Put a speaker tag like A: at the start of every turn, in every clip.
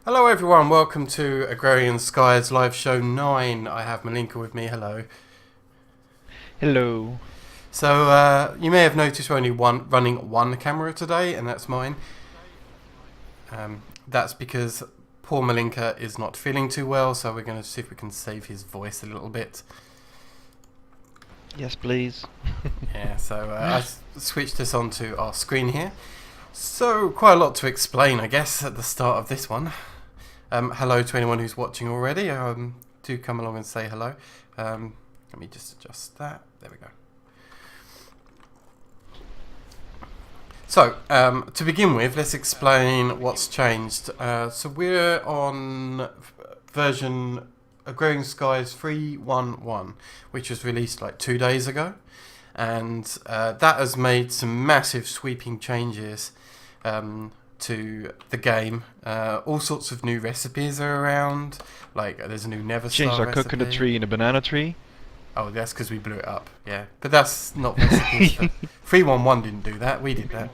A: Hello everyone, welcome to Agrarian Skies live show 9. I have Malinka with me, hello.
B: Hello.
A: So you may have noticed we're only running one camera today, and that's mine. That's because poor Malinka is not feeling too well, so we're going to see if we can save his voice a little bit.
B: Yes, please.
A: Yeah, so I switched this onto our screen here. So quite a lot to explain, I guess, at the start of this one. Hello to anyone who's watching already. Do come along and say hello. Let me just adjust that. There we go. So, to begin with, let's explain what's changed. So we're on version Agrarian Skies 3.1.1, which was released like 2 days ago. And that has made some massive sweeping changes to the game. All sorts of new recipes are around. Like there's a new Never
B: Changed
A: Star
B: our
A: recipe.
B: coconut tree and a banana tree.
A: Oh, that's because we blew it up. Yeah, but that's not recipes. 3.1.1 didn't do that. We did that.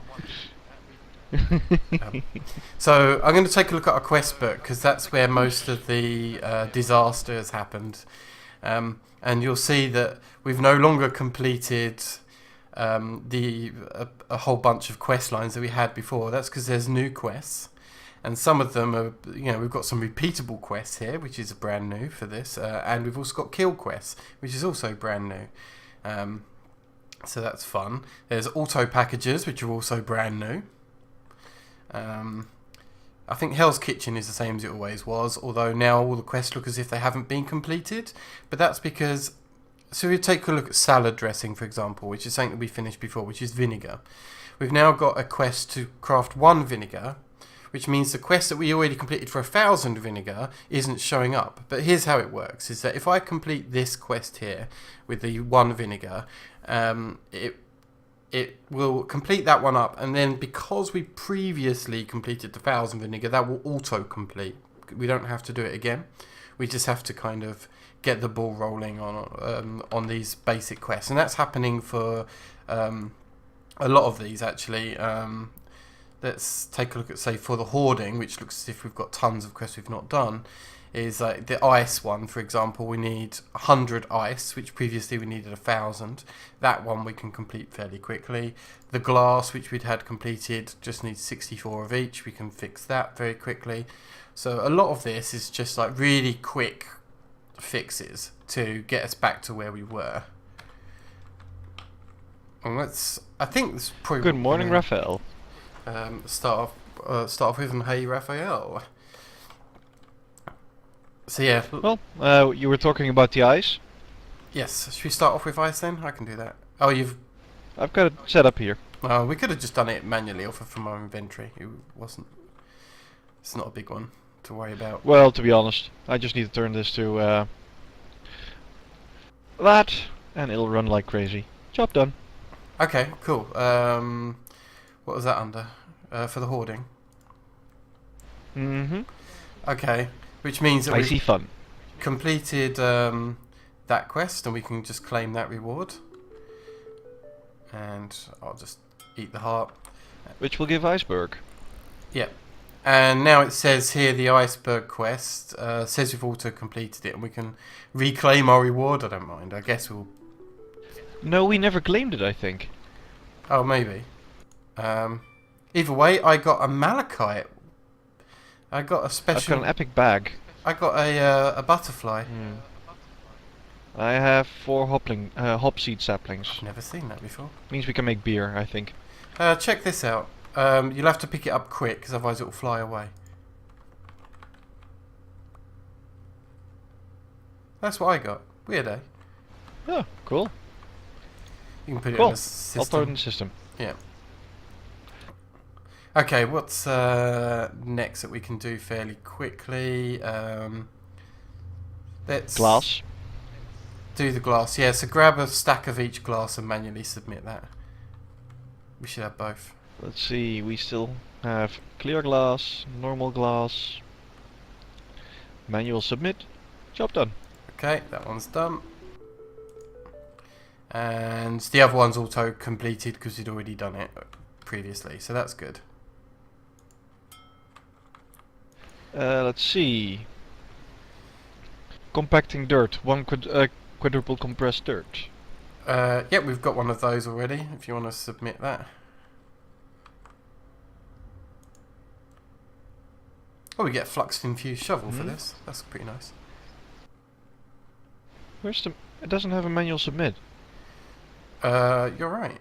A: So I'm going to take a look at our quest book because that's where most of the disaster has happened. And you'll see that we've no longer completed a whole bunch of quest lines that we had before. That's because there's new quests, and some of them are, we've got some repeatable quests here, which is brand new for this, and we've also got kill quests, which is also brand new. So that's fun. There's auto packages, which are also brand new. I think Hell's Kitchen is the same as it always was, although now all the quests look as if they haven't been completed. But that's because, so we take a look at salad dressing, for example, which is something that we finished before, which is vinegar. We've now got a quest to craft 1 vinegar, which means the quest that we already completed for 1,000 vinegar isn't showing up. But here's how it works, is that if I complete this quest here with the 1 vinegar, it will complete that one up, and then because we previously completed the 1,000 vinegar, that will auto-complete. We don't have to do it again. We just have to kind of get the ball rolling on these basic quests, and that's happening for a lot of these actually. Let's take a look at, say, for the hoarding, which looks as if we've got tons of quests we've not done. Is like the ice one, for example. We need 100 ice, which previously we needed 1,000. That one we can complete fairly quickly. The glass, which we'd had completed, just needs 64 of each. We can fix that very quickly. So a lot of this is just like really quick fixes to get us back to where we were. And I think this is probably
B: Good morning, Raphael.
A: start off with, and hey, Raphael. So yeah.
B: Well, you were talking about the ice.
A: Yes, should we start off with ice then? I can do that. Oh,
B: I've got it set up here.
A: we could have just done it manually off from our inventory. It's not a big one to worry about.
B: Well, to be honest, I just need to turn this to that, and it'll run like crazy. Job done.
A: Okay, cool. What was that under? For the hoarding.
B: Mm-hmm.
A: Okay, which means that
B: Icy
A: we've
B: fun.
A: completed that quest, and we can just claim that reward. And I'll just eat the heart.
B: Which will give iceberg.
A: Yep. And now it says here the iceberg quest says we've auto completed it, and we can reclaim our reward. I don't mind. I guess we'll.
B: No, we never claimed it, I think.
A: Oh, maybe. Either way, I got a malachite. I got a special.
B: I've got an epic bag.
A: I got a butterfly.
B: I have 4 hop seed saplings.
A: I've never seen that before.
B: Means we can make beer, I think.
A: Check this out. You'll have to pick it up quick, because otherwise it will fly away. That's what I got. Weird, eh?
B: Oh, cool.
A: You can put it
B: Cool.
A: in the system.
B: I'll throw it in the system.
A: Yeah. Okay, what's next that we can do fairly quickly? Let's
B: Glass.
A: do the glass. Yeah, so grab a stack of each glass and manually submit that. We should have both.
B: Let's see, we still have clear glass, normal glass, manual submit, job done.
A: Okay, that one's done. And the other one's auto completed because we'd already done it previously, so that's good.
B: Let's see. Compacting dirt. Quadruple compressed dirt.
A: Yep, we've got one of those already, if you want to submit that. Oh, we get flux-infused shovel for this. That's pretty nice.
B: Where's the... It doesn't have a manual submit.
A: You're right.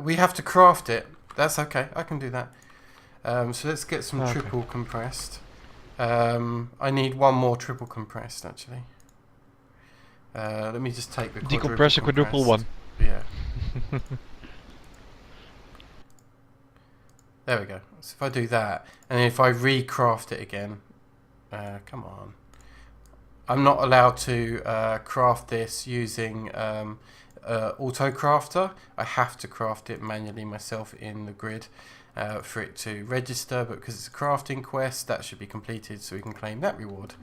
A: We have to craft it. That's okay, I can do that. So let's get some triple compressed. I need one more triple compressed, actually. Let me just take the
B: Decompress a quadruple one.
A: Yeah. There we go. So if I do that, and if I recraft it again, come on. I'm not allowed to craft this using auto crafter. I have to craft it manually myself in the grid for it to register, but because it's a crafting quest, that should be completed so we can claim that reward.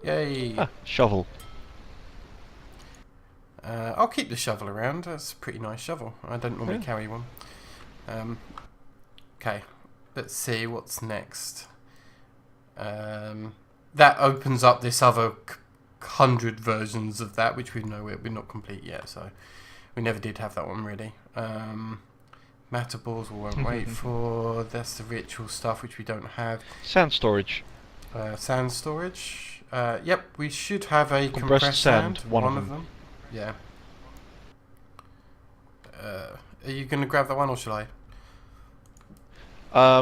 A: Yay!
B: Ah, shovel.
A: I'll keep the shovel around. That's a pretty nice shovel. I don't normally carry one. Okay, let's see what's next. That opens up this other 100 versions of that, which we know we're not complete yet, so we never did have that one ready. Matter balls we won't wait for. That's the ritual stuff, which we don't have.
B: Sand storage.
A: Sand storage. Yep, we should have a
B: Compressed sand. One of them.
A: Yeah. Are you going to grab that one, or shall I?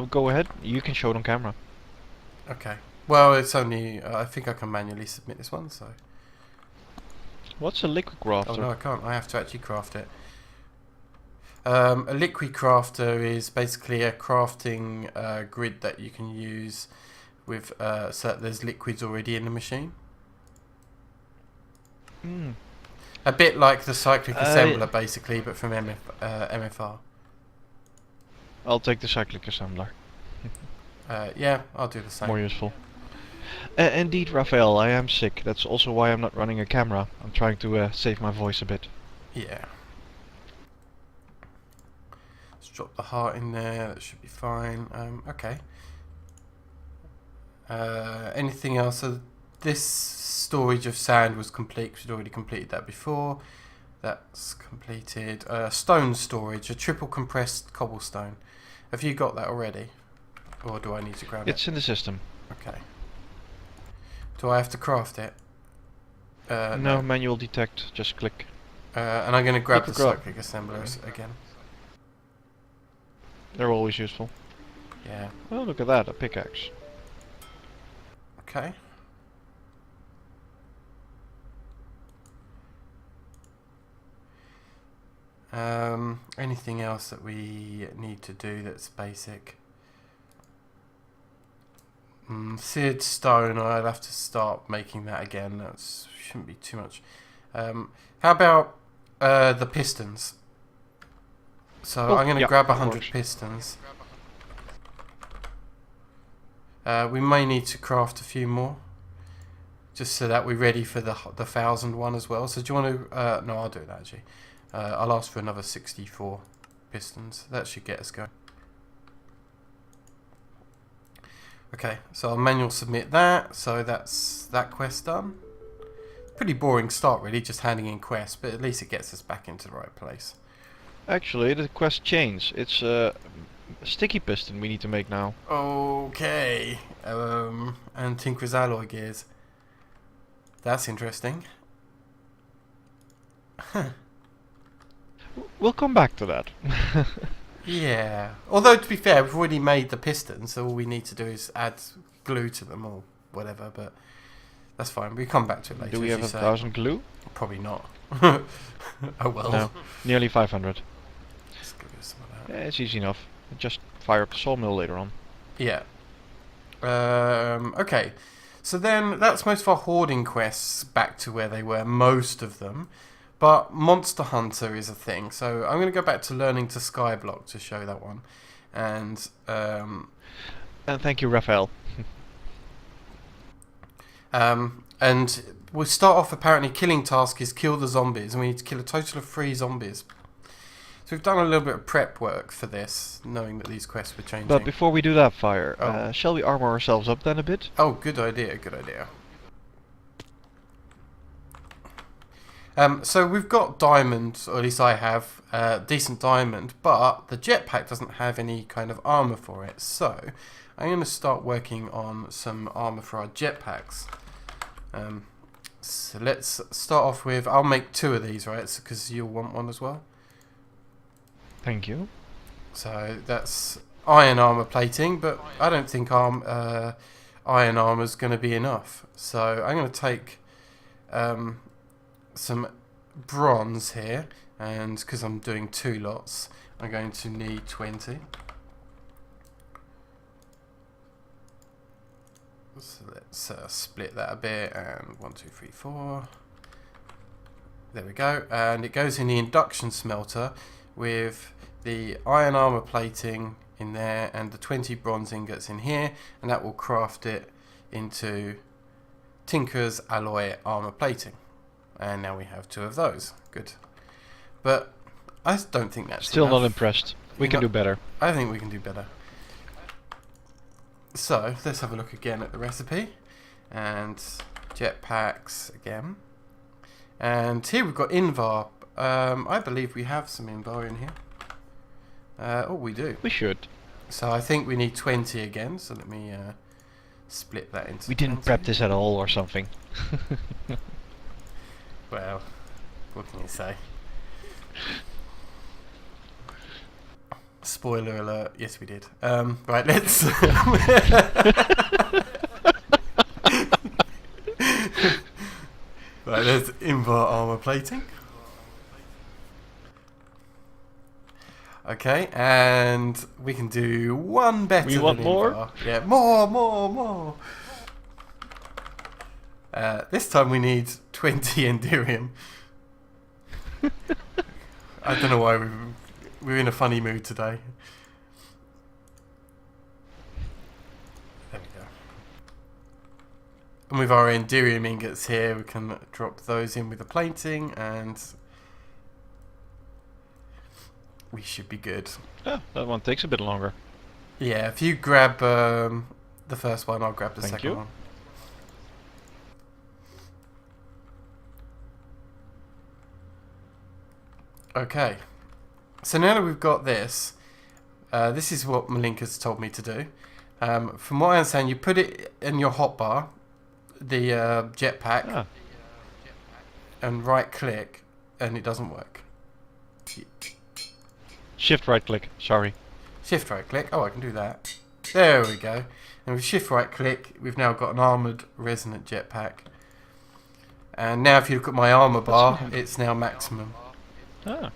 B: Go ahead. You can show it on camera.
A: Okay. Well, it's only... I think I can manually submit this one, so...
B: What's a liquid crafter?
A: Oh, no, I can't. I have to actually craft it. A liquid crafter is basically a crafting grid that you can use with... so there's liquids already in the machine. A bit like the cyclic assembler, basically, but from MFR.
B: I'll take the cyclic assembler.
A: Yeah, I'll do the same.
B: More useful. Indeed, Raphael, I am sick. That's also why I'm not running a camera. I'm trying to save my voice a bit.
A: Yeah. Let's drop the heart in there. That should be fine. Okay. Anything else? So this storage of sand was complete because we'd already completed that before. That's completed. Stone storage, a triple compressed cobblestone. Have you got that already? Or do I need to grab it?
B: It's in the system.
A: Okay. Do I have to craft it?
B: No, manual detect. Just click.
A: And I'm going to grab the cyclic assemblers again.
B: They're always useful.
A: Yeah.
B: Oh, look at that. A pickaxe.
A: Okay. Anything else that we need to do that's basic? Seared stone, I'll have to start making that again. That shouldn't be too much. How about the pistons? So I'm going to grab 100 pistons. We may need to craft a few more, just so that we're ready for the 1,000 one as well. So do you want to... no, I'll do that actually. I'll ask for another 64 pistons. That should get us going. Okay, so I'll manual submit that. So that's that quest done. Pretty boring start really, just handing in quests, but at least it gets us back into the right place.
B: Actually, the quest changed. It's a sticky piston we need to make now.
A: Okay. And Tinker's alloy gears. That's interesting.
B: We'll come back to that.
A: Yeah. Although, to be fair, we've already made the pistons, so all we need to do is add glue to them or whatever, but that's fine. We come back to it later.
B: Do we have 1,000 glue?
A: Probably not. Oh well.
B: No, nearly 500.
A: Let's give it some of that.
B: Yeah, it's easy enough. Just fire up the sawmill later on.
A: Yeah. Okay. So then, that's most of our hoarding quests back to where they were, most of them. But Monster Hunter is a thing, so I'm going to go back to learning to skyblock to show that one. And
B: thank you, Raphael.
A: and we'll start off, apparently, killing task is kill the zombies, and we need to kill a total of 3 zombies. So So we've done a little bit of prep work for this, knowing that these quests were changing.
B: But before we do that, Fire,
A: Oh.
B: shall we armor ourselves up then a bit?
A: Oh, good idea, good idea. So we've got diamond, or at least I have, decent diamond, but the jetpack doesn't have any kind of armor for it. So I'm going to start working on some armor for our jetpacks. So let's start off with, I'll make 2 of these, right? Because you'll want one as well.
B: Thank you.
A: So that's iron armor plating, but I don't think iron armor is going to be enough. So I'm going to take some bronze here, and because I'm doing 2 lots, I'm going to need 20. So let's split that a bit, and 1, 2, 3, 4. There we go, and it goes in the induction smelter with the iron armor plating in there and the 20 bronze ingots in here, and that will craft it into Tinker's alloy armor plating. And now we have 2 of those. Good. But I don't think that's
B: Still
A: enough.
B: not impressed. We can do better.
A: I think we can do better. So let's have a look again at the recipe, and jetpacks again. And here we've got Invar. I believe we have some Invar in here. Oh, we do.
B: We should.
A: So I think we need 20 again. So let me split that into.
B: We didn't
A: 20.
B: prep this at all or something.
A: Well, what can you say? Spoiler alert, yes we did. Right, let's... Right, there's Invar armor plating. Okay, and we can do one better
B: We
A: than
B: want more?
A: Invar. Yeah, more. This time we need 20 Enderium. I don't know why we're in a funny mood today. There we go. And with our Enderium ingots here, we can drop those in with the plating, and we should be good.
B: Oh, that one takes a bit longer.
A: Yeah, if you grab the first one, I'll grab the
B: Thank
A: second
B: you.
A: one. Okay, so now that we've got this, this is what Malinka's told me to do. From what I understand, you put it in your hotbar, the jetpack, and right click, and it doesn't work.
B: Shift right click, sorry.
A: Shift right click, oh I can do that. There we go. And with shift right click, we've now got an armoured resonant jetpack. And now if you look at my armour bar, it's now maximum.
B: Ah.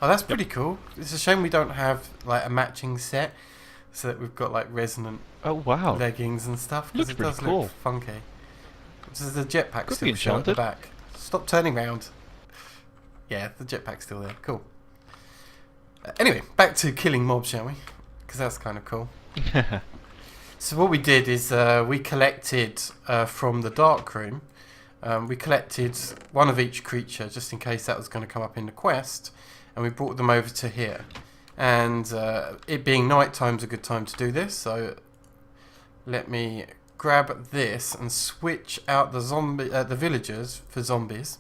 A: Oh, that's pretty cool. It's a shame we don't have like a matching set, so that we've got like resonant
B: Oh wow.
A: leggings and stuff. Because
B: Looks
A: it
B: pretty
A: does
B: cool.
A: look funky. Does the jetpack
B: Could
A: still
B: be
A: show at the
B: enchanted.
A: back? Stop turning round. Yeah, the jetpack's still there. Cool. Anyway, back to killing mobs, shall we? Because that's kind of cool. So what we did is we collected from the dark room. We collected one of each creature just in case that was going to come up in the quest, and we brought them over to here. And it being night time's a good time to do this, so let me grab this and switch out the villagers for zombies,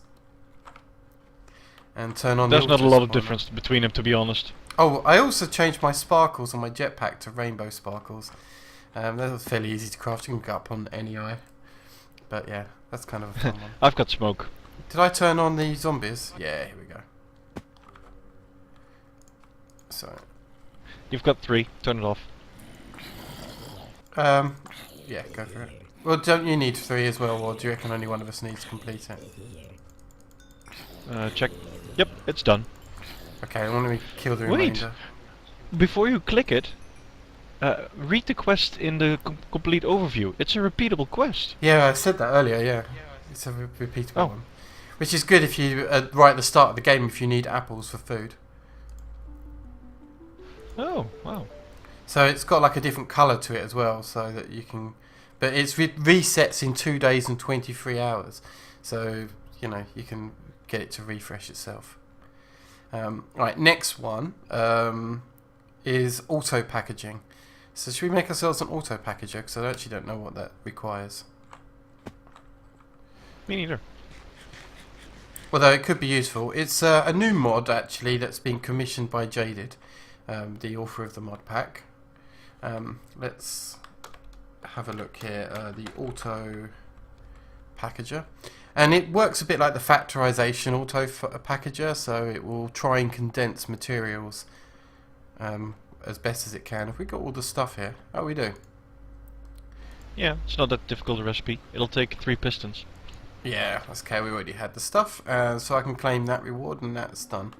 A: and turn on.
B: There's
A: the
B: not a lot of
A: auto spawner.
B: difference between them, to be honest.
A: Oh, I also changed my sparkles on my jetpack to rainbow sparkles. That was fairly easy to craft. You can go up on any eye. But yeah, that's kind of a fun one.
B: I've got smoke.
A: Did I turn on the zombies? Yeah, here we go. So,
B: You've got 3. Turn it off.
A: yeah, go for it. Well, don't you need 3 as well, or do you reckon only one of us needs to complete it?
B: Check. Yep, it's done.
A: Okay, let me kill the
B: Wait.
A: remainder.
B: Before you click it, read the quest in the complete overview. It's a repeatable quest.
A: Yeah, I said that earlier, yeah. It's a repeatable
B: Oh.
A: one. Which is good if you, right at the start of the game, if you need apples for food.
B: Oh, wow.
A: So it's got like a different colour to it as well, so that you can... But it's resets in 2 days and 23 hours. So, you know, you can get it to refresh itself. Right, next one is auto packaging. So should we make ourselves an auto packager? Because I actually don't know what that requires.
B: Me neither.
A: Although it could be useful. It's a new mod actually that's been commissioned by Jaded, the author of the mod pack. Let's have a look here. The auto packager. And it works a bit like the factorization auto packager, so it will try and condense materials as best as it can. Have we got all the stuff here? Oh, we do.
B: Yeah, it's not that difficult a recipe. It'll take 3 pistons.
A: Yeah, that's okay. We already had the stuff, so I can claim that reward, and that's done.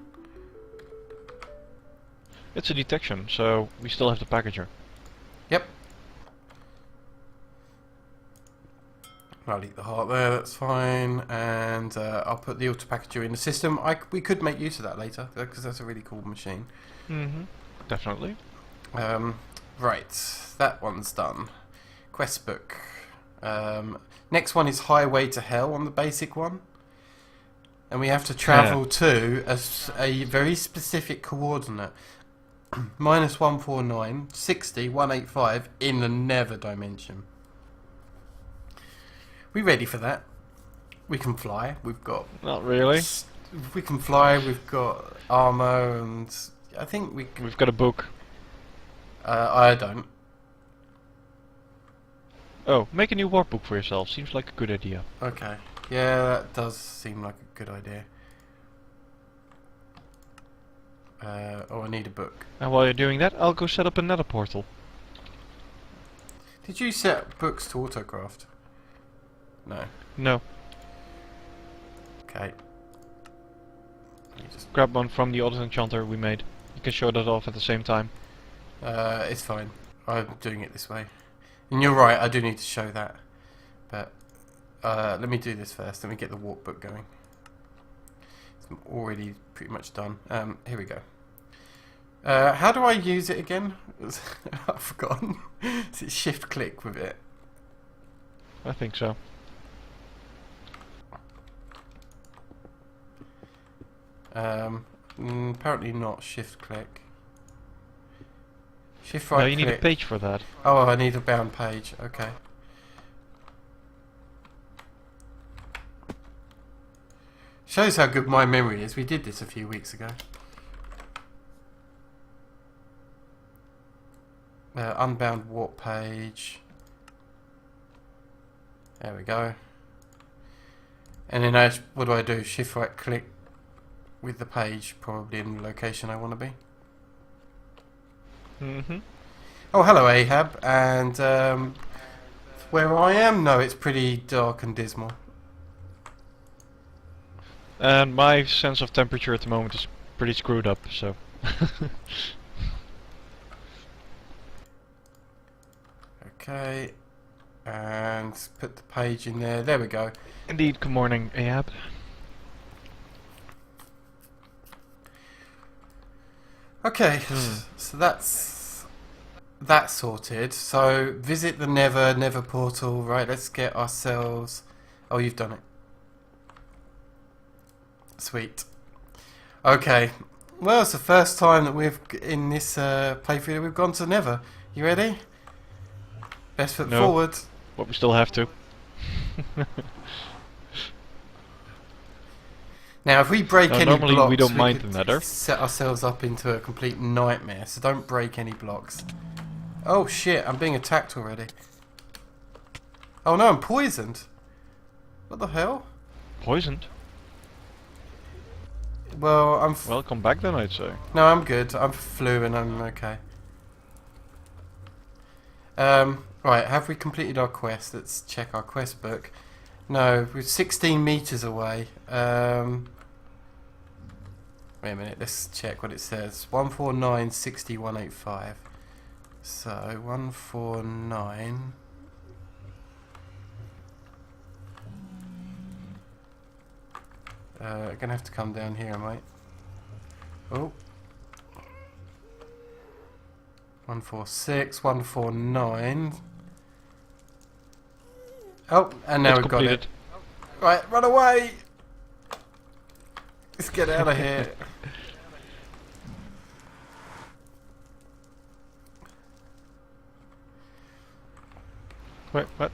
B: It's a detection, so we still have the packager.
A: Yep. I'll eat the heart there, that's fine, and I'll put the auto packager in the system. We could make use of that later, because that's a really cool machine.
B: Definitely.
A: Right, that one's done. Quest book. Next one is Highway to Hell on the basic one. And we have to travel to a very specific coordinate. Minus 149, 60, 185 in the Nether dimension. We ready for that? We can fly. We've got...
B: Not really.
A: We can fly. We've got armor, and I think we can...
B: We've got a book.
A: I don't.
B: Oh, make a new workbook for yourself. Seems like a good idea.
A: Okay. Yeah, that does seem like a good idea. Oh, I need a book.
B: And while you're doing that, I'll go set up another portal.
A: Did you set books to autocraft? No.
B: No.
A: Okay. You just...
B: Grab one from the other enchanter we made. You can show that off at the same time.
A: It's fine. I'm doing it this way. And you're right, I do need to show that. But let me do this first. Let me get the walk book going. I'm already pretty much done. Here we go. How do I use it again? I've forgotten. Is it shift click with it?
B: I think so.
A: Apparently not shift click. Shift right
B: No, you
A: click.
B: need a page for that.
A: Oh, I need a bound page. Okay. Shows how good my memory is. We did this a few weeks ago. Unbound warp page. There we go. And then what do I do? Shift right click with the page, probably in the location I want to be. Oh, hello Ahab. And where I am? No, it's pretty dark and dismal.
B: And my sense of temperature at the moment is pretty screwed up, so...
A: Okay, and put the page in there. There we go.
B: Indeed, good morning, Ahab.
A: Okay, so that's that sorted. So visit the Nether portal. Right, let's get ourselves... Oh, you've done it. Sweet. Okay, well, it's the first time that we've, in this playthrough, we've gone to Nether. You ready? Best foot forward.
B: But we still have to.
A: Now, if we break any
B: normally
A: blocks,
B: we don't mind
A: could
B: the Nether.
A: set ourselves up into a complete nightmare. So don't break any blocks. Oh shit! I'm being attacked already. Oh no! I'm poisoned. What the hell?
B: Poisoned?
A: Well, I'm.
B: Well, come back then, I'd say.
A: No, I'm good. I'm flu and I'm okay. Right, have we completed our quest? Let's check our quest book. No, we're 16 meters away. Wait a minute, let's check what it says. 149, 60, 185. So, 149... gonna have to come down here, mate. Oh. 146, 149. Oh, and now we've got it. Right, run away! Let's get out of here.
B: Wait, what?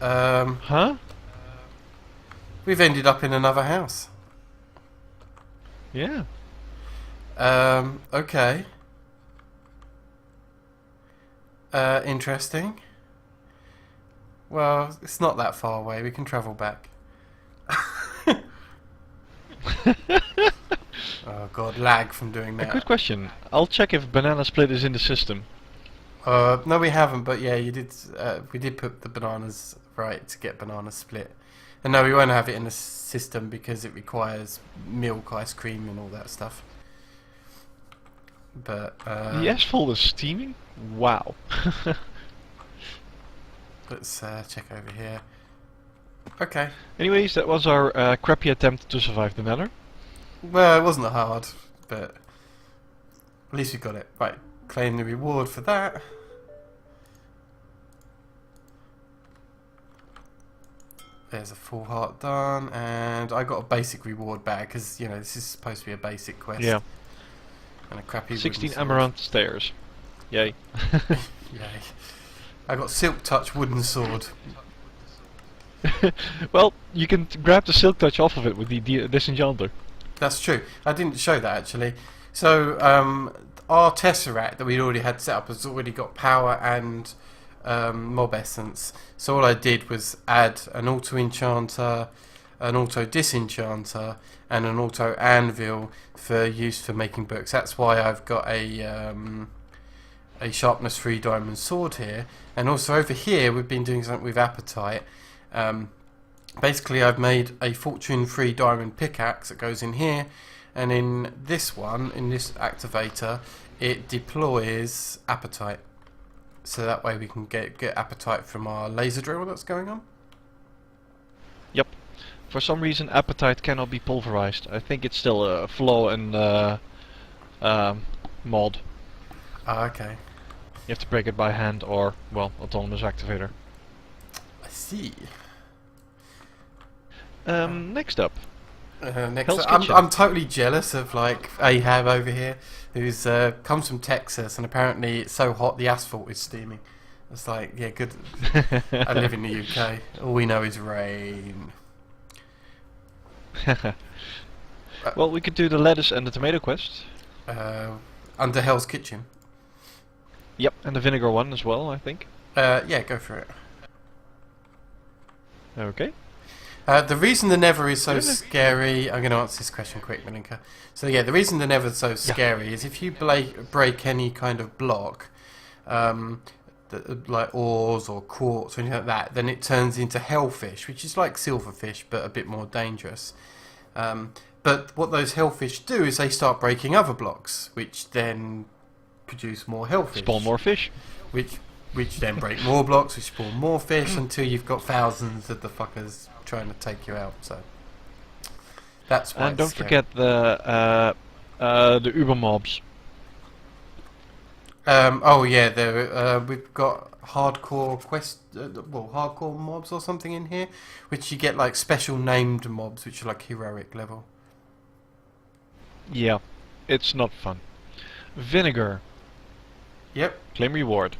A: Um,
B: Huh?
A: we've ended up in another house.
B: Yeah.
A: Okay. Interesting. Well, it's not that far away. We can travel back. Oh god, lag from doing
B: A
A: that.
B: good question. I'll check if banana split is in the system.
A: No, we haven't. But yeah, you did. We did put the bananas right to get banana split. And no, we won't have it in the system because it requires milk, ice cream, and all that stuff. But
B: The asphalt is steaming? Wow.
A: let's check over here. Okay.
B: Anyways, that was our crappy attempt to survive the Nether.
A: Well, it wasn't hard, but at least we got it. Right, claim the reward for that. There's a full heart done, and I got a basic reward back because you know this is supposed to be a basic quest.
B: Yeah.
A: And a crappy
B: 16
A: wooden sword.
B: amaranth stairs. Yay.
A: Yay! I got silk touch wooden sword.
B: Well, you can grab the silk touch off of it with the disenchanter.
A: That's true. I didn't show that actually. So our tesseract that we'd already had set up has already got power and mob essence. So all I did was add an auto enchanter, an auto disenchanter, and an auto anvil for use for making books. That's why I've got a sharpness 3 diamond sword here, and also over here we've been doing something with appetite. Basically, I've made a fortune 3 diamond pickaxe that goes in here, and in this one, in this activator, it deploys appetite. So that way we can get appetite from our laser drill that's going on.
B: Yep. For some reason, appetite cannot be pulverized. I think it's still a flaw in the mod.
A: Ah, okay.
B: You have to break it by hand or, well, autonomous activator.
A: I see.
B: Next up.
A: Next,
B: Hell's
A: I'm
B: Kitchen.
A: totally jealous of like Ahab over here, who's comes from Texas, and apparently it's so hot the asphalt is steaming. It's like, yeah, good. I live in the UK. All we know is rain.
B: Well, we could do the lettuce and the tomato quest.
A: Under Hell's Kitchen.
B: Yep, and the vinegar one as well, I think.
A: Yeah, go for it.
B: Okay.
A: The reason the Nether is so
B: Yeah.
A: scary, I'm going to answer this question quick, Malinka. So yeah, the reason the Nether is so scary is if you break any kind of block, like ores or quartz or anything like that, then it turns into hellfish, which is like silverfish but a bit more dangerous. But what those hellfish do is they start breaking other blocks, which then produce more hellfish.
B: Spawn more fish.
A: Which then break more blocks, which spawn more fish until you've got thousands of the fuckers trying to take you out. So that's why.
B: And don't forget the Uber mobs.
A: Oh yeah, we've got hardcore hardcore mobs or something in here, which you get like special named mobs, which are like heroic level.
B: Yeah, it's not fun. Vinegar.
A: Yep.
B: Claim reward.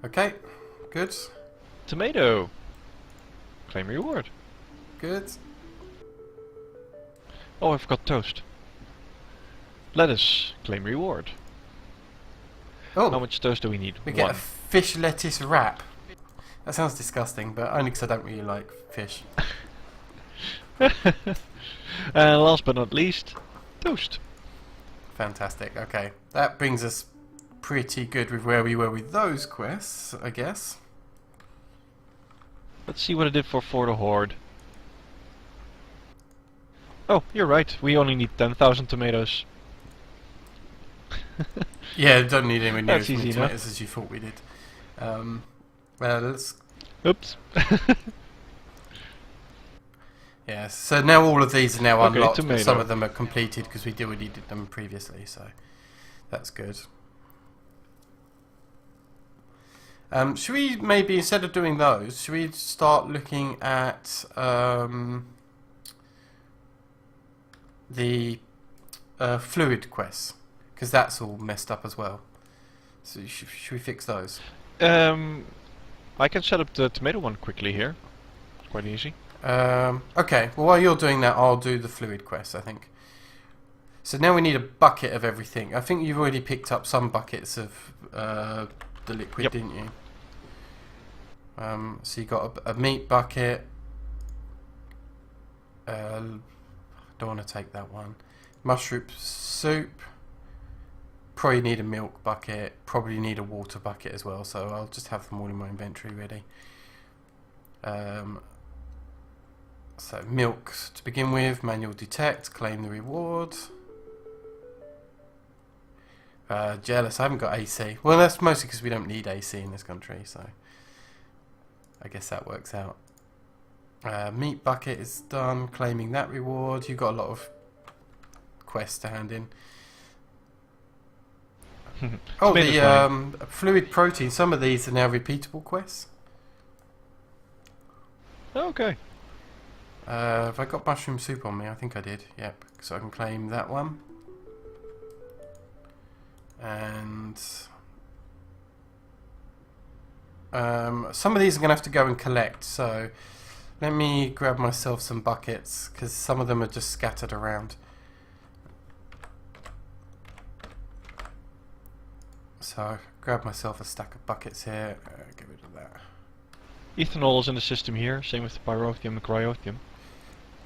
A: Okay. Good.
B: Tomato. Claim reward.
A: Good.
B: Oh, I forgot toast. Lettuce. Claim reward.
A: Oh,
B: How much toast do we need?
A: we get a
B: One.
A: fish lettuce wrap. That sounds disgusting, but only because I don't really like fish.
B: And last but not least, toast.
A: Fantastic. Okay, that brings us pretty good with where we were with those quests, I guess.
B: Let's see what I did for the horde. Oh, you're right. We only need 10,000 tomatoes.
A: Yeah, don't need anywhere near
B: That's
A: as many
B: easy enough.
A: tomatoes as you thought we did. Well, let's.
B: Oops.
A: Yeah, so now all of these are now
B: Okay,
A: unlocked, but
B: tomato.
A: some of them are completed because we already did them previously, so that's good. Should we maybe, instead of doing those, should we start looking at the fluid quests? Because that's all messed up as well. So should we fix those?
B: I can set up the tomato one quickly here. It's quite easy.
A: Okay, well while you're doing that, I'll do the fluid quest, I think. So now we need a bucket of everything. I think you've already picked up some buckets of the liquid,
B: Yep.
A: didn't you? So you got a meat bucket. Don't want to take that one. Mushroom soup. Probably need a milk bucket. Probably need a water bucket as well. So I'll just have them all in my inventory ready. So milk to begin with. Manual detect. Claim the reward. Jealous. I haven't got AC. Well, that's mostly because we don't need AC in this country. So I guess that works out. Meat bucket is done. Claiming that reward. You've got a lot of quests to hand in. Oh, the fluid protein. Some of these are now repeatable quests.
B: Okay.
A: Have I got mushroom soup on me? I think I did. Yep. So I can claim that one. And some of these I'm going to have to go and collect. So let me grab myself some buckets because some of them are just scattered around. So grab myself a stack of buckets here. Get rid of that.
B: Ethanol is in the system here. Same with the pyrotheum and cryothium.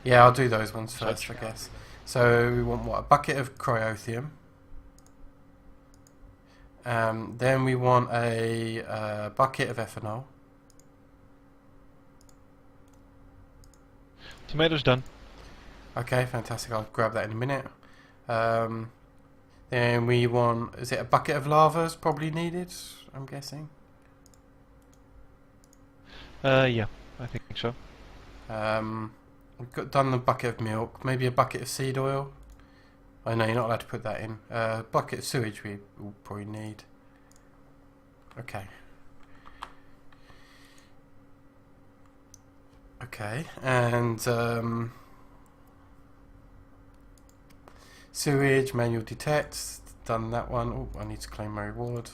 A: Yeah, I'll do those ones first, I guess. So we want what? A bucket of cryothium. Then we want a bucket of ethanol.
B: Tomatoes done.
A: Okay, fantastic. I'll grab that in a minute. Then we want, is it a bucket of lava is probably needed, I'm guessing?
B: Yeah, I think so.
A: We've done the bucket of milk. Maybe a bucket of seed oil. Oh no, you're not allowed to put that in. Bucket of sewage we will probably need. Okay. Okay, and sewage, manual detect, done that one. Oh, I need to claim my reward.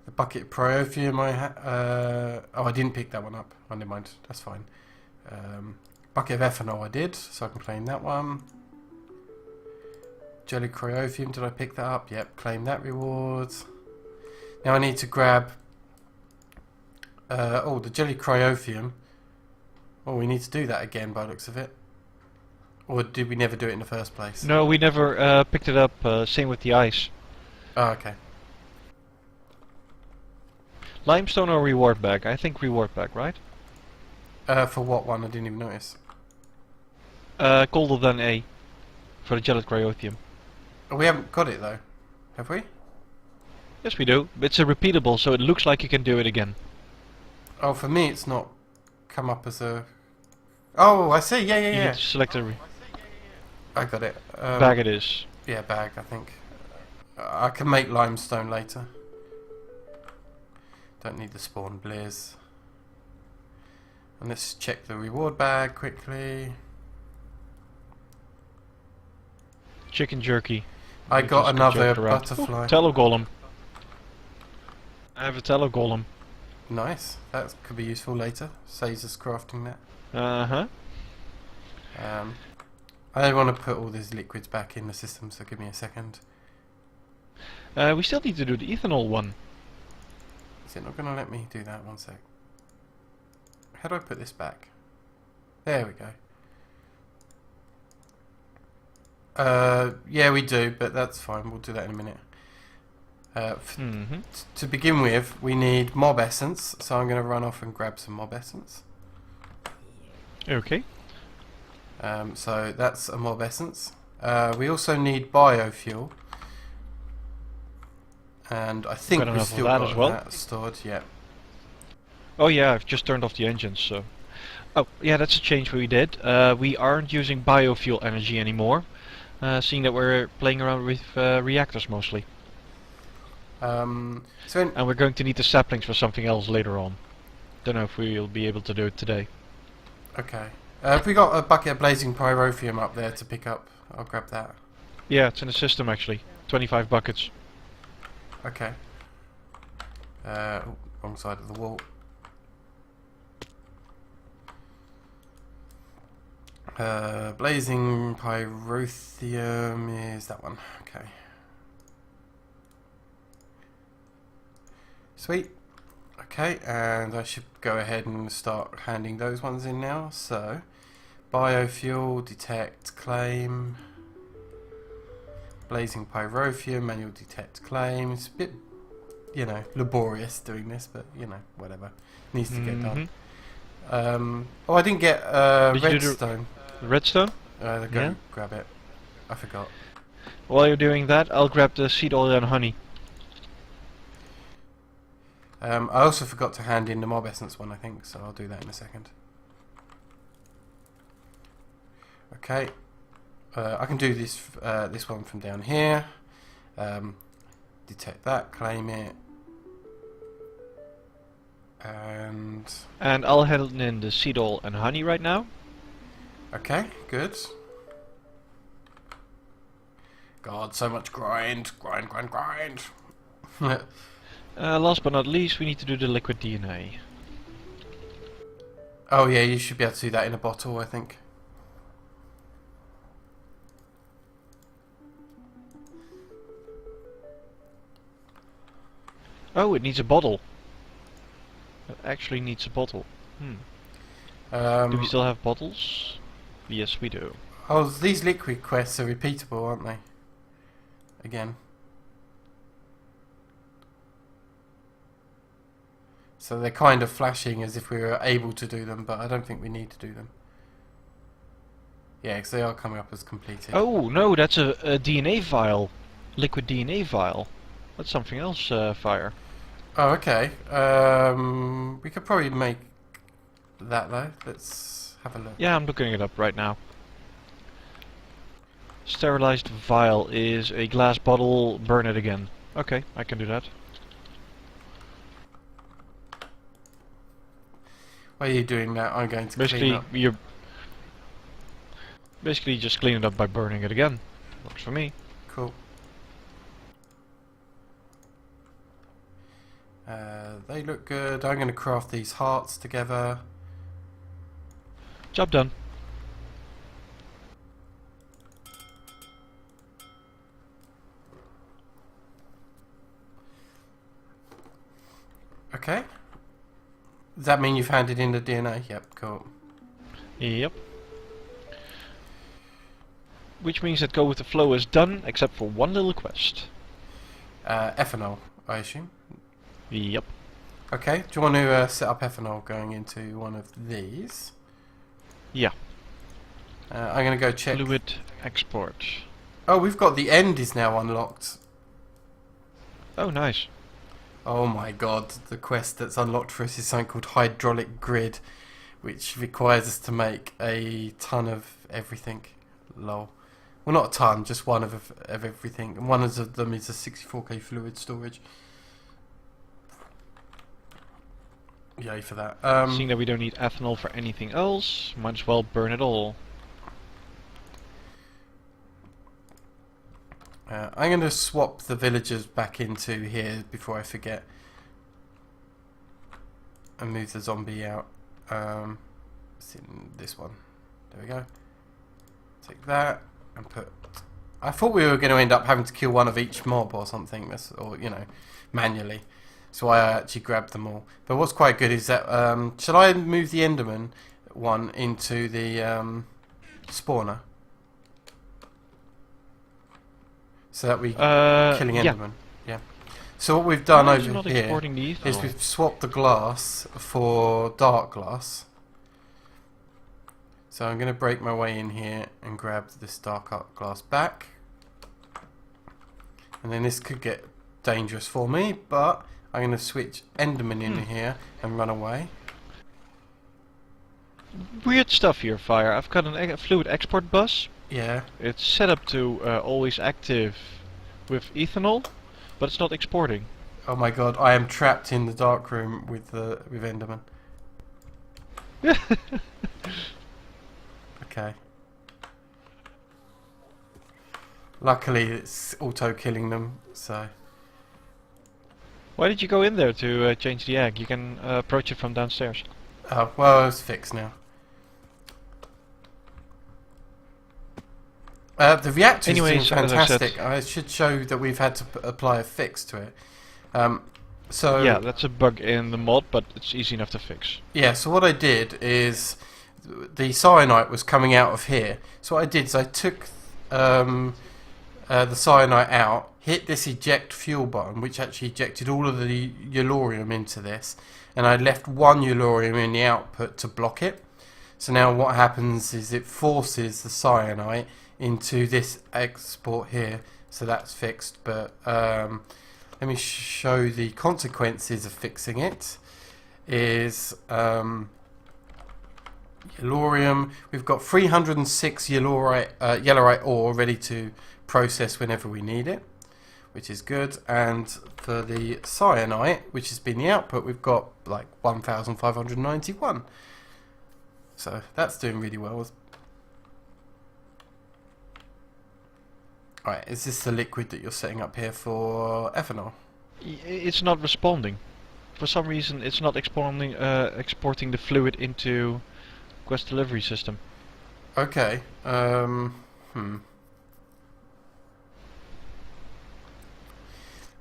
A: The bucket of pyrotheum oh, I didn't pick that one up. Oh, never mind, that's fine. Bucket of ethanol I did, so I can claim that one. Jelly cryothium, did I pick that up? Yep, claim that reward. Now I need to grab oh, the jelly cryothium. Oh, we need to do that again by the looks of it. Or did we never do it in the first place?
B: No, we never picked it up. Same with the ice.
A: Oh, okay.
B: Limestone or reward bag? I think reward bag, right?
A: For what one? I didn't even notice.
B: Colder than A. For the gelid cryothium.
A: Oh, we haven't got it though, have we?
B: Yes, we do. It's a repeatable, so it looks like you can do it again.
A: Oh, for me it's not come up as a... Oh, I see. Yeah, yeah,
B: You
A: yeah.
B: need to select a
A: I got it.
B: bag it is.
A: Yeah, bag, I think. I can make limestone later. Don't need the spawn blizz. And let's check the reward bag quickly.
B: Chicken jerky.
A: I
B: It
A: got
B: just
A: another
B: jerked around.
A: butterfly.
B: Ooh, tallow golem. I have a tallow golem.
A: Nice. That could be useful later. Saves us crafting that.
B: Uh-huh.
A: I want to put all these liquids back in the system, so give me a second.
B: We still need to do the ethanol one.
A: Is it not going to let me do that? One sec. How do I put this back? There we go. Yeah, we do, but that's fine. We'll do that in a minute. To begin with, we need mob essence, so I'm going to run off and grab some mob essence.
B: Okay.
A: So that's a mob essence. We also need biofuel. And I think
B: Got
A: we
B: enough
A: still
B: of that
A: got
B: as well.
A: that stored, yeah.
B: Oh yeah, I've just turned off the engines, so... Oh, yeah, that's a change we did. We aren't using biofuel energy anymore, seeing that we're playing around with reactors mostly. And we're going to need the saplings for something else later on. Don't know if we'll be able to do it today.
A: Okay. Have we got a bucket of blazing pyrotheum up there to pick up? I'll grab that.
B: Yeah, it's in the system actually. 25 buckets.
A: Okay. Wrong side of the wall. Blazing pyrotheum is that one. Okay. Sweet. Okay, and I should go ahead and start handing those ones in now. So, biofuel, detect, claim. Blazing pyrotheum, manual detect, claim. It's a bit, you know, laborious doing this, but, you know, whatever. Needs to get done. Oh, I didn't get
B: Did you do
A: redstone.
B: the redstone?
A: Go
B: Yeah.
A: grab it. I forgot.
B: While you're doing that, I'll grab the seed oil and honey.
A: I also forgot to hand in the mob essence one, I think, so I'll do that in a second. Okay. I can do this this one from down here. Detect that, claim it. And
B: I'll hand in the seed oil and honey right now.
A: okay, good. God, so much grind.
B: Last but not least, we need to do the liquid DNA.
A: Oh yeah, you should be able to do that in a bottle, I think.
B: Oh, it needs a bottle. It actually needs a bottle. Do we still have bottles? Yes, we do.
A: Oh, these liquid quests are repeatable, aren't they? Again. So they're kind of flashing as if we were able to do them, but I don't think we need to do them. Yeah, because they are coming up as completed.
B: Oh, no, that's a DNA vial. Liquid DNA vial. That's something else, Fire.
A: Oh, okay. We could probably make that though. Let's have a look.
B: Yeah, I'm looking it up right now. Sterilized vial is a glass bottle, burn it again. Okay, I can do that.
A: While you're doing that, I'm going to clean
B: Basically,
A: up.
B: you're basically just clean it up by burning it again. Works for me.
A: Cool. They look good. I'm going to craft these hearts together.
B: Job done.
A: Okay. Does that mean you've handed in the DNA? Yep, cool.
B: Yep. Which means that Go With The Flow is done, except for one little quest.
A: Ethanol, I assume.
B: Yep.
A: Okay, do you want to set up ethanol going into one of these?
B: Yeah.
A: I'm going to go check.
B: Fluid export.
A: Oh, we've got the end is now unlocked.
B: Oh, nice.
A: Oh my god, the quest that's unlocked for us is something called Hydraulic Grid, which requires us to make a ton of everything. Lol. Well, not a ton, just one of everything. And one of them is a 64k fluid storage. Yay for that.
B: Seeing that we don't need ethanol for anything else, might as well burn it all.
A: I'm going to swap the villagers back into here before I forget. And move the zombie out. It's in this one. There we go. Take that and put... I thought we were going to end up having to kill one of each mob or something. Or, you know, manually. So I actually grabbed them all. But what's quite good is that... shall I move the Enderman one into the spawner? So that we killing Enderman. Yeah. So what we've done over here is we've swapped the glass for dark glass. So I'm going to break my way in here and grab this dark glass back. And then this could get dangerous for me, but I'm going to switch Enderman in here and run away.
B: Weird stuff here, Fire. I've got a fluid export bus.
A: Yeah.
B: It's set up to always active with ethanol, but it's not exporting.
A: Oh my god, I am trapped in the dark room with Enderman. Okay. Luckily, it's auto-killing them, so...
B: Why did you go in there to change the egg? You can approach it from downstairs.
A: Oh, well, it's fixed now. The reactor is doing
B: Anyways, as I said,
A: fantastic. I should show that we've had to apply a fix to it. So
B: yeah, that's a bug in the mod, but it's easy enough to fix.
A: yeah, so what I did is the cyanite was coming out of here. So what I did is I took the cyanite out, hit this eject fuel button, which actually ejected all of the yellorium into this, and I left one yellorium in the output to block it. So now what happens is it forces the cyanite into this export here, so that's fixed. But let me show the consequences of fixing it. Is yellorium. We've got 306 yellorite ore ready to process whenever we need it, which is good. And for the cyanite, which has been the output, we've got like 1,591. So that's doing really well. Alright, is this the liquid that you're setting up here for ethanol?
B: It's not responding. For some reason, it's not exporting the fluid into Quest delivery system.
A: Okay.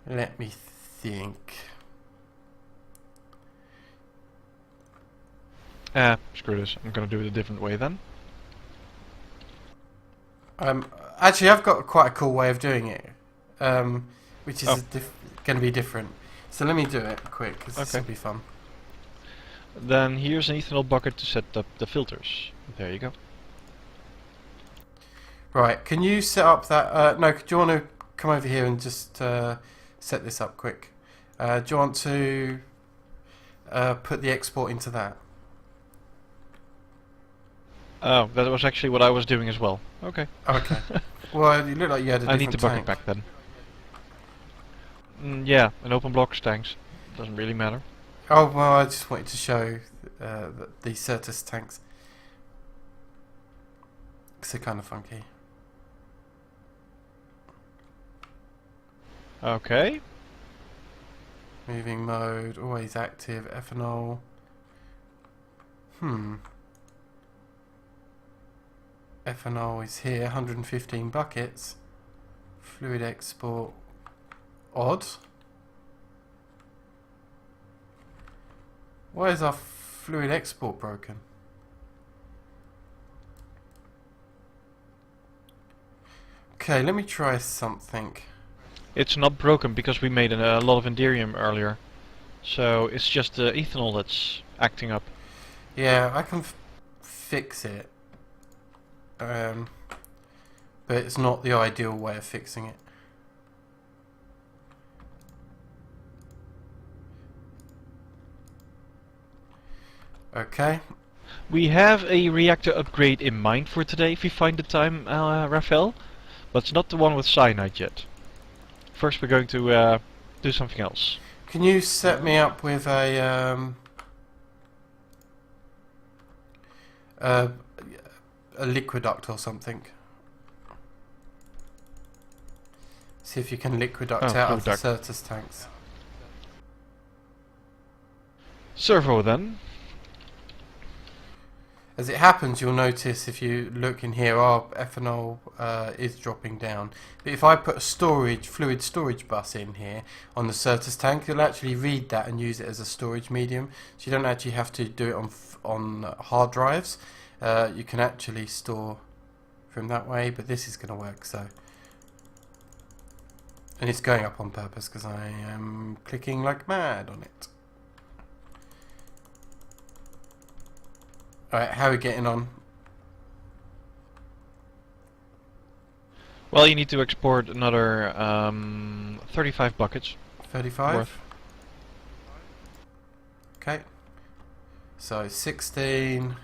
A: Let me think.
B: Screw this. I'm gonna do it a different way then.
A: Actually, I've got quite a cool way of doing it, which is going to be different. So let me do it quick, because this will be fun.
B: Then here's an ethanol bucket to set up the filters. There you go.
A: Right, can you set up that... no, do you want to come over here and just set this up quick? Do you want to put the export into that?
B: Oh, that was actually what I was doing as well. Okay.
A: Okay. Well, you look like you had a different
B: I need the bucket
A: tank.
B: back then. Yeah, an open block tanks. Doesn't really matter.
A: Oh, well, I just wanted to show the Certus tanks. Because they're kind of funky.
B: Okay.
A: Moving mode, always active, ethanol. Ethanol is here, 115 buckets. Fluid export, odd. Why is our fluid export broken? Okay, let me try something.
B: It's not broken because we made a lot of Enderium earlier. So it's just the ethanol that's acting up.
A: Yeah, I can fix it. But it's not the ideal way of fixing it. Okay.
B: We have a reactor upgrade in mind for today if we find the time, Raphael. But it's not the one with cyanide yet. First we're going to do something else.
A: Can you set me up with a liquiduct or something? See if you can liquiduct out of the Certus tanks.
B: Servo then.
A: As it happens, you'll notice if you look in here, our ethanol is dropping down. But if I put a fluid storage bus in here on the Certus tank, you'll actually read that and use it as a storage medium. So you don't actually have to do it on hard drives. You can actually store from that way, but this is going to work. So, and it's going up on purpose because I am clicking like mad on it. Alright, how are we getting on?
B: Well, you need to export another 35 buckets.
A: 35?
B: Worth.
A: Okay. So 16,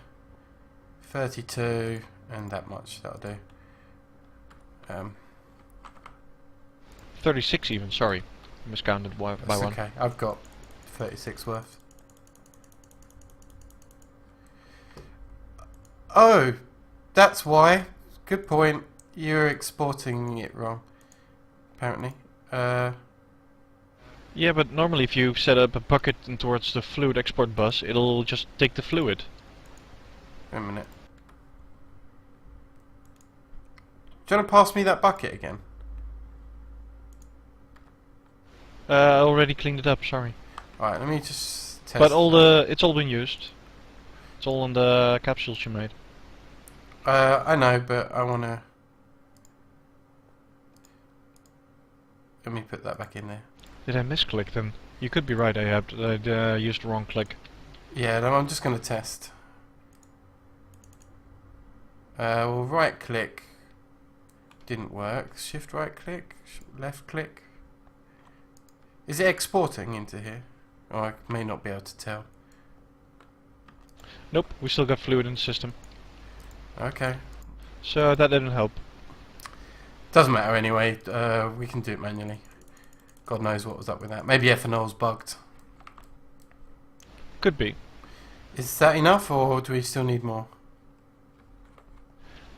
A: 32, and that much, that'll do.
B: 36 even, sorry. Miscounted by
A: That's
B: one.
A: okay, I've got 36 worth. Oh, that's why. Good point. You're exporting it wrong, apparently.
B: Yeah, but normally if you set up a bucket in towards the fluid export bus, it'll just take the fluid.
A: Wait a minute. Do you want to pass me that bucket again?
B: I already cleaned it up, sorry.
A: Alright, let me just test.
B: But it's all been used. It's all in the capsules you made.
A: I know, but I want to... Let me put that back in there.
B: Did I misclick then? You could be right, I used the wrong click.
A: Yeah, no, I'm just going to test. Well, right click didn't work. Shift right click, left click. Is it exporting into here? Oh, I may not be able to tell.
B: Nope, we still got fluid in the system.
A: Okay.
B: So that didn't help.
A: Doesn't matter anyway. We can do it manually. God knows what was up with that. Maybe ethanol's bugged.
B: Could be.
A: Is that enough, or do we still need more?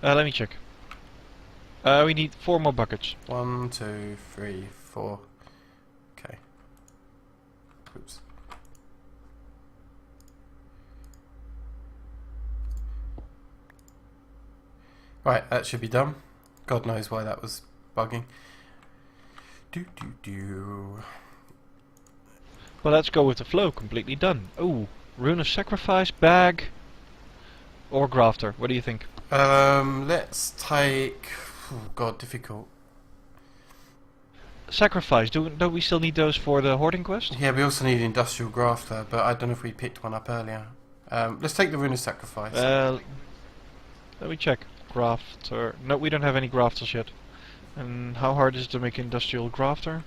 B: Let me check. We need 4 more buckets.
A: 1, 2, 3, 4. Okay. Oops. Right, that should be done. God knows why that was bugging.
B: Well, let's go with the flow. Completely done. Oh, Rune of Sacrifice, bag, or grafter. What do you think?
A: Let's take... Oh God, difficult.
B: Sacrifice. Don't we still need those for the hoarding quest?
A: Yeah, we also need industrial grafter, but I don't know if we picked one up earlier. Let's take the Rune of Sacrifice.
B: Let me check. Grafter. No, we don't have any grafters yet. And how hard is it to make industrial grafter?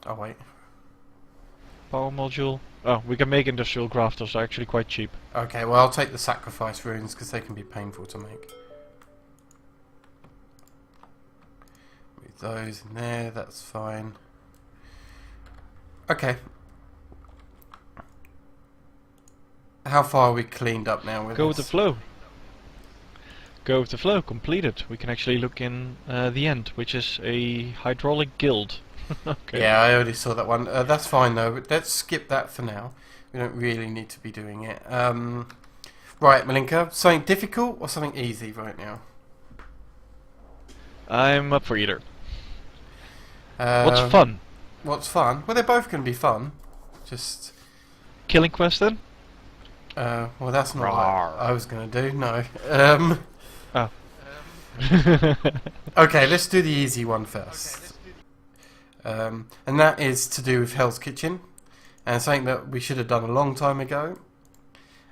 A: Oh wait.
B: Power module. Oh, we can make industrial grafters. They're actually quite cheap.
A: Okay, well I'll take the sacrifice runes because they can be painful to make. With those in there, that's fine. Okay. How far are we cleaned up now with
B: Go with
A: this?
B: the flow. Go with the flow. Completed. We can actually look in the end, which is a hydraulic guild. Okay.
A: Yeah, I already saw that one. That's fine though. Let's skip that for now. We don't really need to be doing it. Right, Malinka, something difficult or something easy right now?
B: I'm up for either. What's fun?
A: What's fun? Well, they're both going to be fun. Just...
B: Killing quest then?
A: Well, that's not
B: Rawr.
A: what I was going to do, no.
B: Oh.
A: Okay, let's do the easy one first. And that is to do with Hell's Kitchen. And something that we should have done a long time ago.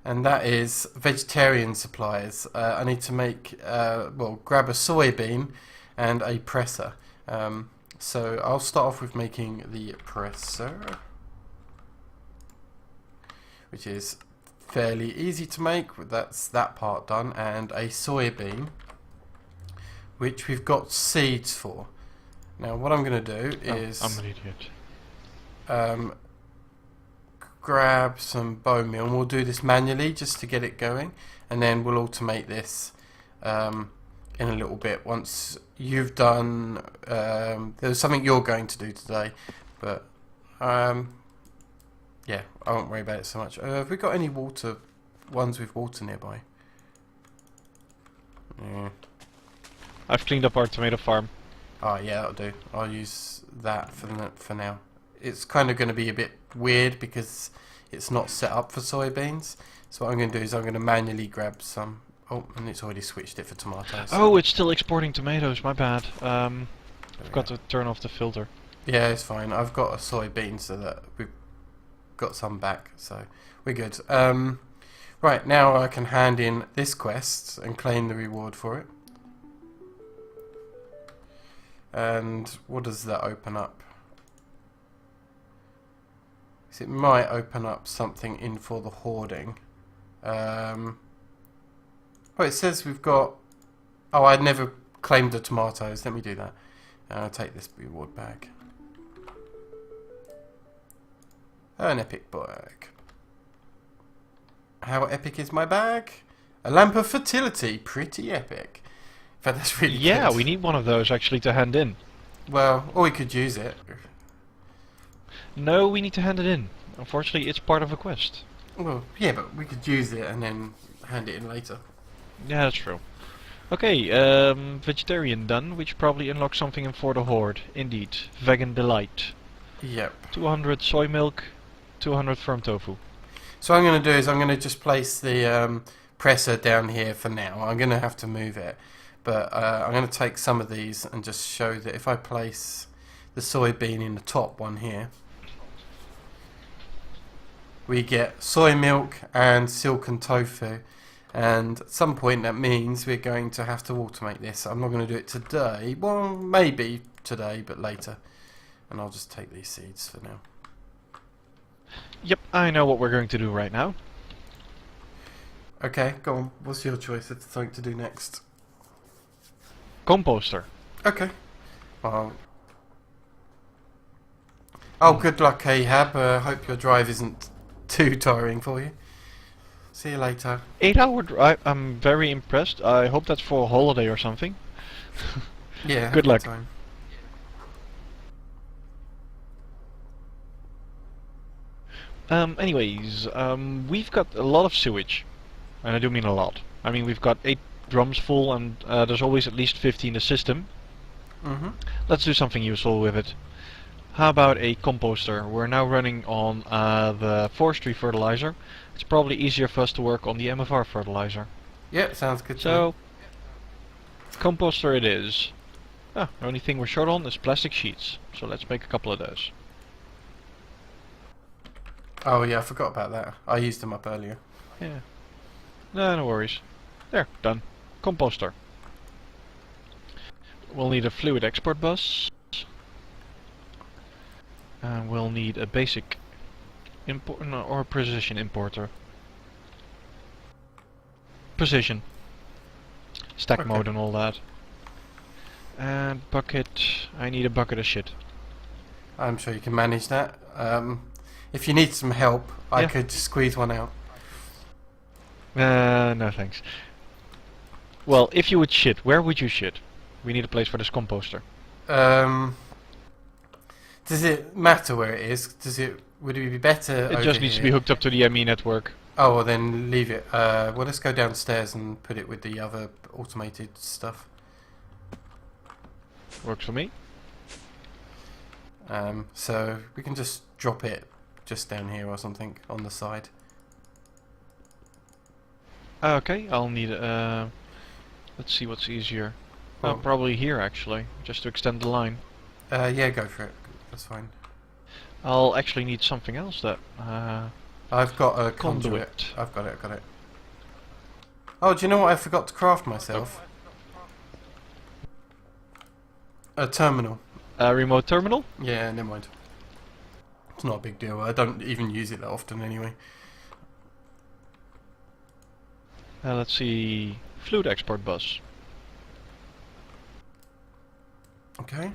A: And that is vegetarian supplies. I need to make, well, grab a soybean and a presser. So I'll start off with making the presser, which is fairly easy to make. That's that part done. And a soybean, which we've got seeds for. Now what I'm going to do is...
B: I'm an idiot.
A: Grab some bone meal, and we'll do this manually just to get it going, and then we'll automate this in a little bit once you've done... there's something you're going to do today, but yeah, I won't worry about it so much. Have we got any ones with water nearby? Yeah.
B: I've cleaned up our tomato farm.
A: Oh yeah, that'll do. I'll use that for now. It's kind of going to be a bit weird because it's not set up for soybeans. So what I'm going to do is I'm going to manually grab some. Oh, and it's already switched it for tomatoes.
B: Oh, it's still exporting tomatoes. My bad. Forgot to turn off the filter.
A: Yeah, it's fine. I've got a soybean so that we've got some back, so we're good. Right, now I can hand in this quest and claim the reward for it. And what does that open up? So it might open up something in for the hoarding. Oh, it says we've got... Oh, I'd never claimed the tomatoes. Let me do that. I'll take this reward bag. An epic bag. How epic is my bag? A lamp of fertility. Pretty epic. In fact, that's really
B: Yeah,
A: good.
B: we need one of those actually to hand in.
A: Well, or we could use it.
B: No, we need to hand it in. Unfortunately, it's part of a quest.
A: Well, yeah, but we could use it and then hand it in later.
B: Yeah, that's true. Okay, vegetarian done, which probably unlocks something in for the horde. Indeed, vegan delight.
A: Yep.
B: 200 soy milk, 200 firm tofu.
A: So what I'm going to do is I'm going to just place the presser down here for now. I'm going to have to move it. But I'm going to take some of these and just show that if I place the soybean in the top one here, we get soy milk and silken tofu. And at some point that means we're going to have to automate this. I'm not going to do it today. Well, maybe today, but later. And I'll just take these seeds for now.
B: Yep, I know what we're going to do right now.
A: Okay, go on. What's your choice of something to do next?
B: Composter.
A: Okay. Well. Oh, good luck, Ahab. Hope your drive isn't too tiring for you. See you later.
B: 8-hour drive. I'm very impressed. I hope that's for a holiday or something.
A: Yeah.
B: Good luck.
A: Time.
B: Anyways, we've got a lot of sewage. And I do mean a lot. I mean, we've got 8 drums full and there's always at least 50 in the system.
A: Mm-hmm.
B: Let's do something useful with it. How about a composter? We're now running on the forestry fertilizer. It's probably easier for us to work on the MFR fertilizer.
A: Yeah, sounds good.
B: So, composter it is. Ah, the only thing we're short on is plastic sheets. So let's make a couple of those.
A: Oh yeah, I forgot about that. I used them up earlier.
B: Yeah. No worries. There, done. Composter. We'll need a fluid export bus. And we'll need a basic import or a precision importer. Precision. Stack
A: Okay.
B: mode and all that. And bucket. I need a bucket of shit.
A: I'm sure you can manage that. If you need some help, I
B: Yeah.
A: could squeeze one out.
B: No thanks. Well, if you would shit, where would you shit? We need a place for this composter.
A: Does it matter where it is? Would it be better
B: It
A: over
B: just needs to be
A: here?
B: hooked up to the ME network.
A: Oh, well then leave it. Well, let's go downstairs and put it with the other automated stuff.
B: Works for me.
A: So we can just drop it just down here or something on the side.
B: Okay, I'll need let's see what's easier.
A: Well,
B: Probably here actually, just to extend the line.
A: yeah, go for it. That's fine.
B: I'll actually need something else that
A: I've got a conduit.
B: Conduit.
A: I've got it. Oh, do you know what I forgot to craft myself? A terminal.
B: a remote terminal.
A: Yeah, never mind. It's not a big deal. I don't even use it that often anyway.
B: Let's see, fluid export bus.
A: Okay.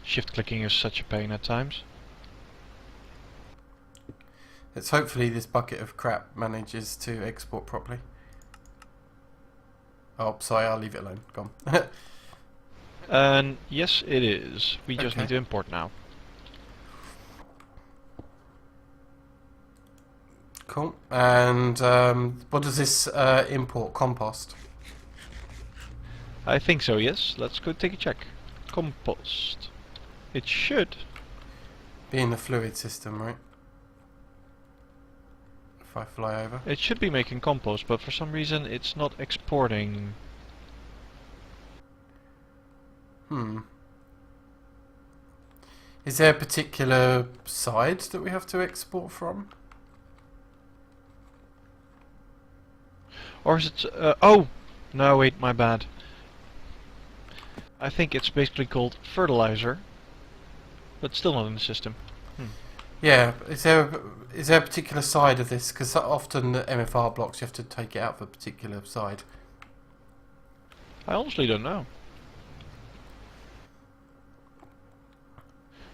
B: Shift clicking is such a pain at times.
A: Let's hopefully this bucket of crap manages to export properly. Oh, sorry, I'll leave it alone. Gone.
B: And yes, it is. We just
A: Okay.
B: need to import now.
A: Cool. And what does this import? Compost.
B: I think so, yes. Let's go take a check. Compost. It should.
A: Be in the fluid system, right? If I fly over.
B: It should be making compost, but for some reason it's not exporting.
A: Is there a particular side that we have to export from?
B: Or is it... oh! No, wait, my bad. I think it's basically called fertilizer, but still not in the system.
A: Yeah, is there a particular side of this? Because often the MFR blocks you have to take it out for a particular side.
B: I honestly don't know.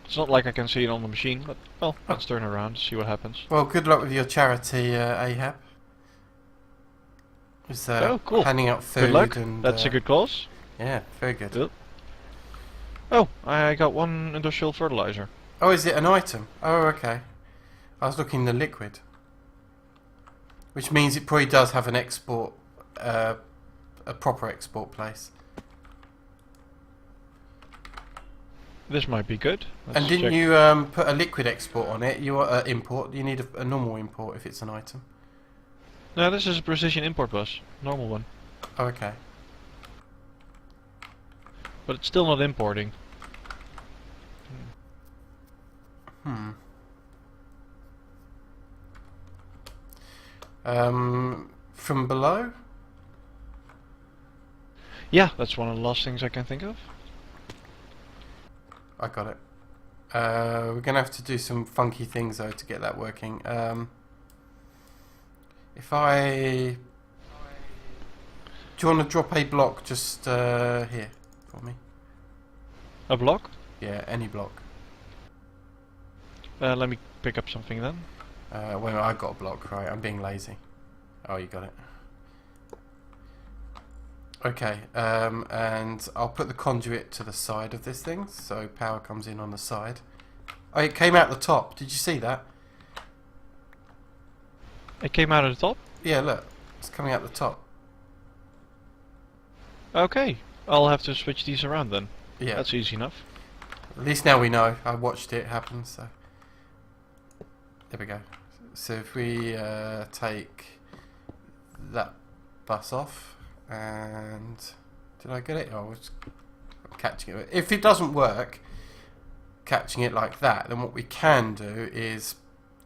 B: It's not like I can see it on the machine, but well, let's turn around, see what happens.
A: Well, good luck with your charity, Ahab. He's
B: Oh, cool.
A: handing out
B: Good
A: food
B: luck.
A: and
B: That's a good cause.
A: yeah, very good.
B: Yep. Oh, I got one industrial fertilizer.
A: Oh, is it an item? Oh, okay. I was looking the liquid, which means it probably does have an export, a proper export place.
B: This might be good. Let's
A: And didn't
B: check.
A: you put a liquid export on it? You import. You need a normal import if it's an item.
B: No, this is a precision import bus. Normal one.
A: Oh, okay.
B: But it's still not importing.
A: Hmm. From below?
B: Yeah, that's one of the last things I can think of.
A: I got it. We're gonna have to do some funky things though to get that working. If I... Do you want to drop a block just here for me?
B: A block?
A: Yeah, any block.
B: Let me pick up something then.
A: Wait a minute, I got a block, right? I'm being lazy. Oh, you got it. Okay, and I'll put the conduit to the side of this thing, so power comes in on the side. Oh, it came out the top. Did you see that?
B: It came out of the top?
A: Yeah, look. It's coming out the top.
B: Okay, I'll have to switch these around then.
A: Yeah.
B: That's easy enough.
A: At least now we know. I watched it happen, so... There we go. So if we take that bus off, and... Did I get it? Oh, I was catching it. If it doesn't work, catching it like that, then what we can do is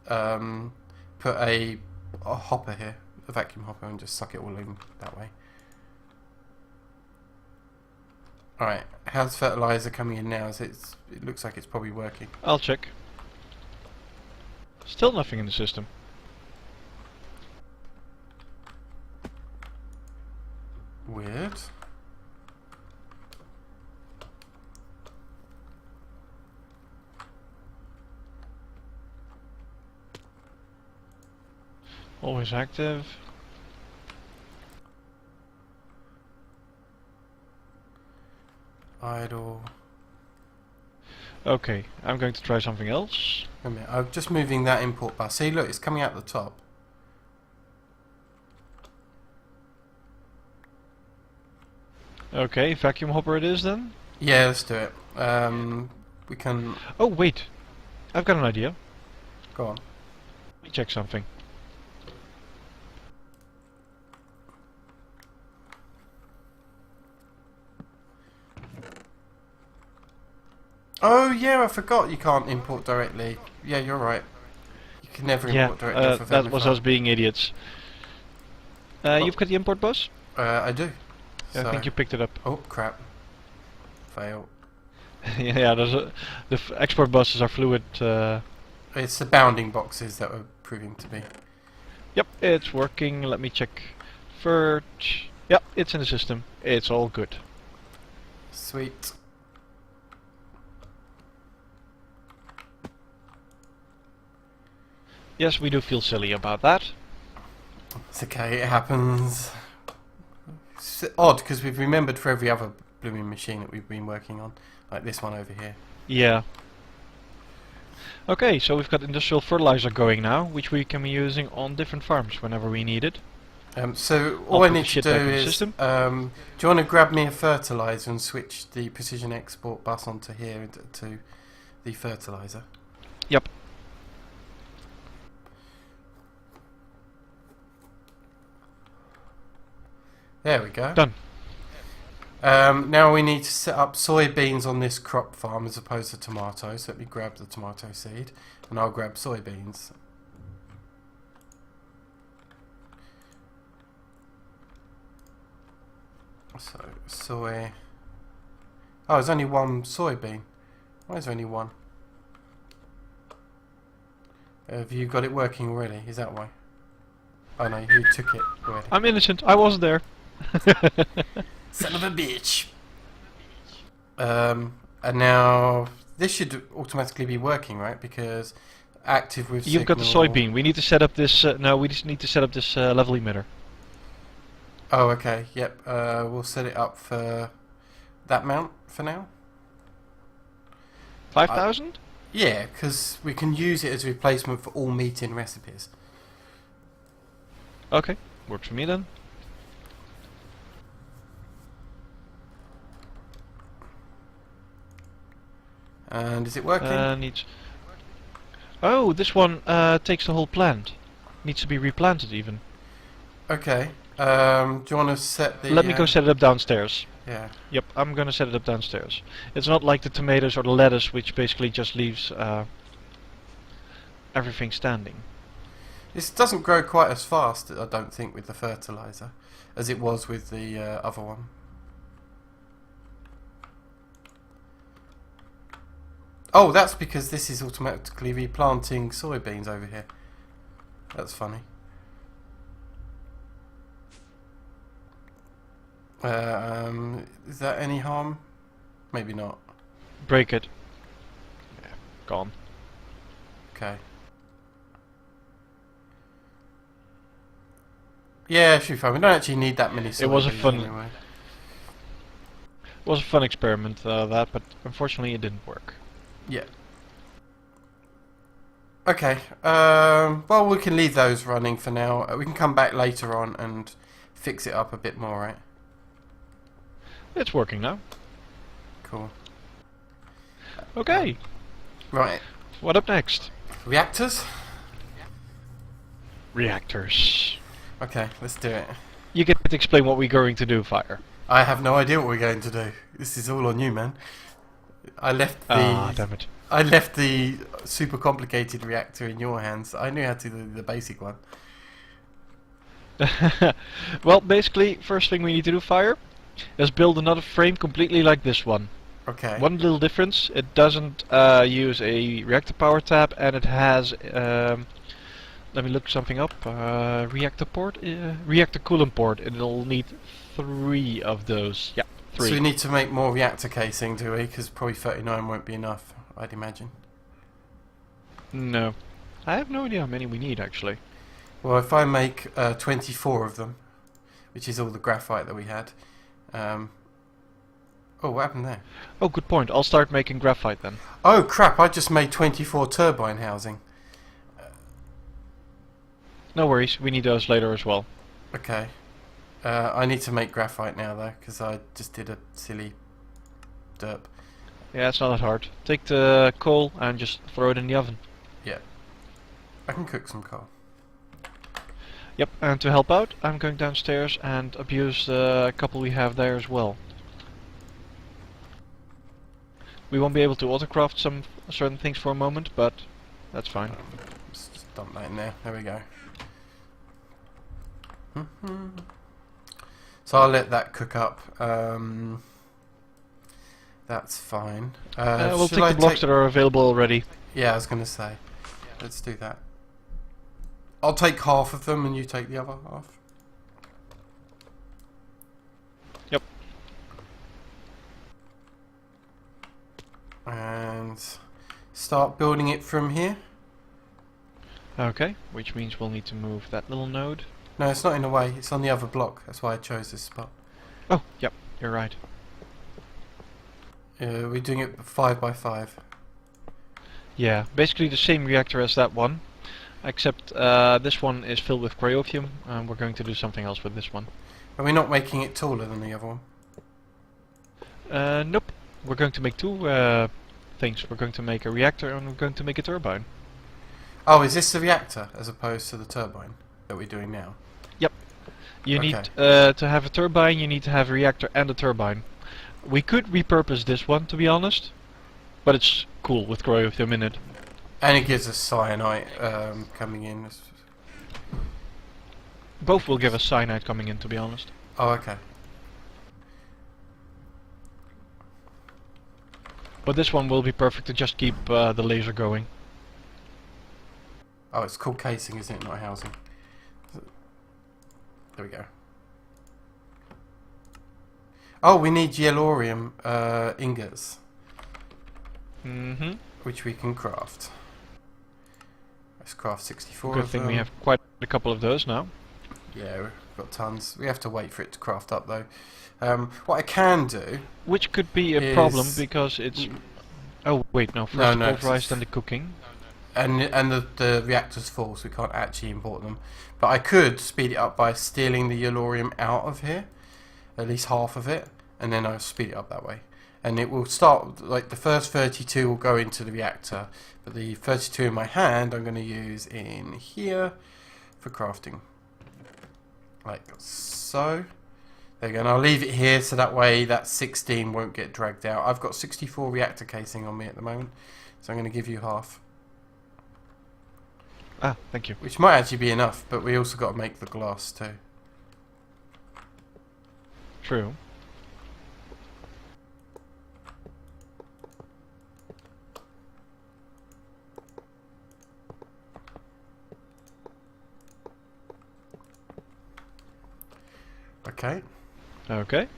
A: put a hopper here, a vacuum hopper, and just suck it all in that way. Alright, how's fertilizer coming in now? It looks like it's probably working.
B: I'll check. Still nothing in the system.
A: Weird.
B: Always active.
A: Idle.
B: Okay, I'm going to try something else.
A: Wait a minute, I'm just moving that import bus. See, look, it's coming out the top.
B: Okay, vacuum hopper it is then.
A: Yeah, let's do it. We can...
B: Oh wait, I've got an idea.
A: Go on.
B: Let me check something.
A: Oh, yeah, I forgot you can't import directly. Yeah, you're right. You can never import directly off of
B: that was
A: Amplify.
B: us being idiots. You've got the import bus?
A: I do.
B: Yeah, I think you picked it up.
A: Oh, crap. Fail.
B: Yeah, the export buses are fluid.
A: It's the bounding boxes that were proving to be.
B: Yep, it's working. Let me check. Yep, it's in the system. It's all good.
A: Sweet.
B: Yes, we do feel silly about that.
A: It's okay, it happens. It's odd, because we've remembered for every other blooming machine that we've been working on. Like this one over here.
B: Yeah. Okay, so we've got industrial fertilizer going now, which we can be using on different farms whenever we need it.
A: So
B: I'll
A: all I
B: put the
A: need to
B: shit
A: do
B: back in the
A: is,
B: system.
A: do you want to grab me a fertilizer and switch the precision export bus onto here to the fertilizer?
B: Yep.
A: There we go.
B: Done.
A: Now we need to set up soybeans on this crop farm as opposed to tomatoes. So let me grab the tomato seed and I'll grab soybeans. So, soy... Oh, there's only one soybean. Why is there only one? Have you got it working already? Is that why? Oh no, you took it already.
B: I'm innocent. I wasn't there.
A: Son of a bitch! And now... This should automatically be working, right? Because active with
B: You've got the
A: signal-
B: soybean. We need to set up this. No, we just need to set up this level emitter.
A: Oh, okay. Yep. We'll set it up for that mount for now.
B: 5,000?
A: Yeah, because we can use it as a replacement for all meat in recipes.
B: Okay, works for me then.
A: And is it working?
B: Needs. Oh, this one takes the whole plant. Needs to be replanted even.
A: Okay. Do you want to set the...
B: Let me go set it up downstairs.
A: Yeah.
B: Yep, I'm gonna set it up downstairs. It's not like the tomatoes or the lettuce, which basically just leaves everything standing.
A: This doesn't grow quite as fast, I don't think, with the fertilizer as it was with the other one. Oh, that's because this is automatically replanting soybeans over here. That's funny. Is that any harm? Maybe not.
B: Break it. Yeah, gone.
A: Okay. Yeah, it should be fine. We don't actually need that many soybeans.
B: It was a fun.
A: Anyway.
B: It was a fun experiment, that, but unfortunately it didn't work.
A: Yeah. Okay. Well, we can leave those running for now. We can come back later on and fix it up a bit more, right?
B: It's working now.
A: Cool.
B: Okay.
A: Right.
B: What up next?
A: Reactors?
B: Reactors.
A: Okay, let's do it.
B: You get to explain what we're going to do, Fire.
A: I have no idea what we're going to do. This is all on you, man. I left the...
B: Ah, damn it.
A: I left the super complicated reactor in your hands. I knew how to do the basic one.
B: Well, basically, first thing we need to do, Fire, is build another frame completely like this one.
A: Okay.
B: One little difference, it doesn't use a reactor power tap, and it has, let me look something up, reactor port, reactor coolant port. It'll need 3 of those. Yeah, 3.
A: So we need to make more reactor casing, do we? Because probably 39 won't be enough, I'd imagine.
B: No. I have no idea how many we need, actually.
A: Well, if I make 24 of them, which is all the graphite that we had. Oh, what happened there?
B: Oh, good point. I'll start making graphite then.
A: Oh, crap, I just made 24 turbine housing.
B: No worries, we need those later as well.
A: Okay. I need to make graphite now, though, because I just did a silly derp.
B: Yeah, it's not that hard. Take the coal and just throw it in the oven.
A: Yeah. I can cook some coal.
B: Yep, and to help out, I'm going downstairs and abuse the couple we have there as well. We won't be able to autocraft some certain things for a moment, but that's fine.
A: Let's just dump that in there. There we go. So I'll let that cook up. That's fine.
B: We'll take the blocks that are available already.
A: Yeah, I was going to say. Let's do that. I'll take half of them and you take the other half.
B: Yep.
A: And start building it from here.
B: Okay, which means we'll need to move that little node.
A: No, it's not in the way. It's on the other block. That's why I chose this spot.
B: Oh, yep, you're right.
A: We're doing it 5 by 5.
B: Yeah, basically the same reactor as that one, except this one is filled with cryophium, and we're going to do something else with this one.
A: Are we not making it taller than the other one?
B: Nope. We're going to make 2 things. We're going to make a reactor and we're going to make a turbine.
A: Oh, is this the reactor as opposed to the turbine that we're doing now?
B: Yep. You
A: Okay.
B: need to have a turbine, you need to have a reactor and a turbine. We could repurpose this one, to be honest, but it's cool with cryophium in it.
A: And it gives us cyanide coming in.
B: Both will give us cyanide coming in, to be honest.
A: Oh, okay.
B: But this one will be perfect to just keep the laser going.
A: Oh, it's called casing, isn't it? Not housing. There we go. Oh, we need yellorium ingots,
B: Mm-hmm.
A: which we can craft. Let's craft 64
B: Good
A: of
B: thing
A: them.
B: we have quite a couple of those now.
A: Yeah, we've got tons. We have to wait for it to craft up though. What I can do
B: Which could be a problem
A: is
B: because it's... Oh wait, no,
A: no,
B: first the
A: no, 'cause
B: pulverized and the cooking.
A: and the reactor's full, so we can't actually import them. But I could speed it up by stealing the Yellorium out of here, at least half of it, and then I'll speed it up that way. And it will start, like the first 32 will go into the reactor, but the 32 in my hand I'm going to use in here for crafting. Like so. There you go, and I'll leave it here so that way that 16 won't get dragged out. I've got 64 reactor casing on me at the moment, so I'm going to give you half.
B: Ah, thank you.
A: Which might actually be enough, but we also got to make the glass too.
B: True.
A: Okay.
B: Okay.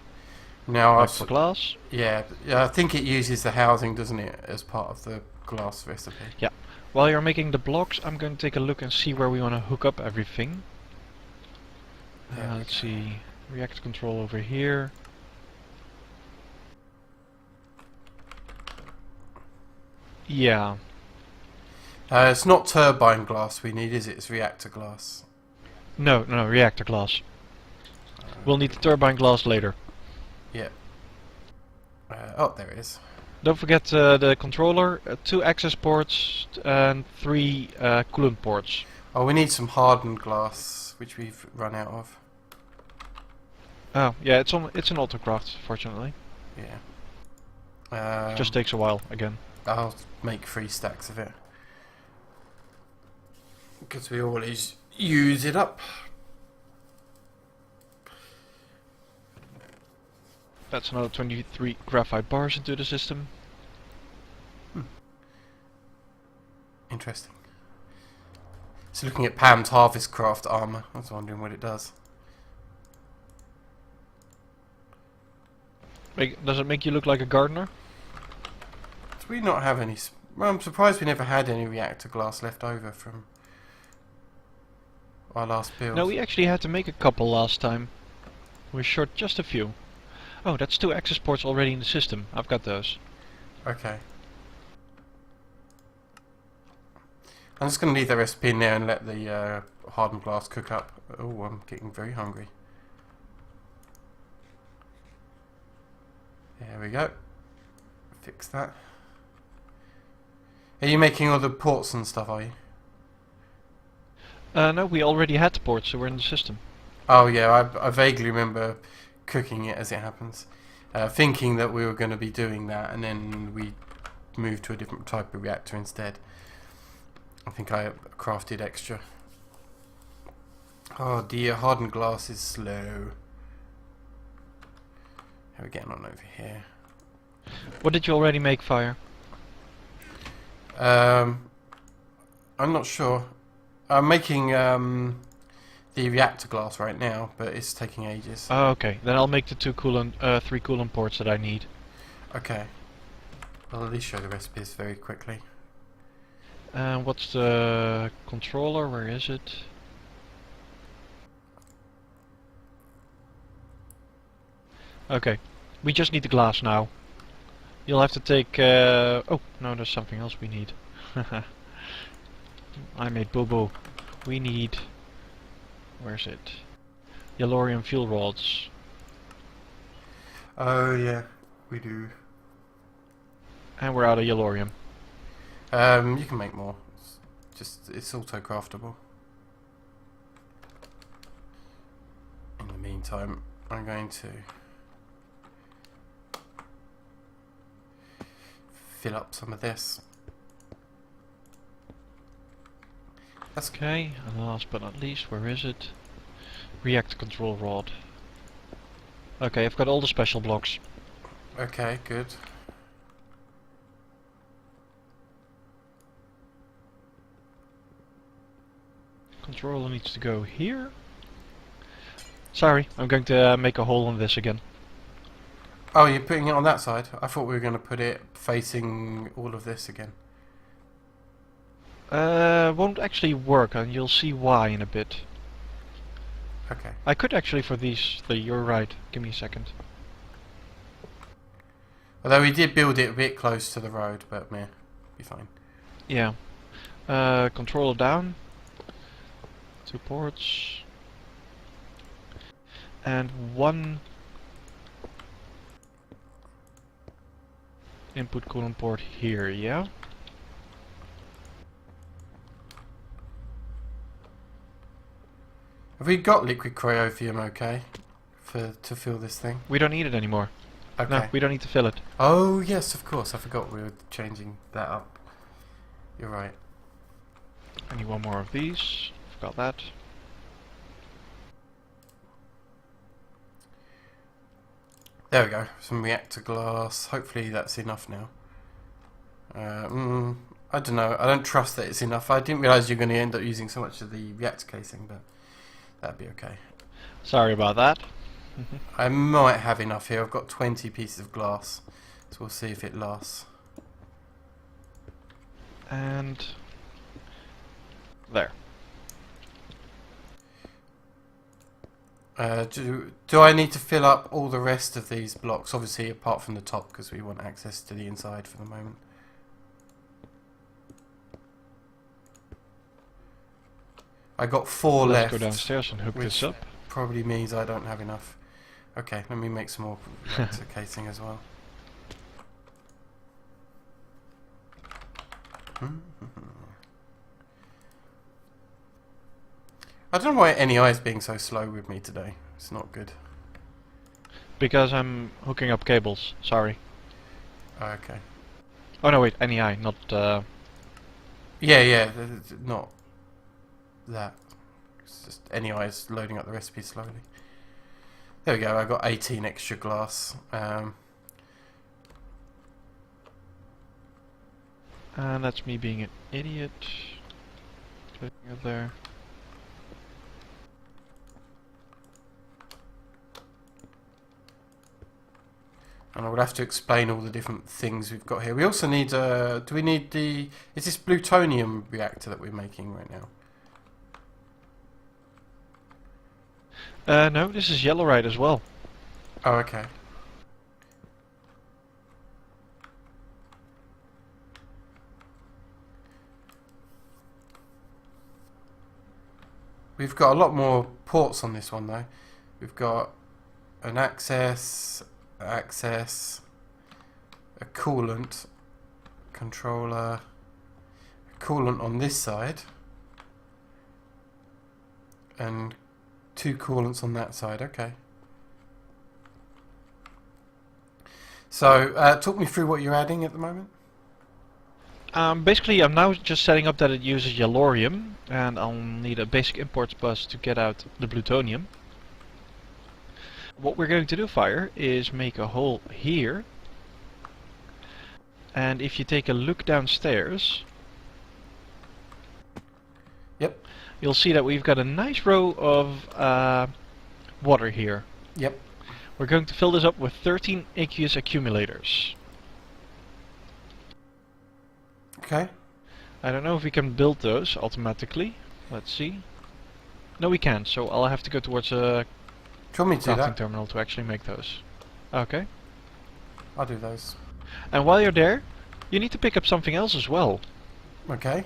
A: Now
B: Back for glass.
A: yeah, I think it uses the housing, doesn't it, as part of the glass recipe.
B: Yeah. While you're making the blocks, I'm going to take a look and see where we want to hook up everything. Let's see. Reactor control over here. Yeah.
A: It's not turbine glass we need, is it? It's reactor glass.
B: No, reactor glass. We'll need the turbine glass later.
A: Yeah. Oh, there it is.
B: Don't forget the controller, 2 access ports and 3 coolant ports.
A: Oh, we need some hardened glass, which we've run out of.
B: Oh, yeah, it's an autocraft, fortunately.
A: Yeah.
B: Just takes a while again.
A: I'll make 3 stacks of it. Because we always use it up.
B: That's another 23 graphite bars into the system.
A: Interesting. So looking at Pam's Harvest Craft armor, I was wondering what it does.
B: Does it make you look like a gardener?
A: Do we not have any... Well, I'm surprised we never had any reactor glass left over from our last build.
B: No, we actually had to make a couple last time. We're short just a few. Oh, that's 2 access ports already in the system. I've got those.
A: Okay. I'm just going to leave the recipe in there and let the hardened glass cook up. Oh, I'm getting very hungry. There we go. Fix that. Are you making all the ports and stuff, are you?
B: No, we already had the ports, so we're in the system.
A: Oh yeah, I vaguely remember cooking it as it happens. Thinking that we were going to be doing that, and then we moved to a different type of reactor instead. I think I crafted extra. Oh dear, hardened glass is slow. How are we getting on over here?
B: What did you already make, Fire?
A: I'm not sure. I'm making the reactor glass right now, but it's taking ages.
B: Oh, okay. Then I'll make the 3 coolant ports that I need.
A: Okay. I'll at least show the recipes very quickly.
B: What's the controller? Where is it? Okay. We just need the glass now. You'll have to take... oh, no, there's something else we need. I made boo-boo. We need... Where's it? Yellorium fuel rods.
A: Oh yeah, we do.
B: And we're out of Yellorium.
A: You can make more. It's auto craftable. In the meantime, I'm going to fill up some of this. That's
B: Okay, and last but not least, where is it? Reactor control rod. Okay, I've got all the special blocks.
A: okay, good.
B: Controller needs to go here. Sorry, I'm going to make a hole in this again.
A: Oh, you're putting it on that side? I thought we were going to put it facing all of this again.
B: Won't actually work, and you'll see why in a bit.
A: Okay.
B: I could actually for these. You're right. Give me a second.
A: Although we did build it a bit close to the road, but meh, be fine.
B: Yeah. Controller down. 2 ports. And 1 input coolant port here, yeah?
A: Have we got liquid cryovium okay to fill this thing?
B: We don't need it anymore.
A: Okay.
B: No, we don't need to fill it.
A: Oh yes, of course. I forgot we were changing that up. You're right.
B: I need 1 more of these. Forgot that.
A: There we go. Some reactor glass. Hopefully that's enough now. I don't know. I don't trust that it's enough. I didn't realise you're going to end up using so much of the reactor casing, but that'd be okay.
B: Sorry about that.
A: I might have enough here. I've got 20 pieces of glass, so we'll see if it lasts.
B: And there.
A: Do I need to fill up all the rest of these blocks? Obviously, apart from the top, because we want access to the inside for the moment. I got 4 left.
B: Let's go downstairs and hook this up.
A: Probably means I don't have enough. Okay, let me make some more reactor casing as well. I don't know why NEI is being so slow with me today. It's not good.
B: Because I'm hooking up cables. Sorry.
A: Okay.
B: Oh no, wait, NEI, not.
A: Yeah, not that. It's just NEI is loading up the recipe slowly. There we go. I got 18 extra glass.
B: And that's me being an idiot. Clicking it there.
A: And I will have to explain all the different things we've got here. We also need, do we need the, is this plutonium reactor that we're making right now?
B: No, this is yellowite as well.
A: Oh, okay. We've got a lot more ports on this one though. We've got an access, a coolant, controller, a coolant on this side, and 2 coolants on that side. Okay. So, talk me through what you're adding at the moment.
B: Basically, I'm now just setting up that it uses yellorium, and I'll need a basic imports bus to get out the plutonium. What we're going to do, Fire, is make a hole here. And if you take a look downstairs,
A: Yep.
B: you'll see that we've got a nice row of water here.
A: Yep.
B: We're going to fill this up with 13 aqueous accumulators.
A: Okay.
B: I don't know if we can build those automatically. Let's see. No, we can't, so I'll have to go towards a
A: Do you want me to do
B: crafting
A: that?
B: terminal to actually make those. Okay.
A: I'll do those.
B: And while you're there, you need to pick up something else as well.
A: Okay.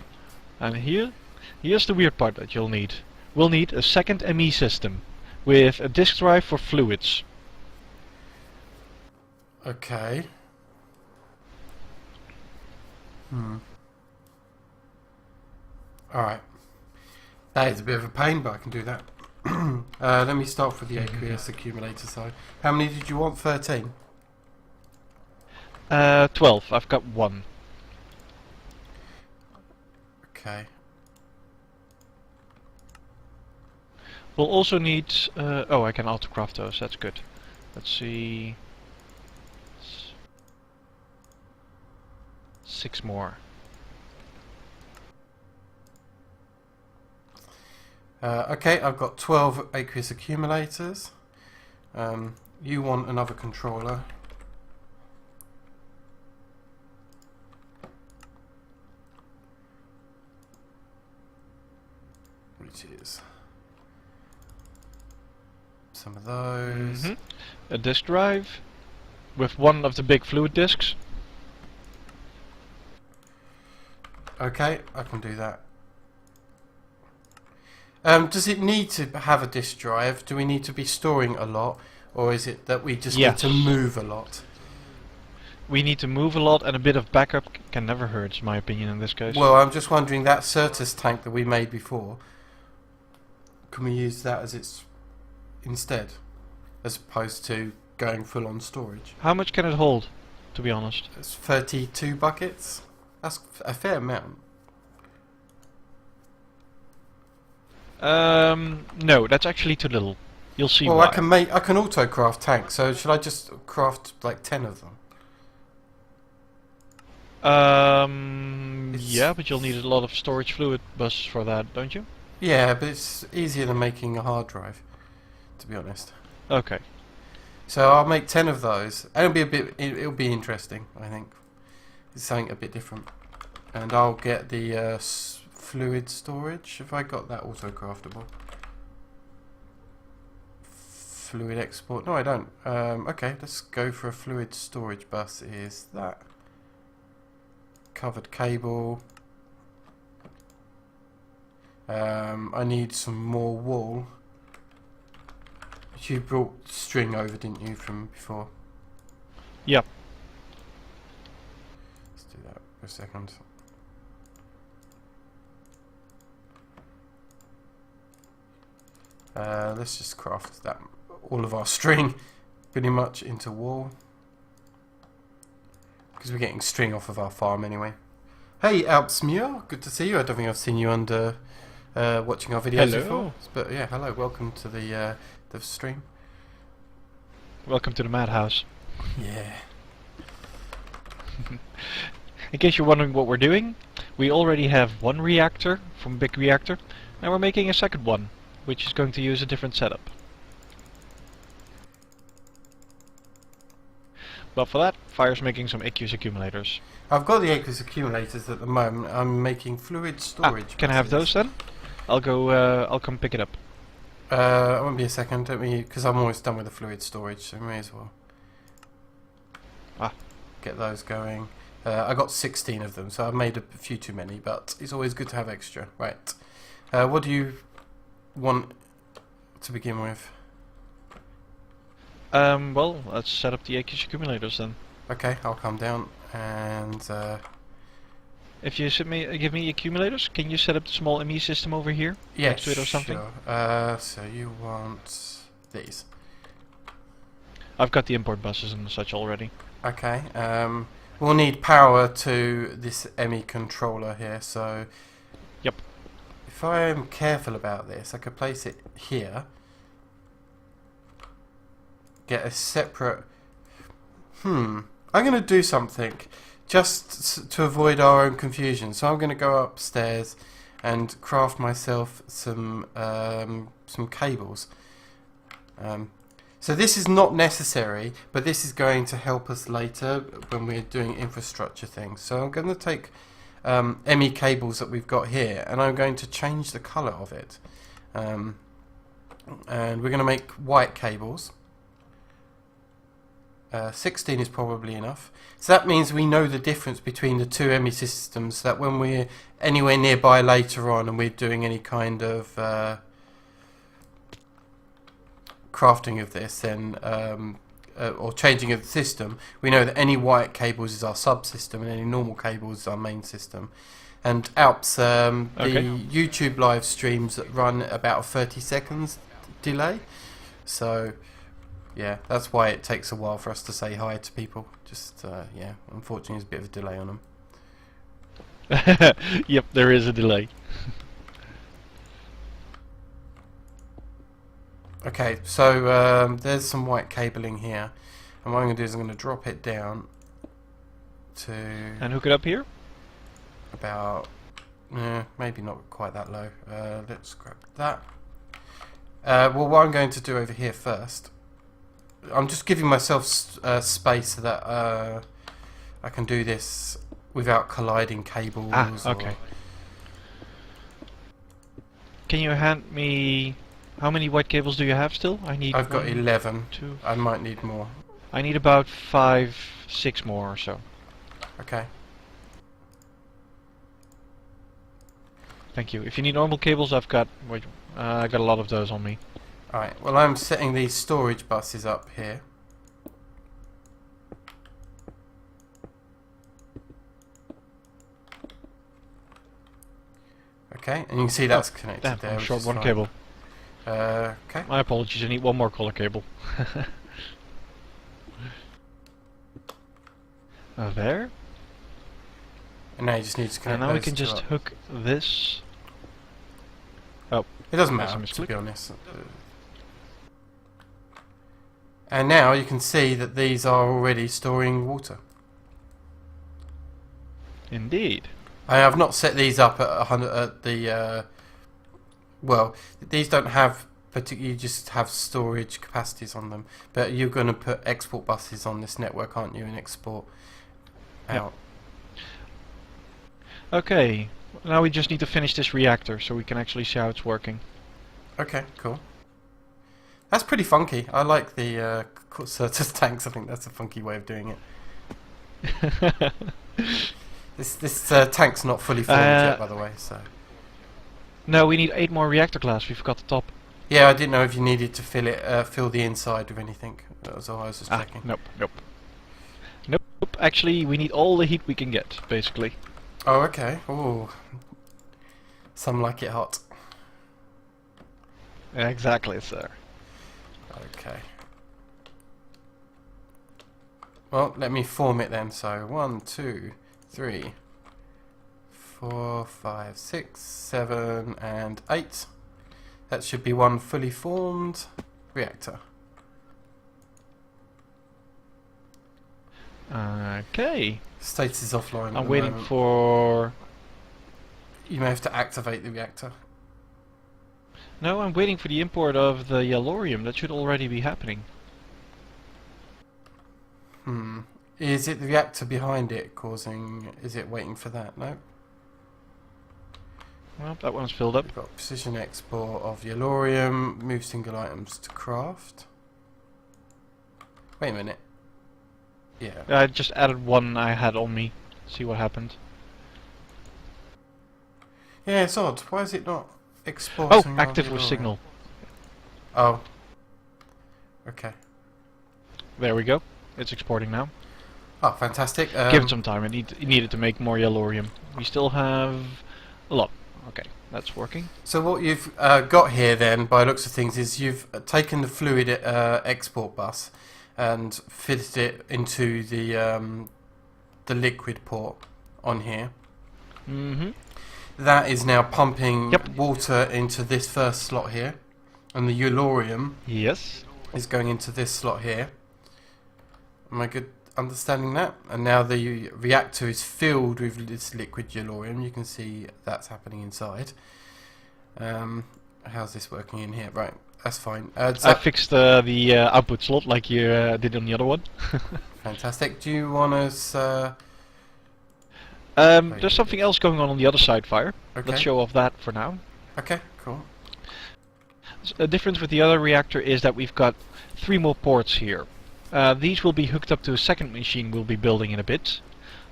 B: And here's the weird part that you'll need. We'll need a second ME system with a disk drive for fluids.
A: Okay. Alright. That is a bit of a pain, but I can do that. Let me start with the aqueous accumulator side. How many did you want? 13?
B: 12. I've got 1.
A: Okay.
B: We'll also need... oh, I can auto-craft those. That's good. Let's see... 6 more.
A: Okay, I've got 12 aqueous accumulators. You want another controller. Which is some of those.
B: A disk drive with one of the big fluid disks.
A: Okay, I can do that. Does it need to have a disk drive? Do we need to be storing a lot? Or is it that we just need to move a lot?
B: We need to move a lot, and a bit of backup can never hurt, in my opinion, in this case.
A: Well, I'm just wondering, that Certus tank that we made before, can we use that as its instead? As opposed to going full on storage?
B: How much can it hold, to be honest?
A: It's 32 buckets. That's a fair amount.
B: No, that's actually too little. You'll see
A: Well,
B: why.
A: I can auto craft tanks, so should I just craft like 10 of them?
B: Yeah, but you'll need a lot of storage fluid bus for that, don't you?
A: Yeah, but it's easier than making a hard drive, to be honest.
B: Okay.
A: So I'll make 10 of those, and it'll be interesting, I think. It's something a bit different. And I'll get the fluid storage. Have I got that auto craftable? Fluid export. No, I don't. Okay, let's go for a fluid storage bus. Is that covered cable? I need some more wool. You brought string over, didn't you, from before?
B: Yep.
A: Let's do that for a second. Let's just craft that all of our string pretty much into wool, because we're getting string off of our farm anyway. Hey Alpsmuir, good to see you. I don't think I've seen you under watching our videos before. But yeah, hello, welcome to the stream.
B: Welcome to the madhouse.
A: Yeah.
B: In case you're wondering what we're doing, we already have one reactor from Big Reactor, and we're making a second one, which is going to use a different setup. But for that, Fire's making some aqueous accumulators.
A: I've got the aqueous accumulators at the moment. I'm making fluid storage.
B: Can I have those then? I'll come pick it up.
A: It won't be a second, because I'm almost done with the fluid storage, so may as well get those going. I got 16 of them, so I've made a few too many, but it's always good to have extra. Right. What do you want to begin with?
B: Well, let's set up the aqueous accumulators then.
A: Okay, I'll come down and...
B: If you give me accumulators, can you set up the small ME system over here?
A: Yeah,
B: next to it or something?
A: Sure. So you want these?
B: I've got the import buses and such already.
A: Okay. We'll need power to this ME controller here, so...
B: Yep.
A: If I am careful about this, I could place it here. Get a separate... I'm going to do something just to avoid our own confusion. So I'm going to go upstairs and craft myself some cables. So this is not necessary, but this is going to help us later when we're doing infrastructure things. So I'm going to take ME cables that we've got here, and I'm going to change the colour of it. And we're going to make white cables. 16 is probably enough. So that means we know the difference between the two ME systems, that when we're anywhere nearby later on and we're doing any kind of crafting of this, then or changing of the system, we know that any white cables is our subsystem and any normal cables is our main system. And Alps, the YouTube live streams that run about a 30 seconds delay, so yeah, that's why it takes a while for us to say hi to people. Just, yeah, unfortunately there's a bit of a delay on them.
B: Yep, there is a delay.
A: Okay, so there's some white cabling here. And what I'm going to do is I'm going to drop it down to...
B: And hook it up here?
A: About... maybe not quite that low. Let's grab that. Well, what I'm going to do over here first... I'm just giving myself space so that I can do this without colliding cables.
B: Ah, okay. Can you hand me How many white cables do you have still? I need
A: I've got 11.
B: 2.
A: I might need more.
B: I need about 5, 6 more or so.
A: Okay.
B: Thank you. If you need normal cables, I've got. Wait, I got a lot of those on me.
A: Alright, well I'm setting these storage buses up here. Okay, and you can see that's connected
B: Damn,
A: there.
B: I'm
A: which
B: short
A: is
B: one
A: fine.
B: cable.
A: Okay.
B: My apologies. I need one more color cable. There.
A: And now you just need to connect
B: And now we
A: those
B: can
A: two
B: just
A: up.
B: hook this. Oh,
A: It doesn't
B: that's a
A: matter, to
B: misclick.
A: be honest. And now you can see that these are already storing water.
B: Indeed.
A: I have not set these up at 100 at the. Well, these don't have particularly. You just have storage capacities on them. But you're going to put export buses on this network, aren't you? And export out.
B: Okay. Now we just need to finish this reactor so we can actually see how it's working.
A: Okay, cool. That's pretty funky. I like the Certus tanks. I think that's a funky way of doing it. This tank's not fully formed yet, by the way. So
B: No, we need 8 more reactor glass. We forgot the top.
A: yeah, I didn't know if you needed to fill the inside with anything. That was all I was just checking.
B: Nope. Actually, we need all the heat we can get, basically.
A: Oh, okay. Ooh, some like it hot.
B: Exactly, sir.
A: Okay. Well, let me form it then. So 1, 2, 3, 4, 5, 6, 7, and 8. That should be one fully formed reactor.
B: Okay.
A: Status is offline. at
B: I'm
A: the
B: waiting
A: moment.
B: for...
A: You may have to activate the reactor.
B: No, I'm waiting for the import of the yellorium. That should already be happening.
A: Is it the reactor behind it causing... Is it waiting for that? No.
B: Well, that one's filled up.
A: We've got precision export of yellorium. Move single items to craft. Wait a minute. Yeah.
B: I just added one I had on me. See what happened.
A: Yeah, it's odd. Why is it not
B: Oh,
A: exporting?
B: active
A: of
B: with
A: yellorium?
B: signal.
A: Oh. Okay.
B: There we go. It's exporting now.
A: Oh, fantastic.
B: Give it some time. It needed to make more yellorium. We still have a lot. Okay, that's working.
A: So what you've got here then, by the looks of things, is you've taken the fluid export bus and fitted it into the liquid port on here.
B: Mm-hmm.
A: That is now pumping
B: Yep.
A: water into this first slot here, and the yellorium
B: Yes.
A: is going into this slot here. Am I good understanding that? And now the reactor is filled with this liquid yellorium. You can see that's happening inside. How's this working in here? Right, that's fine.
B: I fixed the output slot like you did on the other one.
A: Fantastic. Do you want us...
B: There's something else going on the other side, Fire.
A: Okay.
B: Let's show off that for now.
A: Okay, cool.
B: A difference with the other reactor is that we've got 3 more ports here. These will be hooked up to a second machine we'll be building in a bit.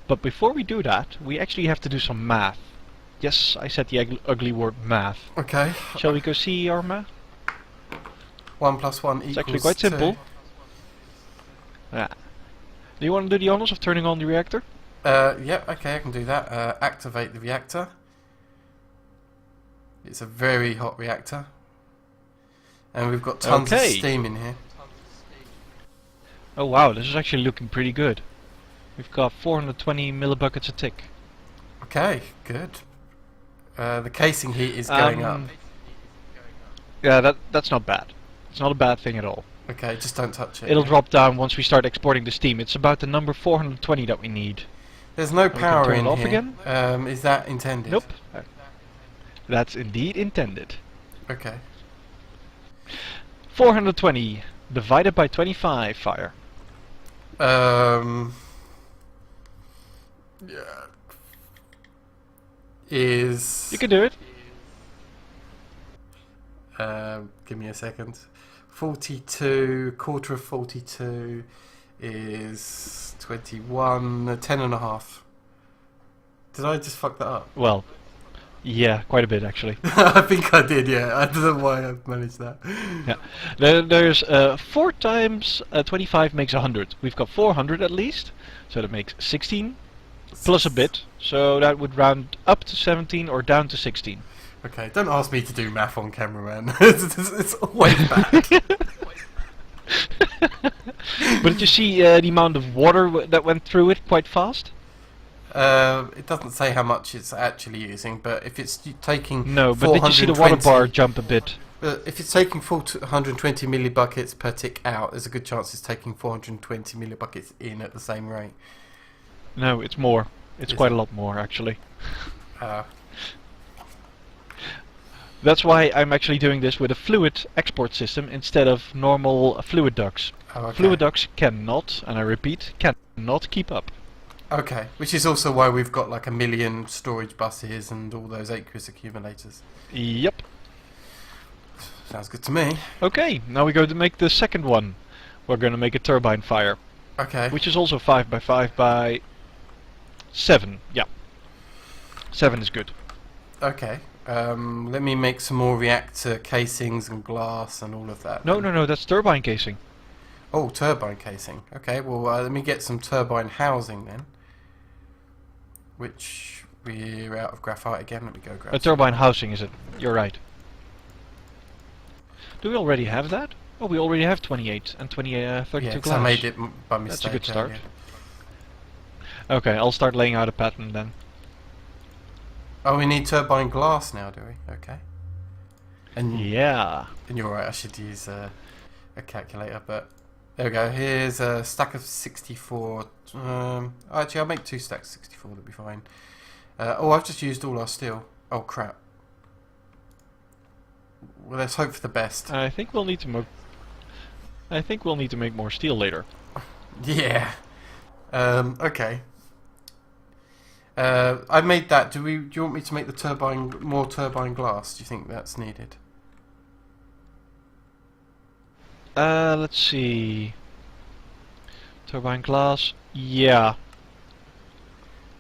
B: But before we do that, we actually have to do some math. Yes, I said the ugly word math.
A: Okay.
B: Shall we go see our math?
A: 1 + 1 equals
B: It's actually quite
A: 2.
B: simple. Yeah. Do you want to do the honors of turning on the reactor?
A: Yep, okay, I can do that. Activate the reactor. It's a very hot reactor. And we've got tons of
B: Okay.
A: steam in here.
B: Oh wow, this is actually looking pretty good. We've got 420 millibuckets a tick.
A: Okay, good. The casing heat is going up.
B: Yeah, that's not bad. It's not a bad thing at all.
A: Okay, just don't touch it.
B: It'll drop down once we start exporting the steam. It's about the number 420 that we need.
A: There's no
B: can
A: power
B: turn it
A: in
B: off
A: here.
B: again?
A: Is that intended?
B: Nope. That's indeed intended.
A: Okay.
B: 420 divided by 25, Fire.
A: Yeah. Is
B: You can do it.
A: Give me a second. 42, quarter of 42 is 21, 10 and a half. Did I just fuck that up?
B: Well, yeah, quite a bit actually.
A: I think I did, yeah. I don't know why I managed that.
B: Yeah, there's 4 times 25 makes 100. We've got 400 at least, so that makes 16 plus a bit. So that would round up to 17 or down to 16.
A: Okay, don't ask me to do math on camera, man. It's always bad.
B: But did you see the amount of water that went through it quite fast?
A: It doesn't say how much it's actually using, but if it's taking
B: No, but did you see the water bar jump a bit?
A: If it's taking 420 millibuckets per tick out, there's a good chance it's taking 420 millibuckets in at the same rate.
B: No, it's more. It's quite a lot more, actually. That's why I'm actually doing this with a fluid export system instead of normal fluid ducts.
A: Oh, okay.
B: Fluid ducts cannot, and I repeat, cannot keep up.
A: Okay, which is also why we've got like 1 million storage buses and all those aqueous accumulators.
B: Yep.
A: Sounds good to me.
B: Okay, now we go to make the second one. We're going to make a turbine fire.
A: Okay.
B: Which is also 5 by 5 by 7. Yeah. 7 is good.
A: Okay. Let me make some more reactor casings and glass and all of that.
B: No, that's turbine casing.
A: Oh, turbine casing. Okay, well, let me get some turbine housing then. Which we're out of graphite again. Let me go grab
B: A turbine housing, is it? You're right. Do we already have that? Oh, we already have 28 and 32 glass.
A: I made it by mistake.
B: That's a good start.
A: earlier.
B: Okay, I'll start laying out a pattern then.
A: Oh, we need turbine glass now, do we? Okay. And
B: Yeah.
A: And you're right, I should use a calculator, but there we go. Here's a stack of 64. Actually, I'll make 2 stacks of 64, that'll be fine. Oh, I've just used all our steel. Oh, crap. Well, let's hope for the best.
B: I think we'll need to make more steel later.
A: Yeah. Okay. I made that. Do you want me to make the more turbine glass? Do you think that's needed?
B: Let's see. Turbine glass. Yeah.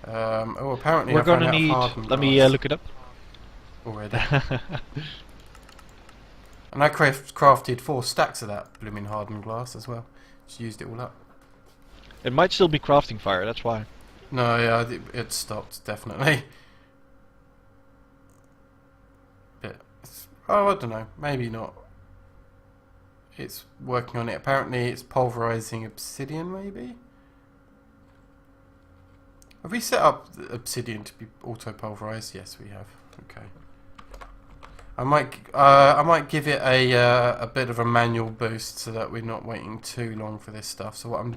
A: Oh, apparently
B: We're
A: I found
B: gonna
A: out
B: need.
A: hardened
B: Let me
A: glass
B: look it up.
A: already. And I crafted 4 stacks of that blooming hardened glass as well. Just used it all up.
B: It might still be crafting fire. That's why.
A: No, yeah, it stopped definitely. But oh, I don't know. Maybe not. It's working on it. Apparently, it's pulverizing obsidian. Maybe. Have we set up the obsidian to be auto pulverized? Yes, we have. Okay. I might give it a bit of a manual boost so that we're not waiting too long for this stuff. So what I'm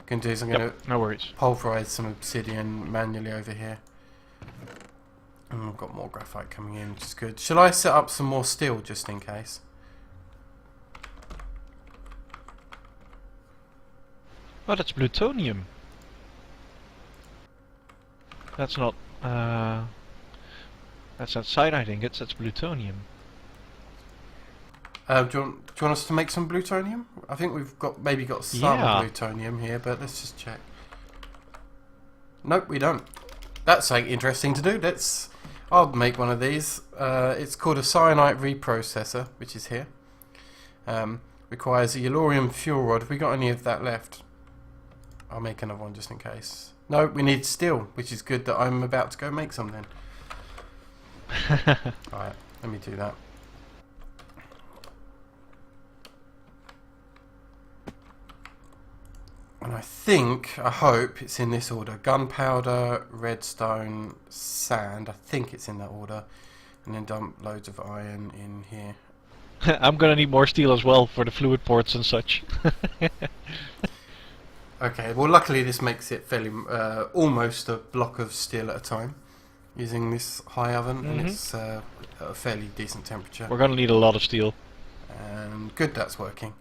A: going to do is I'm going to
B: no worries.
A: pulverize some obsidian manually over here. And we've got more graphite coming in, which is good. Shall I set up some more steel just in case?
B: Oh, that's plutonium. That's not. That's not cyanide ingots. That's plutonium.
A: Do you want us to make some plutonium? I think we've maybe got some plutonium here, but let's just check. Nope, we don't. That's something interesting to do. I'll make one of these. It's called a cyanide reprocessor, which is here. Requires a yellorium fuel rod. Have we got any of that left? I'll make another one just in case. No, we need steel, which is good that I'm about to go make something. Alright, let me do that. And I hope it's in this order. Gunpowder, redstone, sand. I think it's in that order. And then dump loads of iron in here.
B: I'm gonna need more steel as well for the fluid ports and such.
A: Okay, well luckily this makes it fairly, almost a block of steel at a time. Using this high oven, and it's at a fairly decent temperature.
B: We're gonna need a lot of steel.
A: And good, that's working.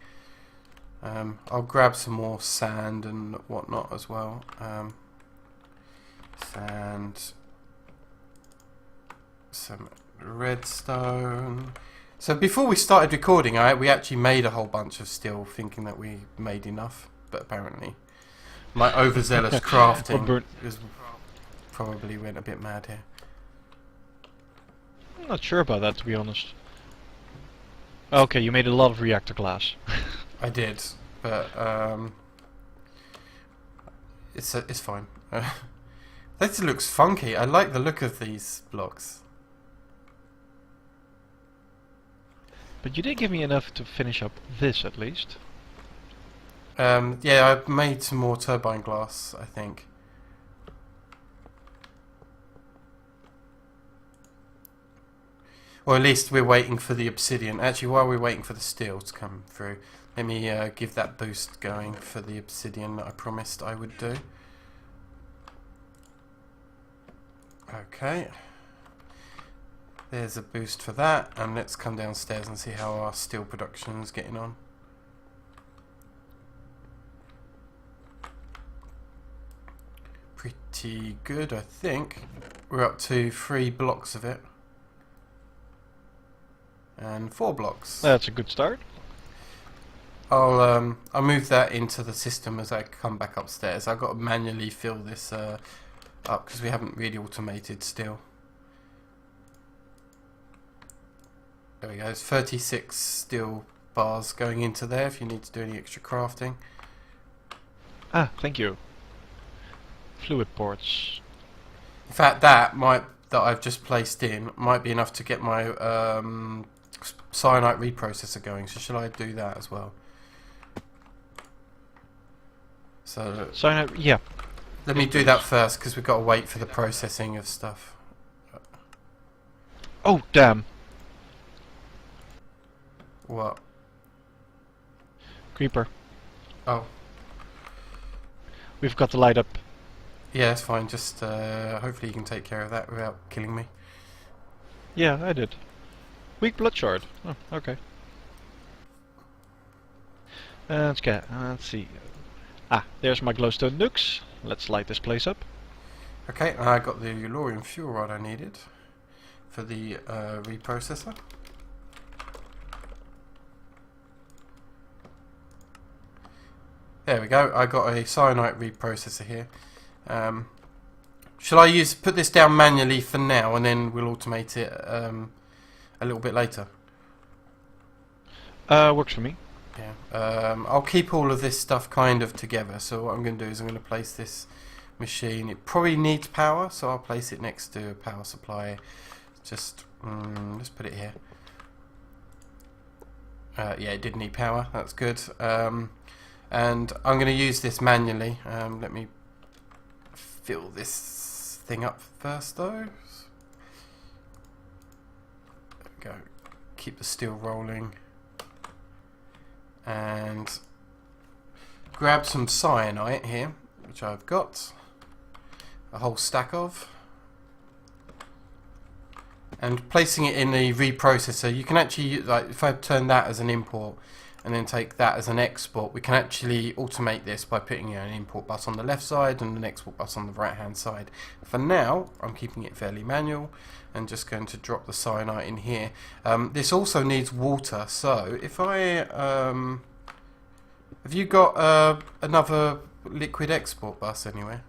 A: I'll grab some more sand and whatnot as well. Sand, some redstone. So before we started recording, we actually made a whole bunch of steel, thinking that we made enough, but apparently my overzealous crafting probably went a bit mad here.
B: I'm not sure about that, to be honest. Okay, you made a lot of reactor glass.
A: I did, but it's fine. This looks funky. I like the look of these blocks.
B: But you did give me enough to finish up this, at least.
A: Yeah, I made some more turbine glass, I think. Or at least we're waiting for the obsidian. Actually, while we're waiting for the steel to come through, let me give that boost going for the obsidian that I promised I would do. Okay. There's a boost for that, and let's come downstairs and see how our steel production is getting on. Pretty good, I think. We're up to 3 blocks of it. And 4 blocks.
B: That's a good start.
A: I'll move that into the system as I come back upstairs. I've got to manually fill this up because we haven't really automated still. There we go. There's 36 steel bars going into there if you need to do any extra crafting.
B: Ah, thank you. Fluid ports.
A: In fact, that I've just placed in might be enough to get my cyanide reprocessor going. So shall I do that as well? So
B: Cyanide, yeah.
A: let me do that first because we've got to wait for the processing of stuff.
B: Oh, damn.
A: What?
B: Creeper.
A: Oh.
B: We've got the light up.
A: Yeah, it's fine. Just hopefully you can take care of that without killing me.
B: Yeah, I did. Weak blood shard. Oh, okay. Let's see. Ah, there's my glowstone nukes. Let's light this place up.
A: Okay, I got the Uranium fuel rod I needed for the reprocessor. There we go. I got a cyanide reprocessor here. Shall I put this down manually for now, and then we'll automate it a little bit later?
B: Works for me.
A: Yeah. I'll keep all of this stuff kind of together. So what I'm going to do is I'm going to place this machine. It probably needs power, so I'll place it next to a power supply. Just let's put it here. Yeah, it did need power. That's good. And I'm going to use this manually. Let me fill this thing up first, though. There we go. Keep the steel rolling. And grab some cyanide here, which I've got a whole stack of. And placing it in the reprocessor, you can actually, like, if I turn that as an import and then take that as an export, we can actually automate this by putting an import bus on the left side and an export bus on the right hand side. For now, I'm keeping it fairly manual and just going to drop the cyanide in here. This also needs water, so if I have you got another liquid export bus anywhere?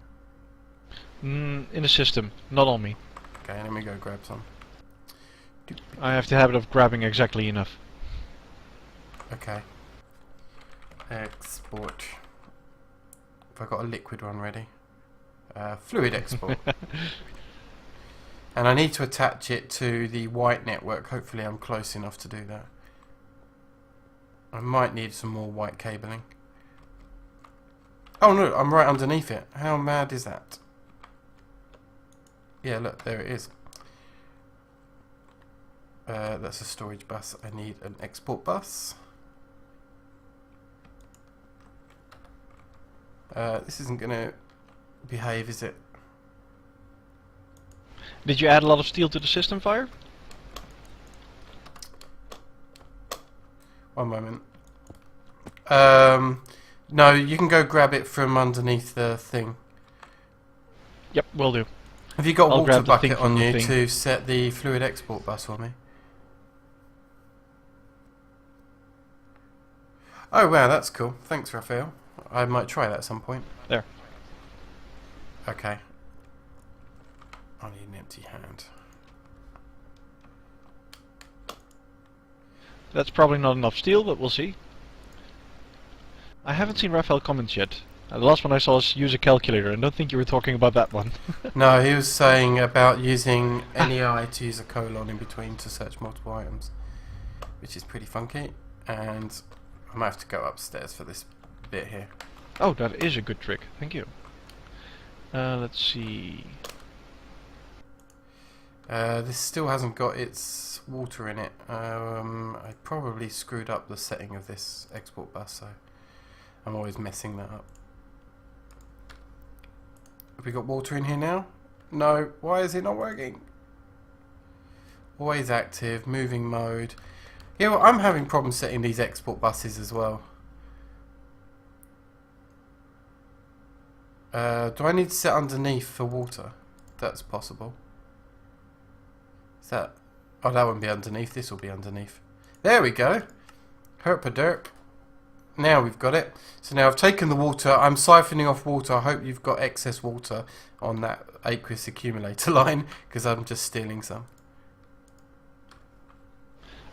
B: In the system, not on me.
A: Okay, let me go grab some.
B: I have the habit of grabbing exactly enough.
A: Okay. Export. Have I got a liquid one ready? Fluid export. And I need to attach it to the white network. Hopefully I'm close enough to do that. I might need some more white cabling. Oh no, I'm right underneath it. How mad is that? Yeah, look, there it is. That's a storage bus. I need an export bus. This isn't going to behave, is it?
B: Did you add a lot of steel to the system, Fire?
A: One moment. No, you can go grab it from underneath the thing.
B: Yep, will do.
A: Have you got a
B: I'll
A: water
B: grab the thing
A: bucket on
B: from the
A: you
B: thing.
A: to set the fluid export bus for me? Oh wow, that's cool. Thanks, Raphael. I might try that at some point.
B: There.
A: Okay. I need an empty hand.
B: That's probably not enough steel, but we'll see. I haven't seen Raphael comments yet. The last one I saw was use a calculator, and I don't think you were talking about that one.
A: No, he was saying about using NEI to use a colon in between to search multiple items, which is pretty funky, and I might have to go upstairs for this bit here.
B: Oh, that is a good trick. Thank you. Let's see.
A: This still hasn't got its water in it. I probably screwed up the setting of this export bus, so I'm always messing that up. Have we got water in here now? No. Why is it not working? Always active, moving mode. Yeah, well, I'm having problems setting these export buses as well. Do I need to set underneath for water? That's possible. Is that... Oh, that won't be underneath. This will be underneath. There we go. Herpaderp. Now we've got it. So now I've taken the water. I'm siphoning off water. I hope you've got excess water on that aqueous accumulator line, because I'm just stealing some.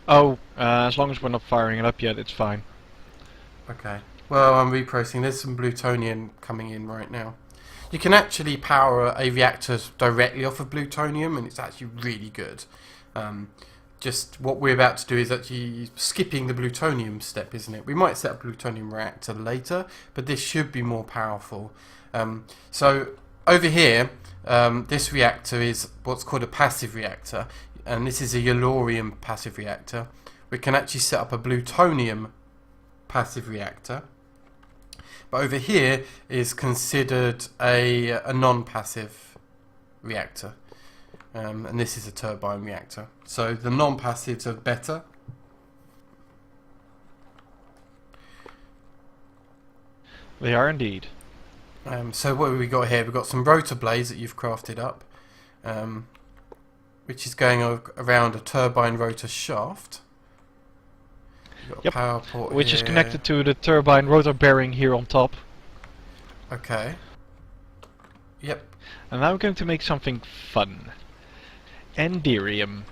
B: Oh, as long as we're not firing it up yet, it's fine.
A: Okay. Well, I'm reprocessing. There's some plutonium coming in right now. You can actually power a reactor directly off of plutonium, and it's actually really good. Just what we're about to do is actually skipping the plutonium step, isn't it? We might set up a plutonium reactor later, but this should be more powerful. So over here, this reactor is what's called a passive reactor, and this is a yellorium passive reactor. We can actually set up a plutonium passive reactor. But over here is considered a non-passive reactor. And this is a turbine reactor. So the non-passives are better.
B: They are indeed.
A: So what have we got here? We've got some rotor blades that you've crafted up, which is going around a turbine rotor shaft. You've got a power port
B: which
A: here.
B: is connected to the turbine rotor bearing here on top.
A: Okay. Yep.
B: And now I'm going to make something fun. Enderium.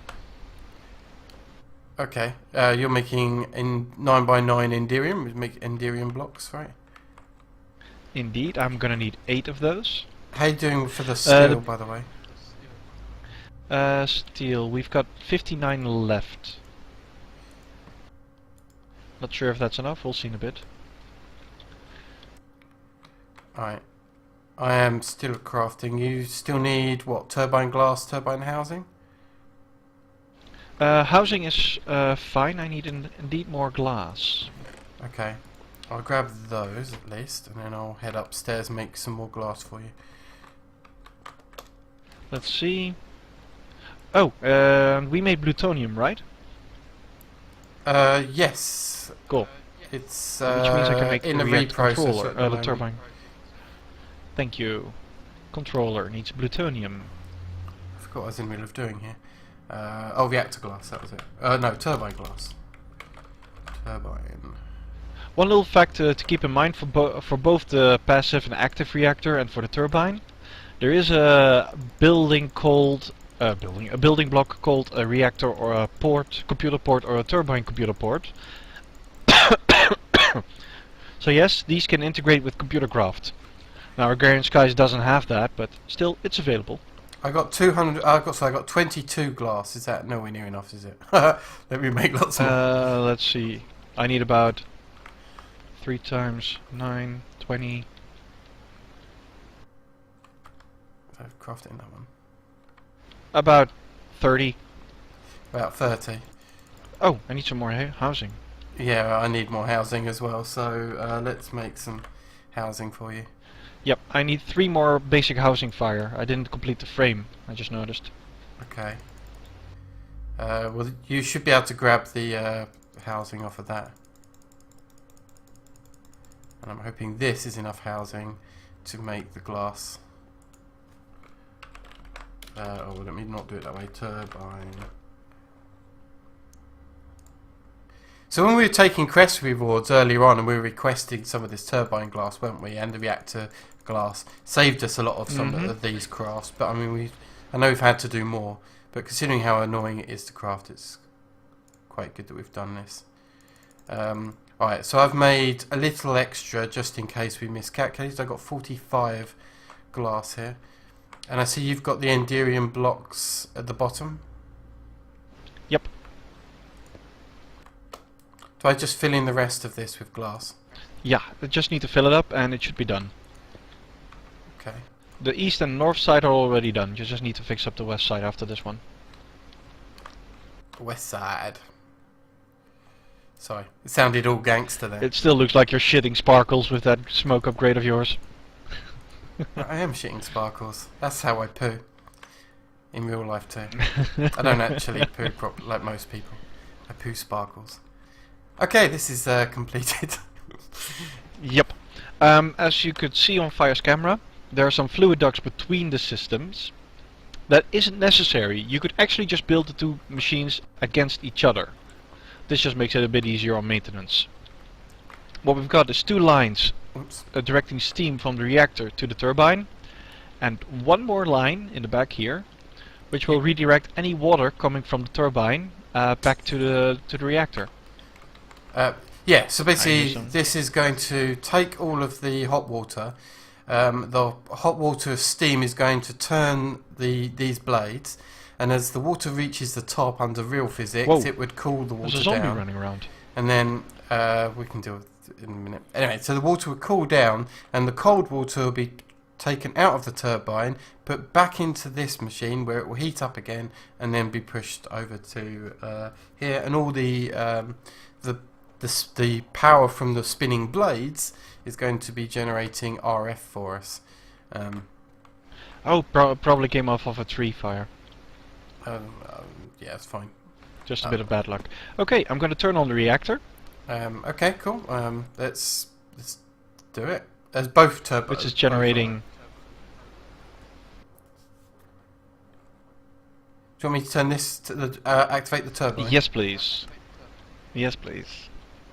A: Okay. You're making 9x9 enderium. We make enderium blocks, right?
B: Indeed, I'm gonna need 8 of those.
A: How you doing for the steel, by the way?
B: Steel, we've got 59 left. Not sure if that's enough, we'll see in a bit.
A: Alright. I am still crafting. You still need, what, turbine glass, turbine housing?
B: Housing is fine, I need indeed more glass.
A: Okay. I'll grab those at least, and then I'll head upstairs and make some more glass for you.
B: Let's see. Oh, we made plutonium, right?
A: Yes.
B: Cool.
A: It's
B: Which means I can make
A: in
B: the
A: a
B: reactor controller,
A: reprocessor.
B: the turbine. Thank you. Controller needs plutonium.
A: I forgot what I was in the middle of doing here. Oh, reactor glass, that was it. No, turbine glass. Turbine.
B: One little fact to keep in mind for both the passive and active reactor and for the turbine, there is a building called a building block called a reactor or a computer port or a turbine computer port. So yes, these can integrate with computer craft. Now Agrarian Skies doesn't have that, but still it's available.
A: I got 200. I got 22 glass. Is that nowhere near enough? Is it? Let me make lots more.
B: Let's see. I need about 3 times 9, 20.
A: I've crafted that one.
B: About 30.
A: About 30.
B: Oh, I need some more housing.
A: Yeah, I need more housing as well. So let's make some housing for you.
B: Yep, I need 3 more basic housing fire. I didn't complete the frame, I just noticed.
A: Okay. Well, you should be able to grab the housing off of that. And I'm hoping this is enough housing to make the glass. Oh, let me not do it that way. Turbine. So when we were taking crest rewards earlier on and we were requesting some of this turbine glass, weren't we? And the reactor glass saved us a lot of some of these crafts. But I mean, I know we've had to do more. But considering how annoying it is to craft, it's quite good that we've done this. Alright, so I've made a little extra just in case we miscalculated. I've got 45 glass here. And I see you've got the Enderium blocks at the bottom.
B: Yep.
A: Do I just fill in the rest of this with glass?
B: Yeah, I just need to fill it up and it should be done.
A: Okay.
B: The east and north side are already done. You just need to fix up the west side after this one.
A: West side. Sorry, it sounded all gangster there.
B: It still looks like you're shitting sparkles with that smoke upgrade of yours.
A: I am shitting sparkles. That's how I poo. In real life too. I don't actually poo like most people. I poo sparkles. Okay, this is completed.
B: Yep. As you could see on Fire's camera, there are some fluid ducts between the systems. That isn't necessary. You could actually just build the two machines against each other. This just makes it a bit easier on maintenance. What we've got is two lines directing steam from the reactor to the turbine, and one more line in the back here, which will redirect any water coming from the turbine back to the reactor.
A: Yeah, so basically this is going to take all of the hot water. The hot water steam is going to turn these blades, and as the water reaches the top under real physics, it would cool the water
B: There's a zombie
A: down.
B: running around.
A: And then we can deal with it in a minute. Anyway, so the water would cool down, and the cold water will be taken out of the turbine, put back into this machine where it will heat up again, and then be pushed over to here. And all the power from the spinning blades is going to be generating RF for us.
B: Probably came off of a tree fire.
A: Yeah, it's fine.
B: Just a bit of bad luck. Okay, I'm going to turn on the reactor.
A: Okay, cool. Let's do it. As both turbos.
B: Which is generating.
A: Do you want me to turn this to the activate the turbine?
B: Yes, please. Yes, please.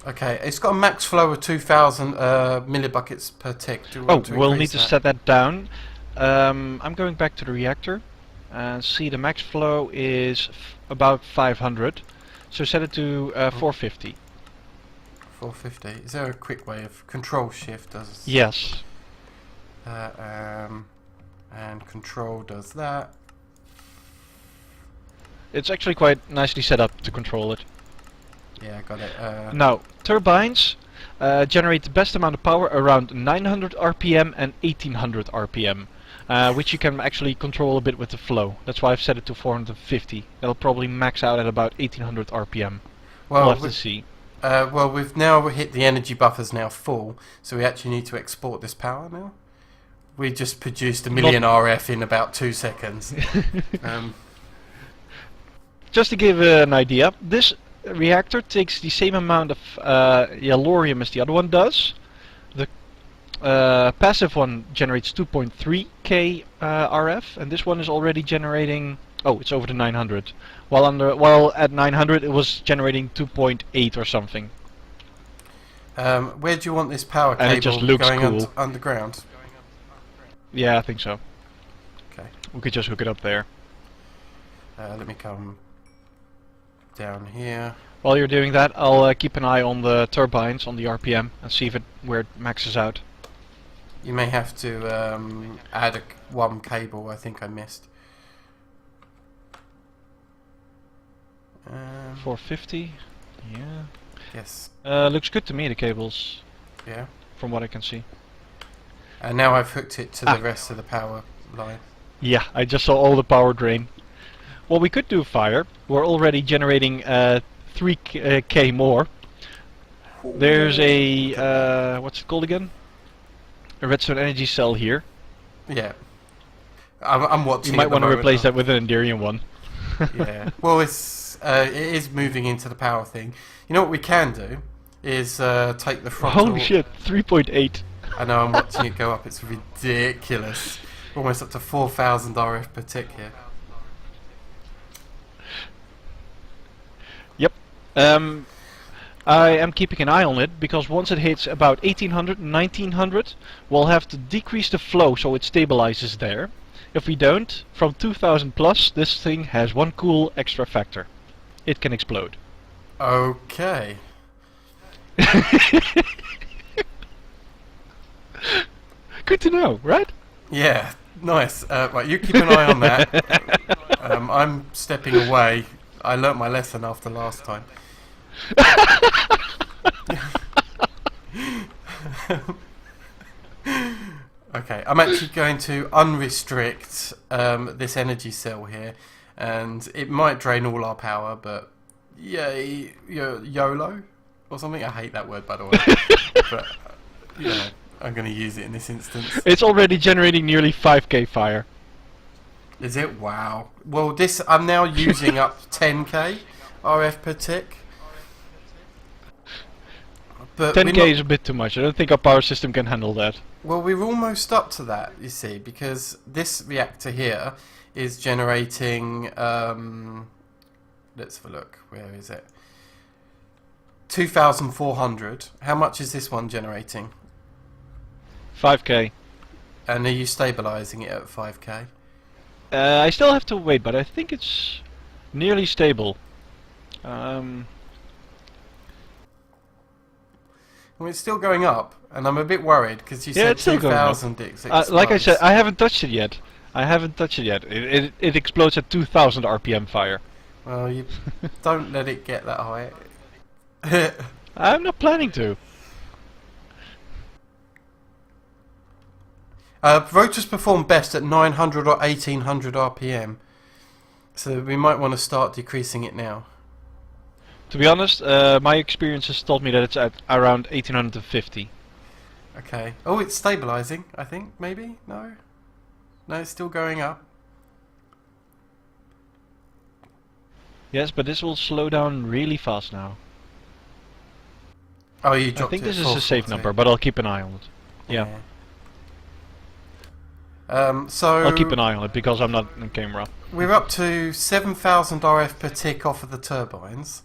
A: Okay, it's got a max flow of 2,000 millibuckets per tick.
B: We'll need to set that down. I'm going back to the reactor and see the max flow is about 500. So set it to 450.
A: 450. Is there a quick way of control shift does?
B: Yes.
A: And control does that.
B: It's actually quite nicely set up to control it.
A: Yeah, got it.
B: Now, turbines generate the best amount of power around 900 RPM and 1800 RPM, which you can actually control a bit with the flow. That's why I've set it to 450. It'll probably max out at about 1800 RPM. We'll have to see.
A: Well, we've now hit the energy buffer's now full, so we actually need to export this power now. We just produced a million RF in about 2 seconds.
B: Just to give an idea, this reactor takes the same amount of yellorium as the other one does. The passive one generates 2.3k RF, and this one is already generating. Oh, it's over the 900. While at 900 it was generating 2.8 or something.
A: Where do you want this power cable
B: and it just looks
A: going
B: cool.
A: Underground?
B: Yeah, I think so.
A: Okay.
B: We could just hook it up there.
A: Let me come down here.
B: While you're doing that, I'll keep an eye on the turbines, on the RPM, and see where it maxes out.
A: You may have to add one cable. I think I missed.
B: 450. Yeah.
A: Yes.
B: Looks good to me, the cables.
A: Yeah.
B: From what I can see.
A: And now I've hooked it to the rest of the power line.
B: Yeah, I just saw all the power drain. Well, we could do fire. We're already generating 3k more. There's a what's it called again? A redstone energy cell here.
A: Yeah. I'm watching.
B: You might want to replace that with an Enderium one.
A: Yeah. Well, it is moving into the power thing. You know what we can do is take the throttle.
B: Holy shit! 3.8.
A: I know. I'm watching it go up. It's ridiculous. Almost up to 4,000 RF per tick here.
B: Yep. I am keeping an eye on it because once it hits about 1800, 1900, we'll have to decrease the flow so it stabilizes there. If we don't, from 2000 plus, this thing has one cool extra factor. It can explode.
A: Okay.
B: Good to know, right?
A: Yeah, nice. Right, you keep an eye on that. I'm stepping away. I learnt my lesson after last time. Okay, I'm actually going to unrestrict this energy cell here, and it might drain all our power, but yay, YOLO or something. I hate that word, by the way, but I'm going to use it in this instance.
B: It's already generating nearly 5k fire.
A: Is it? Wow. Well, this I'm now using up 10k RF per tick. But
B: 10k is a bit too much. I don't think our power system can handle that.
A: Well, we're almost up to that, you see, because this reactor here is generating, let's have a look, where is it? 2,400. How much is this one generating?
B: 5k.
A: And are you stabilizing it at 5k?
B: I still have to wait, but I think it's nearly stable.
A: Well, it's still going up, and I'm a bit worried because you said
B: it's still going up.
A: 2,000
B: like I said, I haven't touched it yet. It explodes at 2000 RPM fire.
A: Well, you don't let it get that high.
B: I'm not planning to.
A: Rotors perform best at 900 or 1800 RPM, so we might want to start decreasing it now.
B: To be honest, my experience has told me that it's at around 1850.
A: Okay. Oh, it's stabilizing, I think, maybe? No? No, it's still going up.
B: Yes, but this will slow down really fast now.
A: Oh, you
B: I
A: dropped
B: think
A: it
B: this is
A: full
B: a safe
A: 40.
B: number, but I'll keep an eye on it. Yeah.
A: So
B: I'll keep an eye on it because I'm not on camera.
A: we're up to 7,000 RF per tick off of the turbines.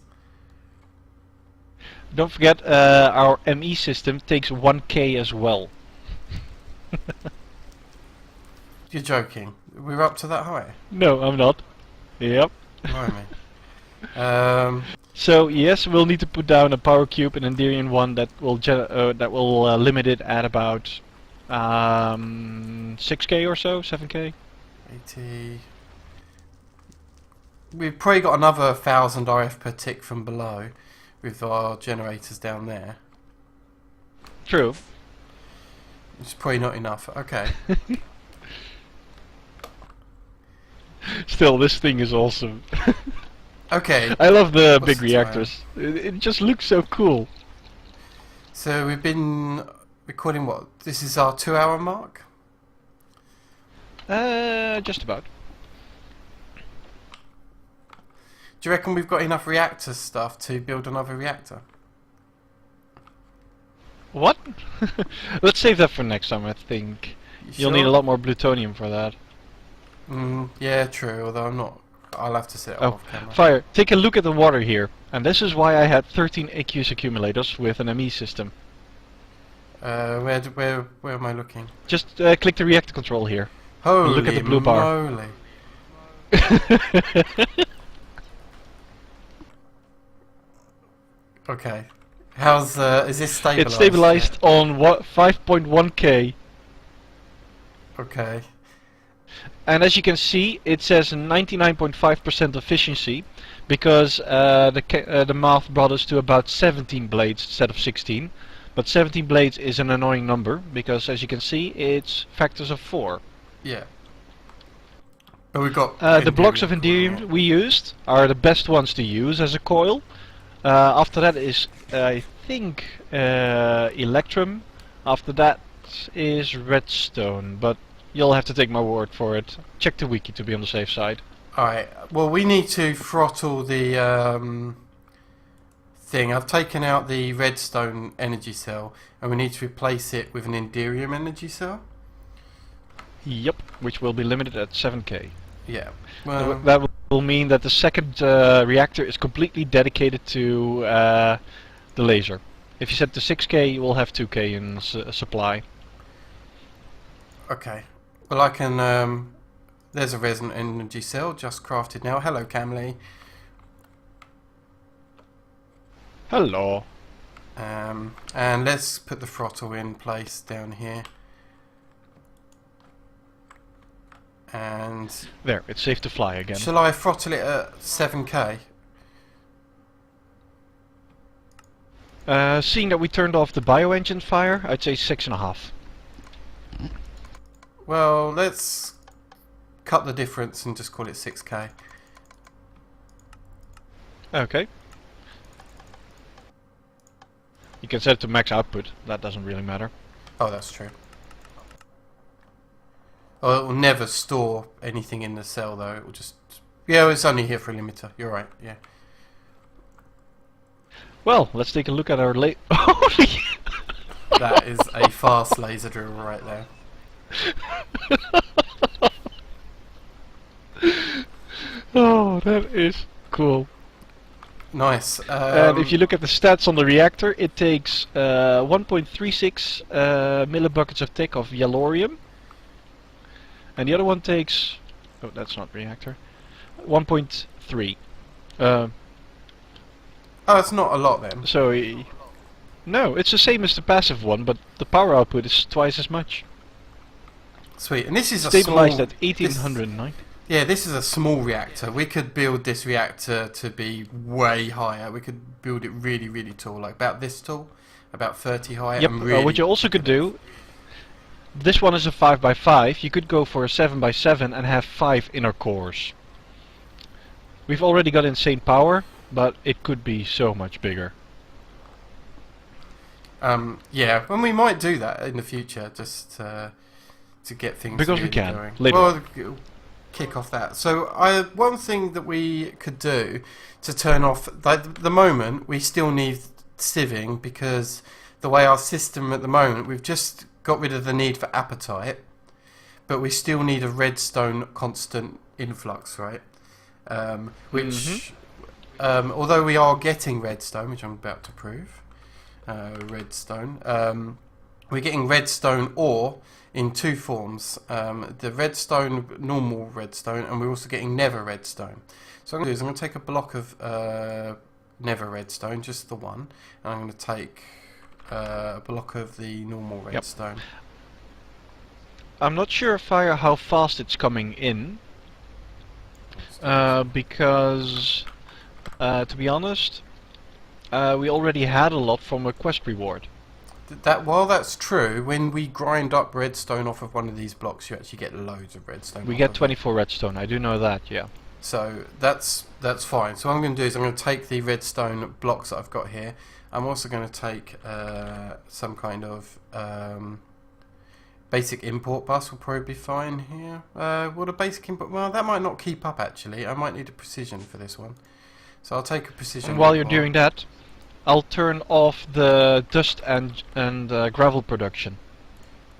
B: Don't forget, our ME system takes 1k as well.
A: You're joking. We're up to that high?
B: No, I'm not. Yep.
A: Blimey.
B: So yes, we'll need to put down a power cube, an Agrarian one that will limit it at about 6k or so, 7k.
A: 80. We've probably got another 1,000 RF per tick from below with our generators down there.
B: True.
A: Which is probably not enough. Okay.
B: Still, this thing is awesome.
A: Okay.
B: I love the
A: What's
B: big
A: the
B: reactors. It just looks so cool.
A: So we've been recording what? This is our 2-hour mark?
B: Just about.
A: Do you reckon we've got enough reactor stuff to build another reactor?
B: What? Let's save that for next time, I think. You'll need a lot more plutonium for that.
A: Yeah, true, although I'm not... I'll have to set it
B: Oh,
A: off camera.
B: Fire, take a look at the water here. And this is why I had 13 aqueous accumulators with an ME system.
A: Where am I looking?
B: Just click the reactor control here.
A: Holy
B: Look at the blue bar.
A: moly. Okay. How's is this stabilized?
B: It's stabilized on 5.1k.
A: Okay.
B: And as you can see, it says 99.5% efficiency because the math brought us to about 17 blades instead of 16. But 17 blades is an annoying number because, as you can see, it's factors of 4.
A: Yeah. But we got
B: the blocks of Enderium we used are the best ones to use as a coil. After that is, I think, Electrum. After that is Redstone, but you'll have to take my word for it. Check the wiki to be on the safe side.
A: Alright, well we need to throttle the thing. I've taken out the redstone energy cell and we need to replace it with an Enderium energy cell.
B: Yep, which will be limited at 7k.
A: Yeah. Well,
B: That will mean that the second reactor is completely dedicated to the laser. If you set to 6k, you will have 2k in supply.
A: Okay. Well, I can. There's a resonant energy cell just crafted now. Hello, Camley.
B: Hello.
A: And let's put the throttle in place down here. And
B: There, it's safe to fly again.
A: shall I throttle it at 7k?
B: Seeing that we turned off the bioengine fire, I'd say 6.5.
A: Well, let's cut the difference and just call it 6k.
B: Okay. You can set it to max output, that doesn't really matter.
A: Oh, that's true. Oh, it will never store anything in the cell though, it will just... Yeah, it's only here for a limiter, you're right, yeah.
B: Well, let's take a look at our Holy!
A: That is a fast laser drill right there.
B: Oh, that is cool.
A: Nice.
B: And if you look at the stats on the reactor, it takes 1.36 millibuckets of tick of yellorium. And the other one takes... Oh, that's not reactor. 1.3.
A: Oh, it's not a lot then.
B: So... No, it's the same as the passive one, but the power output is twice as much.
A: Sweet. And this is a
B: Stabilized
A: small...
B: at 1890.
A: Yeah, this is a small reactor. We could build this reactor to be way higher. We could build it really, really tall, like about this tall, about 30 high.
B: Yep,
A: And really
B: what you also could do... This one is a 5x5, you could go for a 7x7 and have 5 inner cores. We've already got insane power, but it could be so much bigger.
A: Yeah, and we might do that in the future, just to get things
B: Because
A: really
B: we can,
A: going.
B: later
A: Well, kick off that. So, one thing that we could do to turn off, like the moment, we still need sieving because the way our system at the moment, we've just got rid of the need for appetite, but we still need a redstone constant influx, right? Although we are getting redstone, which I'm about to prove, redstone, we're getting redstone ore in two forms, the redstone, normal redstone, and we're also getting nether redstone. So what I'm going to do is I'm going to take a block of nether redstone, just the one, and I'm going to take a block of the normal redstone.
B: Yep. I'm not sure, Fire, how fast it's coming in, because, to be honest, we already had a lot from a quest reward.
A: While that's true, when we grind up redstone off of one of these blocks, you actually get loads of redstone.
B: We get 24 redstone, I do know that, yeah.
A: So that's fine. So what I'm going to do is I'm going to take the redstone blocks that I've got here. I'm also going to take some kind of basic import bus will probably be fine here. What a basic import... Well, that might not keep up actually. I might need a precision for this one. So I'll take a precision.
B: And while you're doing that, I'll turn off the dust and gravel production.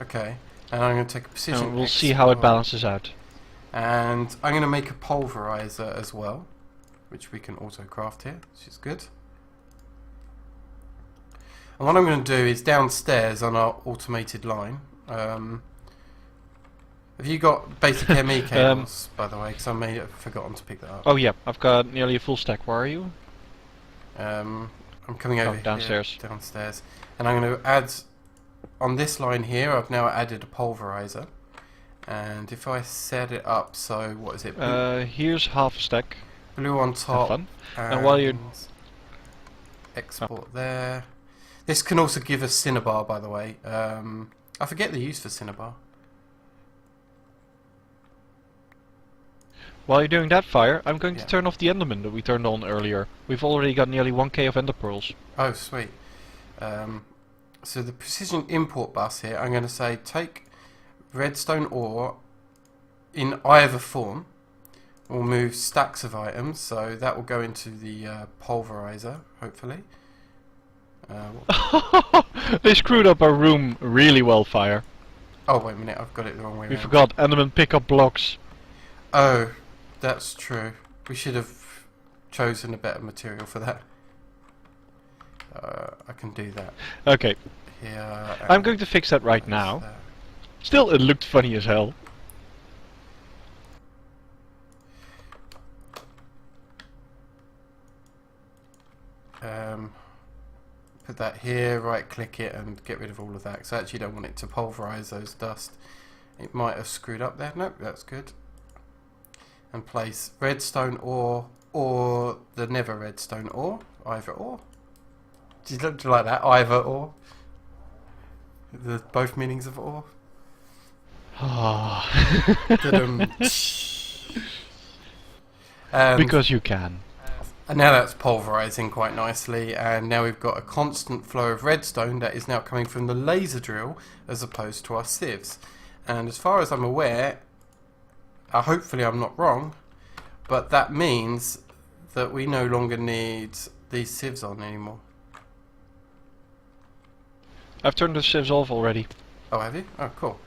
A: Okay. And I'm going to take a precision.
B: And we'll see how it balances out.
A: And I'm going to make a pulverizer as well, which we can auto craft here, which is good. And what I'm going to do is downstairs on our automated line. Have you got basic ME cables, by the way? Because I may have forgotten to pick that up.
B: Oh yeah, I've got nearly a full stack. Where are you?
A: I'm coming over
B: downstairs.
A: here, downstairs. And I'm going to add, on this line here, I've now added a pulverizer. And if I set it up, so what is it?
B: Here's half a stack.
A: Blue on top.
B: Have fun. And while you're...
A: Export there. This can also give us Cinnabar, by the way. I forget the use for Cinnabar.
B: While you're doing that, Fire, I'm going to turn off the Enderman that we turned on earlier. We've already got nearly 1k of Ender Pearls.
A: Oh, sweet. So the precision import bus here, I'm going to say take redstone ore in either form. We'll move stacks of items, so that will go into the pulverizer, hopefully.
B: They screwed up our room really well, Fire.
A: Oh, wait a minute, I've got it the wrong way
B: We
A: around.
B: forgot Enderman pickup blocks.
A: Oh, that's true. We should have chosen a better material for that. can do that
B: Okay,
A: here.
B: I'm going to fix that right now.
A: There.
B: Still, it looked funny as hell.
A: Put that here, right click it and get rid of all of that, because I actually don't want it to pulverize those dust. It might have screwed up there. Nope, that's good. And place redstone ore or the never redstone ore. Either or. Do you like that? Either or. The both meanings of ore.
B: Because you can.
A: And now that's pulverizing quite nicely, and now we've got a constant flow of redstone that is now coming from the laser drill as opposed to our sieves. And as far as I'm aware, hopefully I'm not wrong, but that means that we no longer need these sieves on anymore.
B: I've turned the sieves off already.
A: Oh, have you? Oh, cool.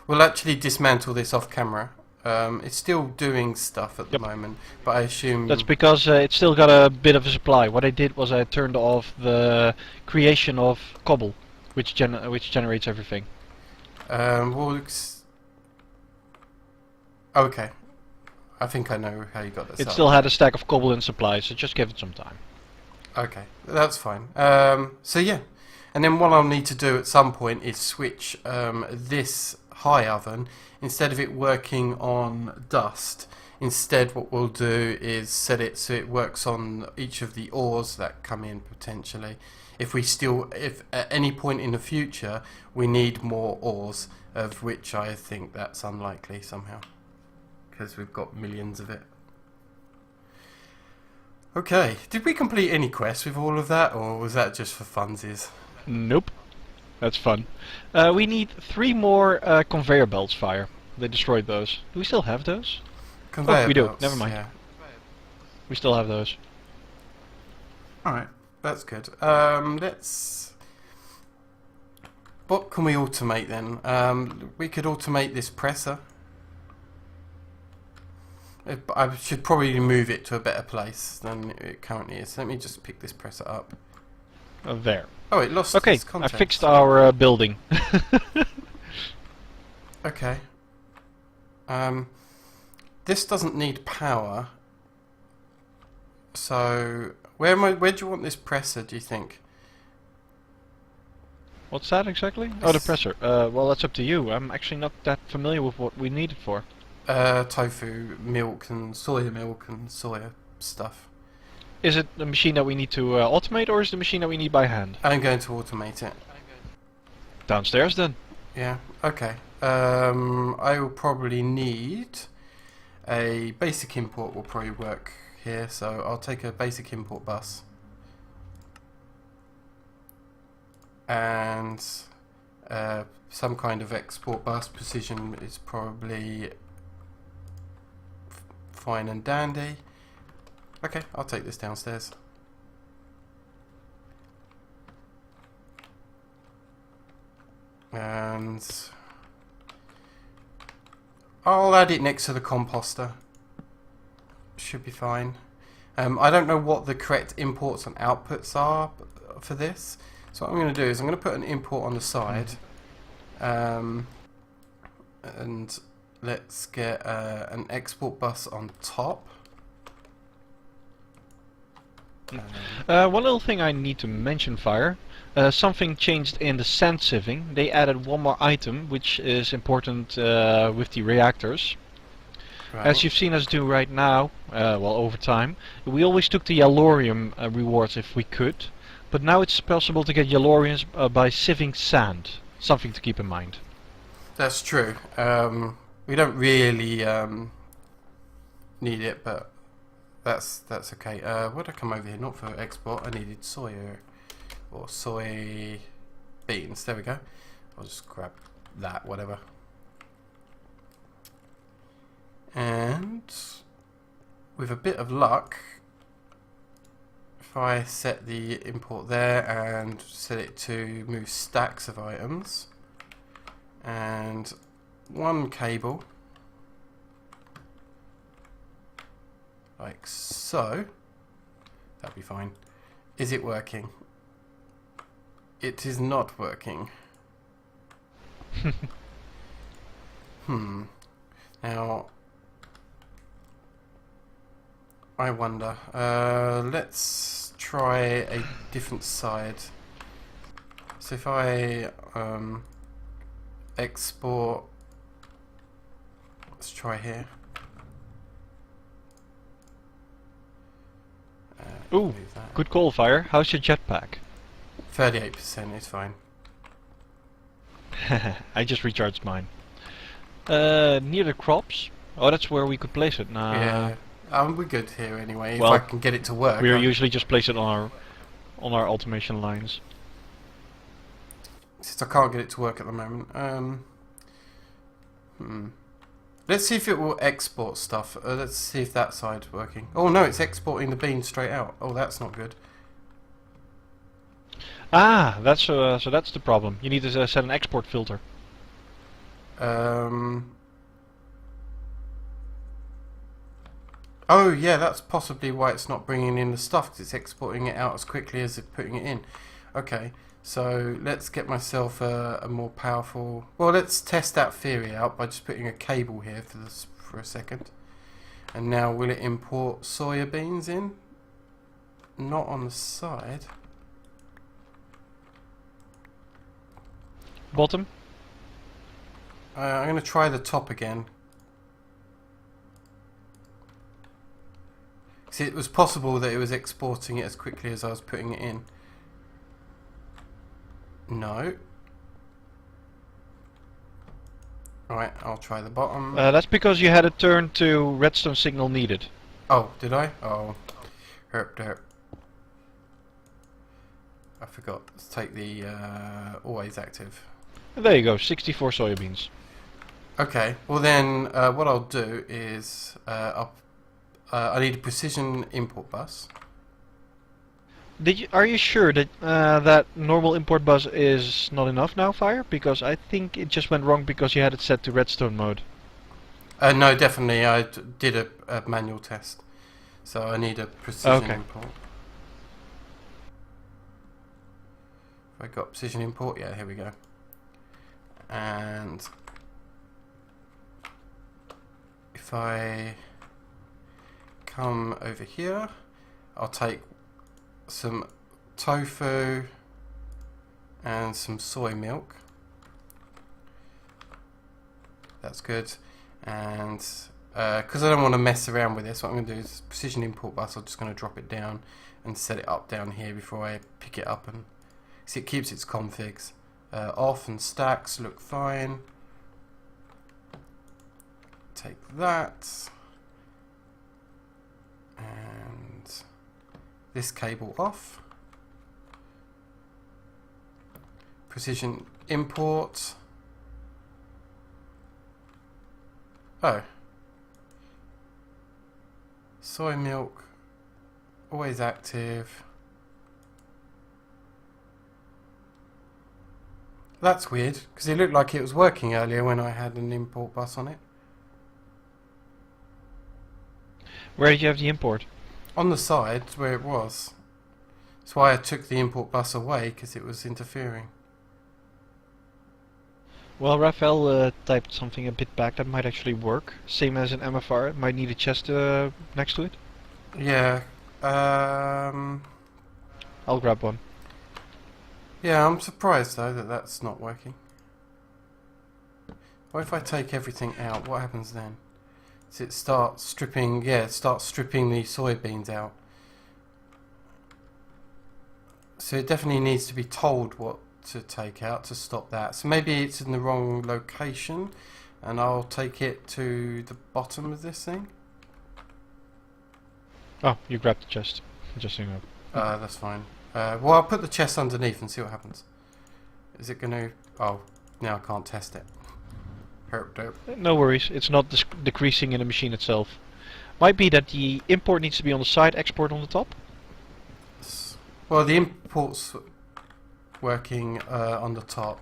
A: We'll actually dismantle this off camera. It's still doing stuff at the moment, but I assume...
B: That's because it's still got a bit of a supply. What I did was I turned off the creation of cobble, which generates everything.
A: Okay. I think I know how you got this.
B: It still had a stack of cobble in supply, so just give it some time.
A: Okay, that's fine. So yeah, and then what I'll need to do at some point is switch this high oven, instead of it working on dust, instead what we'll do is set it so it works on each of the ores that come in potentially. If at any point in the future we need more ores, of which I think that's unlikely somehow, because we've got millions of it. Okay, did we complete any quests with all of that, or was that just for funsies?
B: Nope. That's fun. We need 3 more conveyor belts, Fire. They destroyed those. Do we still have those?
A: Conveyor
B: we do.
A: belts,
B: Never mind.
A: yeah.
B: We still have those.
A: Alright, that's good. What can we automate then? We could automate this presser. I should probably move it to a better place than it currently is. Let me just pick this presser up.
B: There.
A: Oh, it lost
B: Okay,
A: its contents.
B: I fixed our building.
A: Okay. This doesn't need power. So, where do you want this presser, do you think?
B: What's that exactly? Oh, the presser. Well, that's up to you. I'm actually not that familiar with what we need it for.
A: Tofu, milk and soya stuff.
B: Is it the machine that we need to automate, or is it the machine that we need by hand?
A: I'm going to automate it.
B: Downstairs then.
A: Yeah, okay. I will probably need a basic import will probably work here, so I'll take a basic import bus. And some kind of export bus. Precision is probably fine and dandy. Okay, I'll take this downstairs. And I'll add it next to the composter. Should be fine. I don't know what the correct imports and outputs are for this. So what I'm going to do is I'm going to put an import on the side. And let's get an export bus on top.
B: One little thing I need to mention, Fire. Something changed in the sand sieving. They added one more item, which is important with the reactors.
A: Right.
B: As you've seen us do right now, well, over time, we always took the Yellorium rewards if we could, but now it's possible to get Yelloriums by sieving sand. Something to keep in mind. That's
A: true. We don't really need it, but that's okay. Why'd I come over here? Not for export. I needed soya or soy beans. There we go. I'll just grab that, whatever. And with a bit of luck, if I set the import there and set it to move stacks of items and one cable like so, that'd be fine. Is it working? It is not working. Now, I wonder. Let's try a different side. So if I export, let's try here.
B: Ooh, good call, Fire. How's your jetpack?
A: 38% is fine.
B: I just recharged mine. Near the crops? Oh, that's where we could place it. Nah.
A: Yeah, we're good here anyway.
B: Well,
A: if I can get it to work.
B: We usually just place it on our automation lines.
A: Since I can't get it to work at the moment. Let's see if it will export stuff. Let's see if that side's working. Oh no, it's exporting the beans straight out. Oh, that's not good.
B: Ah, that's so that's the problem. You need to set an export filter.
A: Oh yeah, that's possibly why it's not bringing in the stuff, 'cause it's exporting it out as quickly as it's putting it in. Okay, so let's get myself a more powerful... Well, let's test that theory out by just putting a cable here for a second. And now will it import soya beans in? Not on the side.
B: Bottom?
A: I'm going to try the top again. See, it was possible that it was exporting it as quickly as I was putting it in. No. Alright, I'll try the bottom.
B: That's because you had it turned to redstone signal needed.
A: Oh, did I? Oh. Herp. I forgot. Let's take the always active.
B: And there you go, 64 soybeans.
A: Okay, well then what I'll do is I need a precision import bus.
B: Are you sure that that normal import bus is not enough now, Fire? Because I think it just went wrong because you had it set to redstone mode.
A: No, definitely. I did a manual test, so I need a precision import. Have I got precision import? Yeah, here we go. And if I come over here, I'll take some tofu and some soy milk. That's good. And because I don't want to mess around with this, what I'm going to do is precision import bus. I'm just going to drop it down and set it up down here before I pick it up, and see, it keeps its configs off, and stacks look fine. Take that and this cable off. Precision import. Oh. Soy milk, always active. That's weird, because it looked like it was working earlier when I had an import bus on it.
B: Where did you have the import?
A: On the side, where it was. That's why I took the import bus away, because it was interfering.
B: Well, Raphael typed something a bit back that might actually work. Same as an MFR, it might need a chest next to it.
A: Yeah.
B: I'll grab one.
A: Yeah, I'm surprised though that that's not working. What if I take everything out? What happens then? Does it start stripping? Yeah, it starts stripping the soybeans out. So it definitely needs to be told what to take out to stop that. So maybe it's in the wrong location, and I'll take it to the bottom of this thing.
B: Oh, you grabbed the chest. Just so you know.
A: That's fine. Well, I'll put the chest underneath and see what happens. Is it going to... Oh, now I can't test it. Herp dope.
B: No worries, it's not decreasing in the machine itself. Might be that the import needs to be on the side, export on the top.
A: Well, the import's working on the top.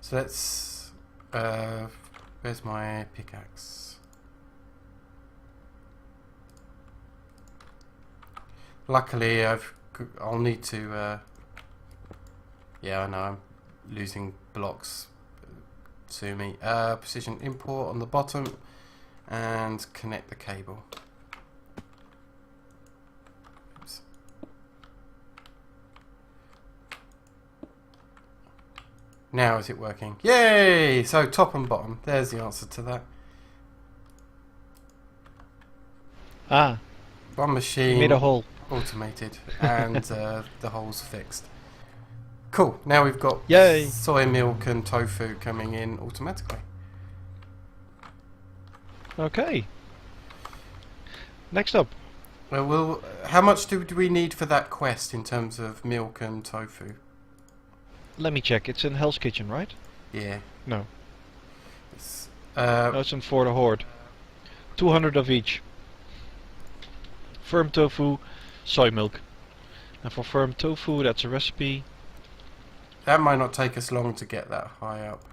A: So let's... where's my pickaxe? Luckily, I'll need to Yeah, I know. I'm losing blocks. Sue me. Precision import on the bottom and connect the cable. Oops. Now is it working? Yay! So top and bottom. There's the answer to that.
B: Ah,
A: One
B: you
A: machine
B: made a hole.
A: automated and the hole's fixed. Cool. Now we've got
B: Yay!
A: soy milk and tofu coming in automatically.
B: Okay. Next up.
A: Well, how much do we need for that quest in terms of milk and tofu?
B: Let me check. It's in Hell's Kitchen, right?
A: Yeah.
B: No.
A: It's,
B: No, it's in For the Horde. 200 of each. Firm tofu, soy milk. And for firm tofu, that's a recipe.
A: that might not take us long to get that high up.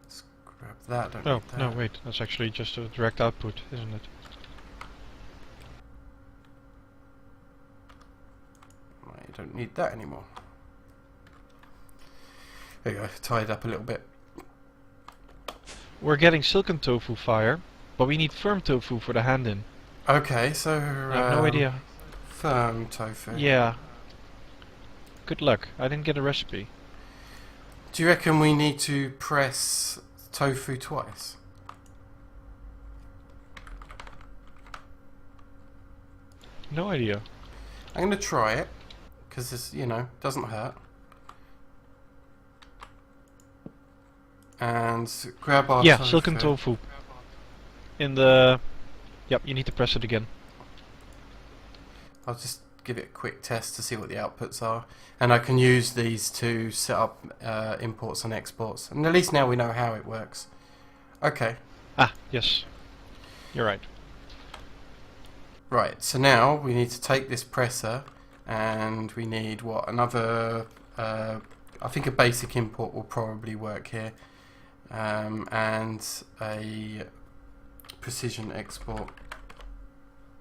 A: Let's grab that. Don't
B: Oh,
A: need that.
B: no, wait. That's actually just a direct output, isn't it?
A: Right, you don't need that anymore. There you go. Tied up a little bit.
B: We're getting silken tofu fire, but we need firm tofu for the hand-in.
A: Okay, so
B: I have no idea.
A: firm tofu.
B: Yeah. Good luck. I didn't get a recipe.
A: Do you reckon we need to press tofu twice?
B: No idea.
A: I'm going to try it because this, doesn't hurt. And grab our
B: Yeah,
A: tofu.
B: silken tofu. In the... Yep, you need to press it again.
A: I'll just give it a quick test to see what the outputs are. And I can use these to set up imports and exports. And at least now we know how it works. Okay.
B: Ah, yes. You're right.
A: Right, so now we need to take this presser and we need, what, another... I think a basic import will probably work here. And a precision export.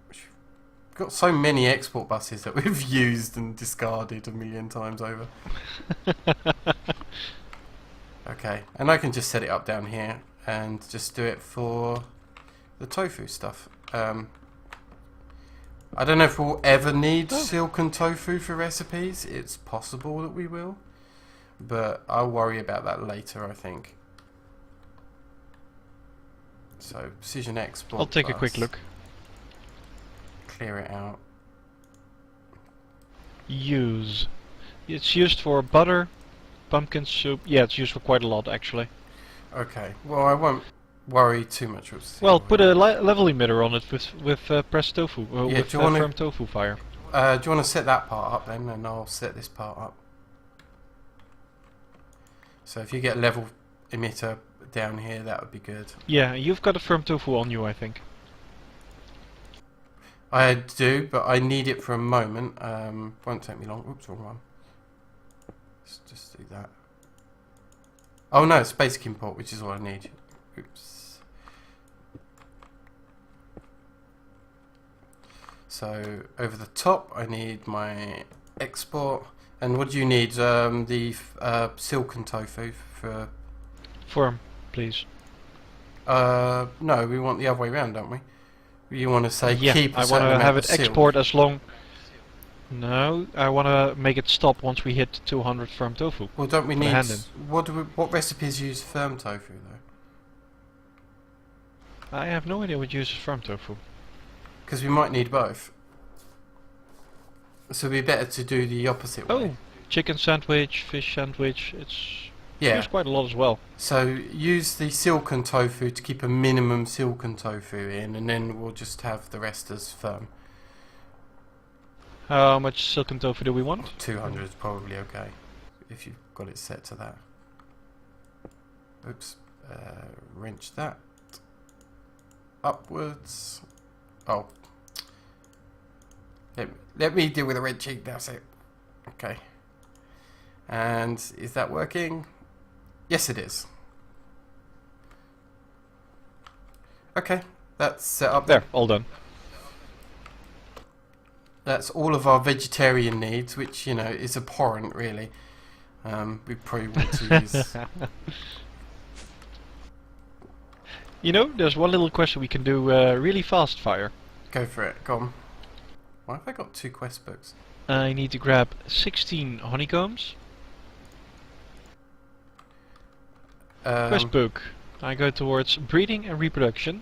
A: We've got so many export buses that we've used and discarded a million times over. Okay, and I can just set it up down here and just do it for the tofu stuff. I don't know if we'll ever need silken tofu for recipes. It's possible that we will, but I'll worry about that later, I think. So, precision export.
B: I'll take a
A: bus.
B: quick look.
A: Clear it out.
B: Use. It's used for butter, pumpkin soup. Yeah, it's used for quite a lot, actually.
A: Okay, well, I won't worry too much.
B: Well, put a level emitter on it with pressed tofu,
A: Yeah,
B: with
A: do you wanna-
B: firm tofu fire.
A: Do you want to set that part up then, and I'll set this part up. So if you get level emitter down here, that would be good.
B: Yeah, you've got a firm tofu on you, I think.
A: I do, but I need it for a moment. Won't take me long. Oops, wrong one. Let's just do that. Oh no, it's basic import, which is all I need. Oops. So over the top, I need my export. And what do you need? The silken tofu for.
B: Firm, please.
A: No, we want the other way around, don't we? You want to say
B: Yeah,
A: keep a
B: I
A: certain
B: want to
A: amount
B: have
A: of
B: it
A: silk.
B: export as long... No, I want to make it stop once we hit 200 firm tofu.
A: Well, don't we
B: for the
A: need?
B: hand-in.
A: What recipes use firm tofu though?
B: I have no idea what uses firm tofu.
A: Because we might need both. So it'd be better to do the opposite way.
B: Oh, chicken sandwich, fish sandwich. It's
A: Yeah.
B: used quite a lot as well.
A: So use the silken tofu to keep a minimum silken tofu in, and then we'll just have the rest as firm.
B: How much silken tofu do we want?
A: 200 is probably okay if you've got it set to that. Oops. Wrench that upwards. Oh. Let me deal with the wrenching. That's it. Okay. And is that working? Yes, it is. Okay, that's set up
B: There, all done.
A: That's all of our vegetarian needs, which, is abhorrent, really. We probably want to use...
B: You know, there's one little question we can do really fast, Fire.
A: Go for it, go on. Why have I got 2 quest books?
B: I need to grab 16 honeycombs. Quest book. I go towards breeding and reproduction.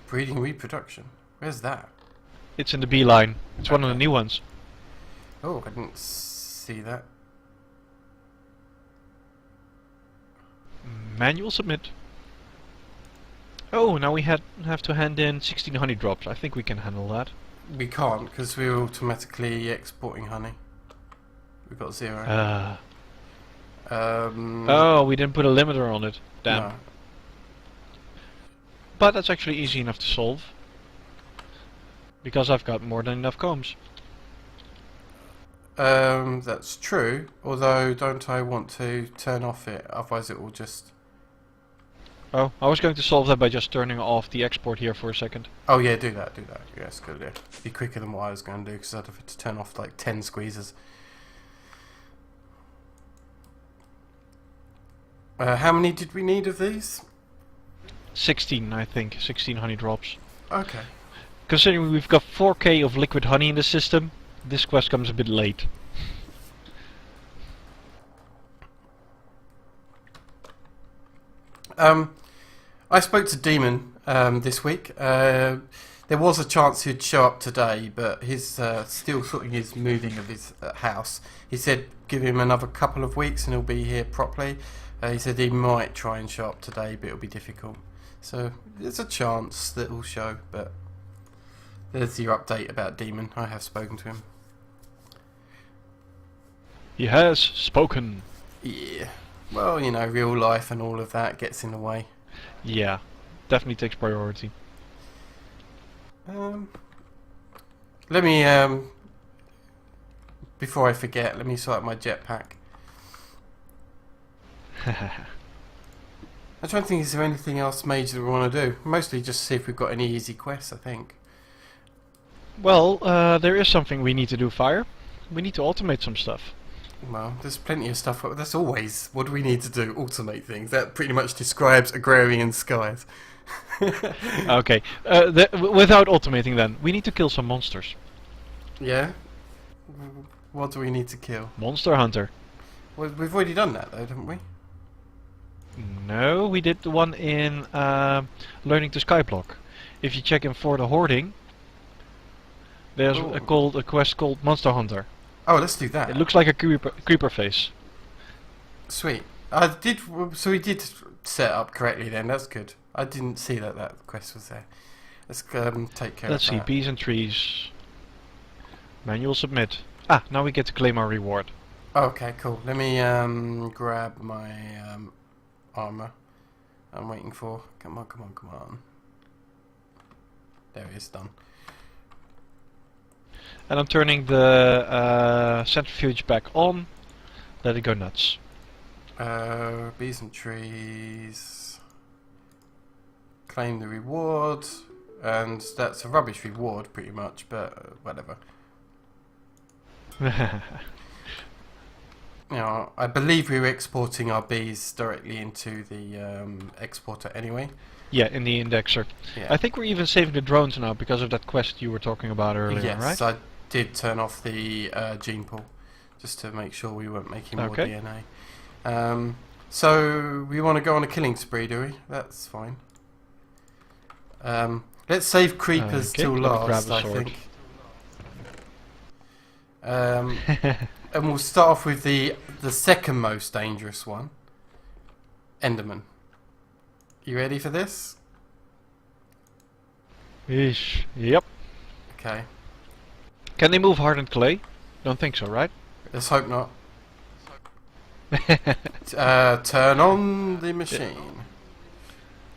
A: Breeding reproduction? Where's that?
B: It's in the B line. It's one of the
A: Okay.
B: new ones.
A: Oh, I didn't see that.
B: Manual submit. Oh, now we have to hand in 16 honey drops. I think we can handle that.
A: We can't, because we're automatically exporting honey. We've got 0.
B: Oh, we didn't put a limiter on it. Damn.
A: No.
B: But that's actually easy enough to solve. Because I've got more than enough combs.
A: That's true. Although, don't I want to turn off it? Otherwise, it will just.
B: Oh, I was going to solve that by just turning off the export here for a second.
A: Oh yeah, do that. Do that. Yes, good idea. Be quicker than what I was going to do because I'd have to turn off like 10 squeezers. How many did we need of these?
B: 16, I think. 16 honey drops.
A: Okay.
B: Considering we've got 4k of liquid honey in the system, this quest comes a bit late.
A: I spoke to Demon this week. There was a chance he'd show up today, but he's still sorting his moving of his house. He said give him another couple of weeks and he'll be here properly. He said he might try and show up today, but it'll be difficult. So there's a chance that he'll show, but there's your update about Demon. I have spoken to him.
B: He has spoken.
A: Yeah. Well, you know, real life and all of that gets in the way.
B: Yeah, definitely takes priority.
A: Let me, before I forget, let me sort out my jetpack. I'm trying to think, is there anything else major that we want to do? Mostly just see if we've got any easy quests, I think.
B: Well, there is something we need to do, Fire. We need to automate some stuff.
A: Well, there's plenty of stuff. That's always, what do we need to do? Automate things. That pretty much describes Agrarian skies.
B: Okay, without automating then, we need to kill some monsters.
A: Yeah? What do we need to kill?
B: Monster Hunter.
A: Well, we've already done that though, haven't we?
B: No, we did the one in Learning to Skyblock. If you check in for the Hoarding, there's a quest called Monster Hunter.
A: Oh, let's do that.
B: It looks like a creeper face.
A: Sweet. So we did set up correctly then, that's good. I didn't see that quest was there. Let's take care
B: Let's
A: of
B: see,
A: that.
B: bees and trees. Manual submit. Ah, now we get to claim our reward.
A: Okay, cool. Let me grab my armor. I'm waiting for. Come on, come on, come on. There it is, done.
B: And I'm turning the centrifuge back on. Let it go nuts.
A: Bees and trees. Claim the reward. And that's a rubbish reward, pretty much, but whatever. You know, I believe we were exporting our bees directly into the exporter anyway.
B: Yeah, in the indexer.
A: Yeah.
B: I think we're even saving the drones now because of that quest you were talking about earlier,
A: Yes,
B: right?
A: I did turn off the gene pool just to make sure we weren't making more DNA. So we want to go on a killing spree, do we? That's fine. Let's save creepers till last, I think. And we'll start off with the second most dangerous one, Enderman. You ready for this?
B: Ish. Yep.
A: Okay.
B: Can they move hardened clay? Don't think so, right?
A: Let's hope not. Turn on the machine.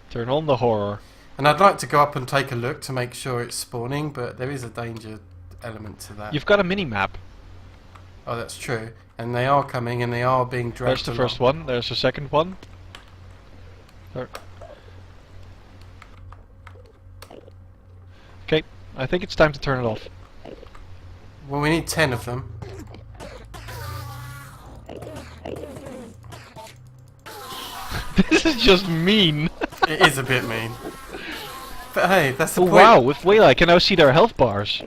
B: Turn on the horror.
A: And I'd like to go up and take a look to make sure it's spawning, but there is a danger element to that.
B: You've got a mini-map.
A: Oh, that's true. And they are coming and they are being dragged
B: There's the
A: along.
B: first one, there's the second one. Okay, I think it's time to turn it off.
A: Well, we need 10 of them.
B: This is just mean.
A: It is a bit mean. But hey, that's the
B: Oh
A: point.
B: wow, with Wayla I can now see their health bars.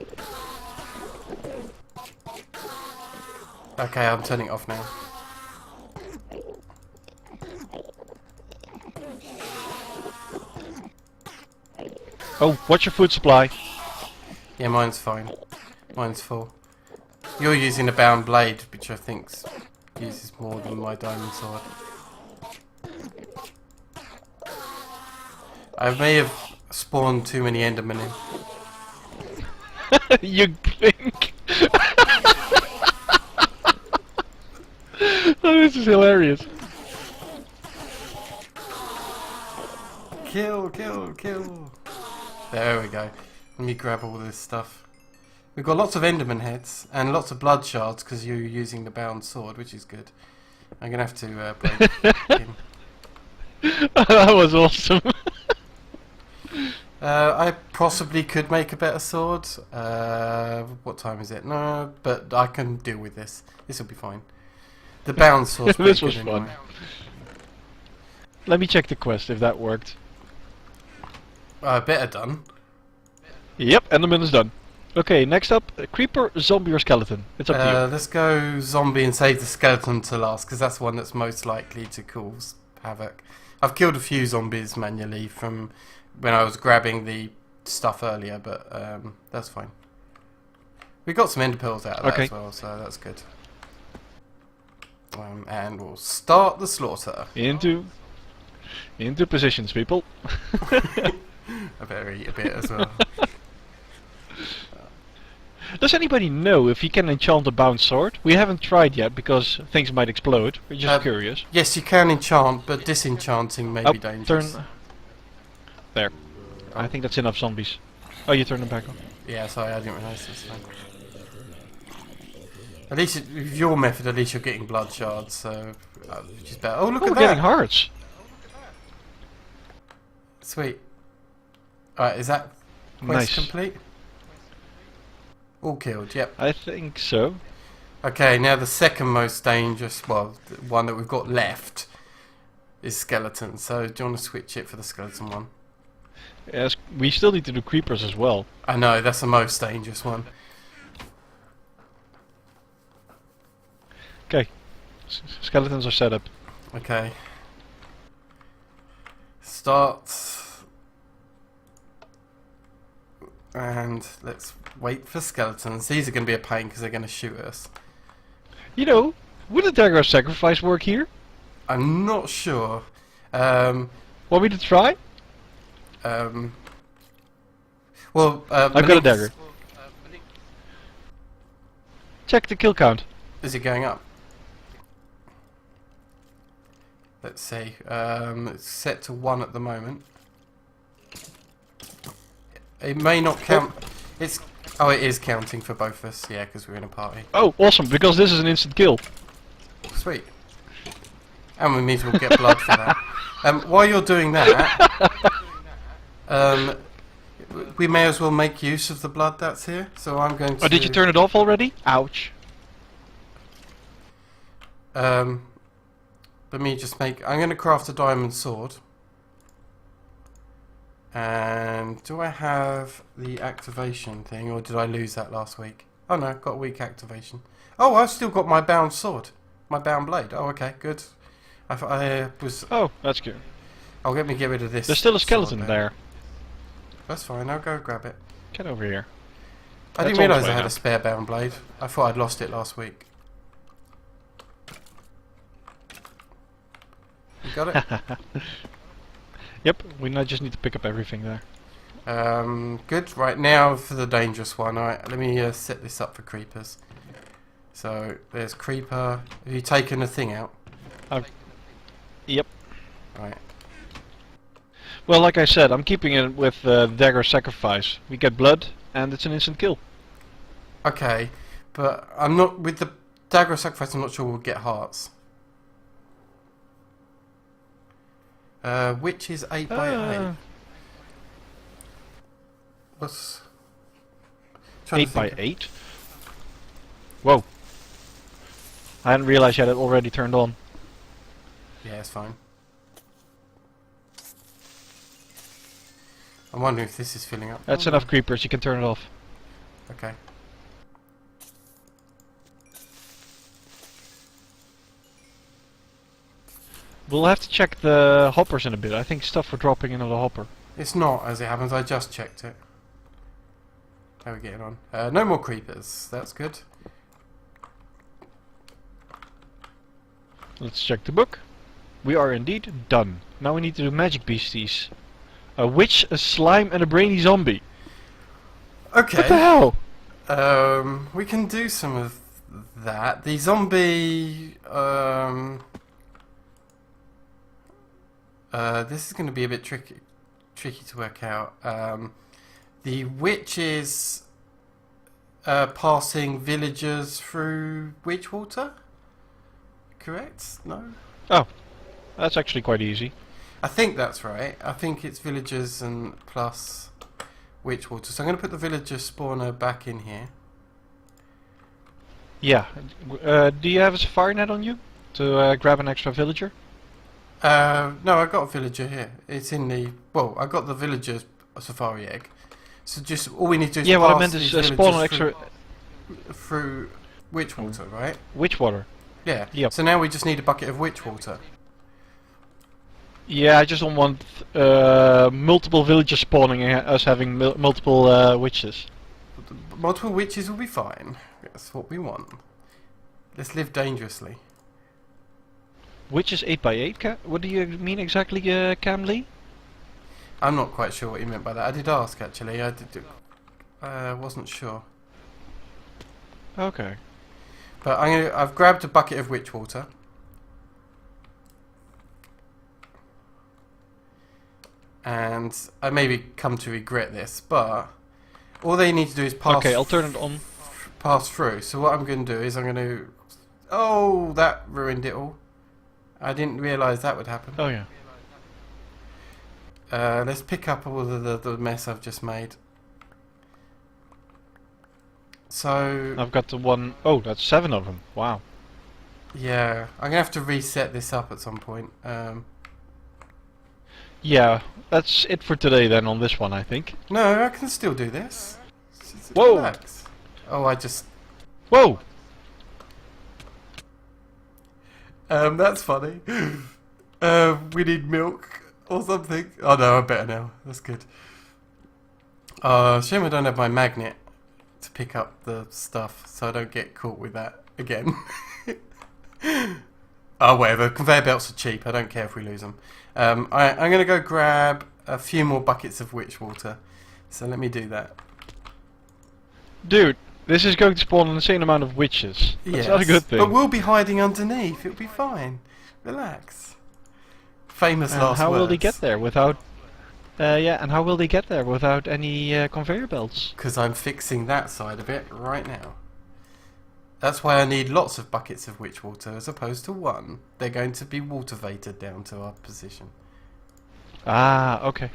A: Okay, I'm turning it off now.
B: Oh, watch your food supply.
A: Yeah, mine's fine. Mine's full. You're using a bound blade, which I think uses more than my diamond sword. I may have spawned too many Endermen in.
B: You blink. Oh, this is hilarious.
A: Kill, kill, kill. There we go. Let me grab all this stuff. We've got lots of Enderman heads and lots of blood shards because you're using the bound sword, which is good. I'm going to have to break him.
B: That was awesome.
A: I possibly could make a better sword. What time is it? No, but I can deal with this. This will be fine. The bound sword's pretty
B: This was
A: good
B: fun.
A: anyway.
B: Let me check the quest if that worked.
A: Better done.
B: Yep, Enderman is done. Okay, next up, creeper, zombie or skeleton. It's up to you.
A: Let's go zombie and save the skeleton to last, because that's the one that's most likely to cause havoc. I've killed a few zombies manually from when I was grabbing the stuff earlier, but that's fine. We got some ender pearls out of that as well, so that's good. And we'll start the slaughter.
B: Into positions, people.
A: I better eat a bit as well.
B: Does anybody know if you can enchant a bound sword? We haven't tried yet because things might explode. We're just curious.
A: Yes, you can enchant, but disenchanting may be dangerous.
B: There. I think that's enough zombies. Oh, you turned them back on.
A: Yeah, sorry, I didn't realise this. At least with your method, at least you're getting blood shards, so which is better. Oh, look at
B: we're
A: that!
B: getting hearts.
A: Sweet. Alright, is that quest complete? All killed, yep.
B: I think so.
A: Okay, now the second most dangerous, well, the one that we've got left is skeleton. So do you want to switch it for the skeleton one?
B: Yes, we still need to do creepers as well.
A: I know, that's the most dangerous one.
B: Okay, skeletons are set up.
A: Okay. Start. And let's wait for skeletons. These are going to be a pain because they're going to shoot us.
B: You know, would a dagger of sacrifice work here?
A: I'm not sure.
B: Want me to try?
A: Well,
B: I've got a dagger. Check the kill count.
A: Is it going up? Let's see. It's set to 1 at the moment. It may not count. It's it is counting for both of us. Yeah, because we're in a party.
B: Oh, awesome! Because this is an instant kill.
A: Sweet. And it means we'll get blood for that. While you're doing that, we may as well make use of the blood that's here. So I'm going to.
B: Oh, did you turn it off already? Ouch.
A: Let me just make. I'm going to craft a diamond sword. And do I have the activation thing, or did I lose that last week? Oh no, got a weak activation. Oh, I've still got my bound sword, my bound blade. Oh, okay, good. I was.
B: Oh, that's good.
A: Oh, let me get rid of this.
B: There's still a skeleton there.
A: That's fine. I'll go grab it.
B: Get over here.
A: I didn't realise I had a spare bound blade. I thought I'd lost it last week. You got it?
B: Yep, we now just need to pick up everything there.
A: Good. Right, now for the dangerous one. Alright, let me set this up for creepers. So, there's creeper. Have you taken a thing out?
B: Yep.
A: Right.
B: Well, like I said, I'm keeping it with dagger sacrifice. We get blood, and it's an instant kill.
A: Okay, but I'm not with the dagger of sacrifice. I'm not sure we'll get hearts. Which is 8 by 8. What's
B: 8 by 8? Whoa. I hadn't realized yet it already turned on.
A: Yeah, it's fine. I'm wondering if this is filling up.
B: That's enough creepers, you can turn it off.
A: Okay.
B: We'll have to check the hoppers in a bit. I think stuff we're dropping into the hopper.
A: It's not, as it happens. I just checked it. How are we getting on? No more creepers. That's good.
B: Let's check the book. We are indeed done. Now we need to do magic beasties. A witch, a slime, and a brainy zombie.
A: Okay.
B: What the hell?
A: We can do some of that. The zombie. This is going to be a bit tricky to work out. The witch is passing villagers through witch water. Correct? No.
B: Oh, that's actually quite easy.
A: I think that's right. I think it's villagers and plus witch water. So I'm going to put the villager spawner back in here.
B: Yeah. Do you have a safari net on you to grab an extra villager?
A: No, I got a villager here. It's in the... Well, I got the villager's safari egg. So just all we need to do is
B: Yeah, what I
A: pass
B: meant is
A: these
B: spawn an
A: villagers
B: extra
A: through witch water, right?
B: witch water.
A: Yeah.
B: Yep.
A: So now we just need a bucket of witch water.
B: Yeah, I just don't want multiple villagers spawning and us having multiple witches.
A: Multiple witches will be fine. That's what we want. Let's live dangerously.
B: Witches 8x8? What do you mean exactly, Cam Lee?
A: I'm not quite sure what you meant by that. I did ask actually. Wasn't sure.
B: Okay.
A: But I've grabbed a bucket of witch water. And I maybe come to regret this, but all they need to do is pass.
B: Okay, I'll turn it on.
A: Pass through. So what I'm going to do is I'm going to... Oh, that ruined it all. I didn't realise that would happen.
B: Oh yeah.
A: Let's pick up all the mess I've just made. So...
B: I've got the one... Oh, that's 7 of them. Wow.
A: Yeah, I'm going to have to reset this up at some point.
B: Yeah, that's it for today then on this one, I think.
A: No, I can still do this.
B: Whoa!
A: Relax. Oh, I just...
B: Whoa!
A: That's funny. We need milk or something. Oh no, I'm better now. That's good. Shame I don't have my magnet to pick up the stuff, so I don't get caught with that again. Oh, whatever. Conveyor belts are cheap. I don't care if we lose them. I'm going to go grab a few more buckets of witch water. So let me do that.
B: Dude, this is going to spawn an insane amount of witches. That's not a good thing.
A: But we'll be hiding underneath. It'll be fine. Relax. Famous last words.
B: How will they get there without... yeah, and how will they get there without any conveyor belts?
A: Because I'm fixing that side of it right now. That's why I need lots of buckets of witch water as opposed to one. They're going to be water-vated down to our position.
B: Ah, okay.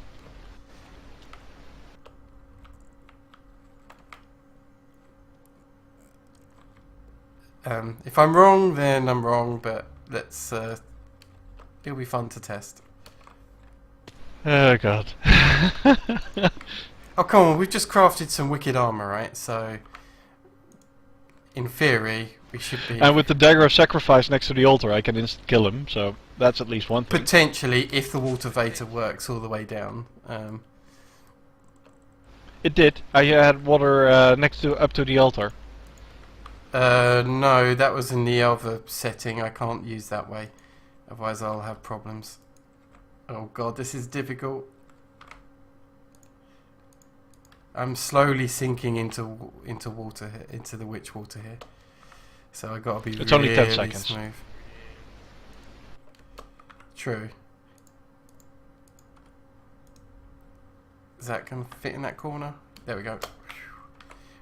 A: If I'm wrong, then I'm wrong, but let's... it'll be fun to test.
B: Oh god.
A: Oh, come on, we've just crafted some wicked armor, right? So... In theory, we should be...
B: And with the dagger of sacrifice next to the altar, I can instant kill him, so that's at least one thing.
A: Potentially, if the water vator works all the way down.
B: It did. I had water up to the altar.
A: No, that was in the other setting. I can't use that way. Otherwise, I'll have problems. Oh god, this is difficult. I'm slowly sinking into water here, into the witch water here. So I gotta be
B: It's
A: really
B: only 10 seconds.
A: smooth. True. Is that gonna fit in that corner? There we go.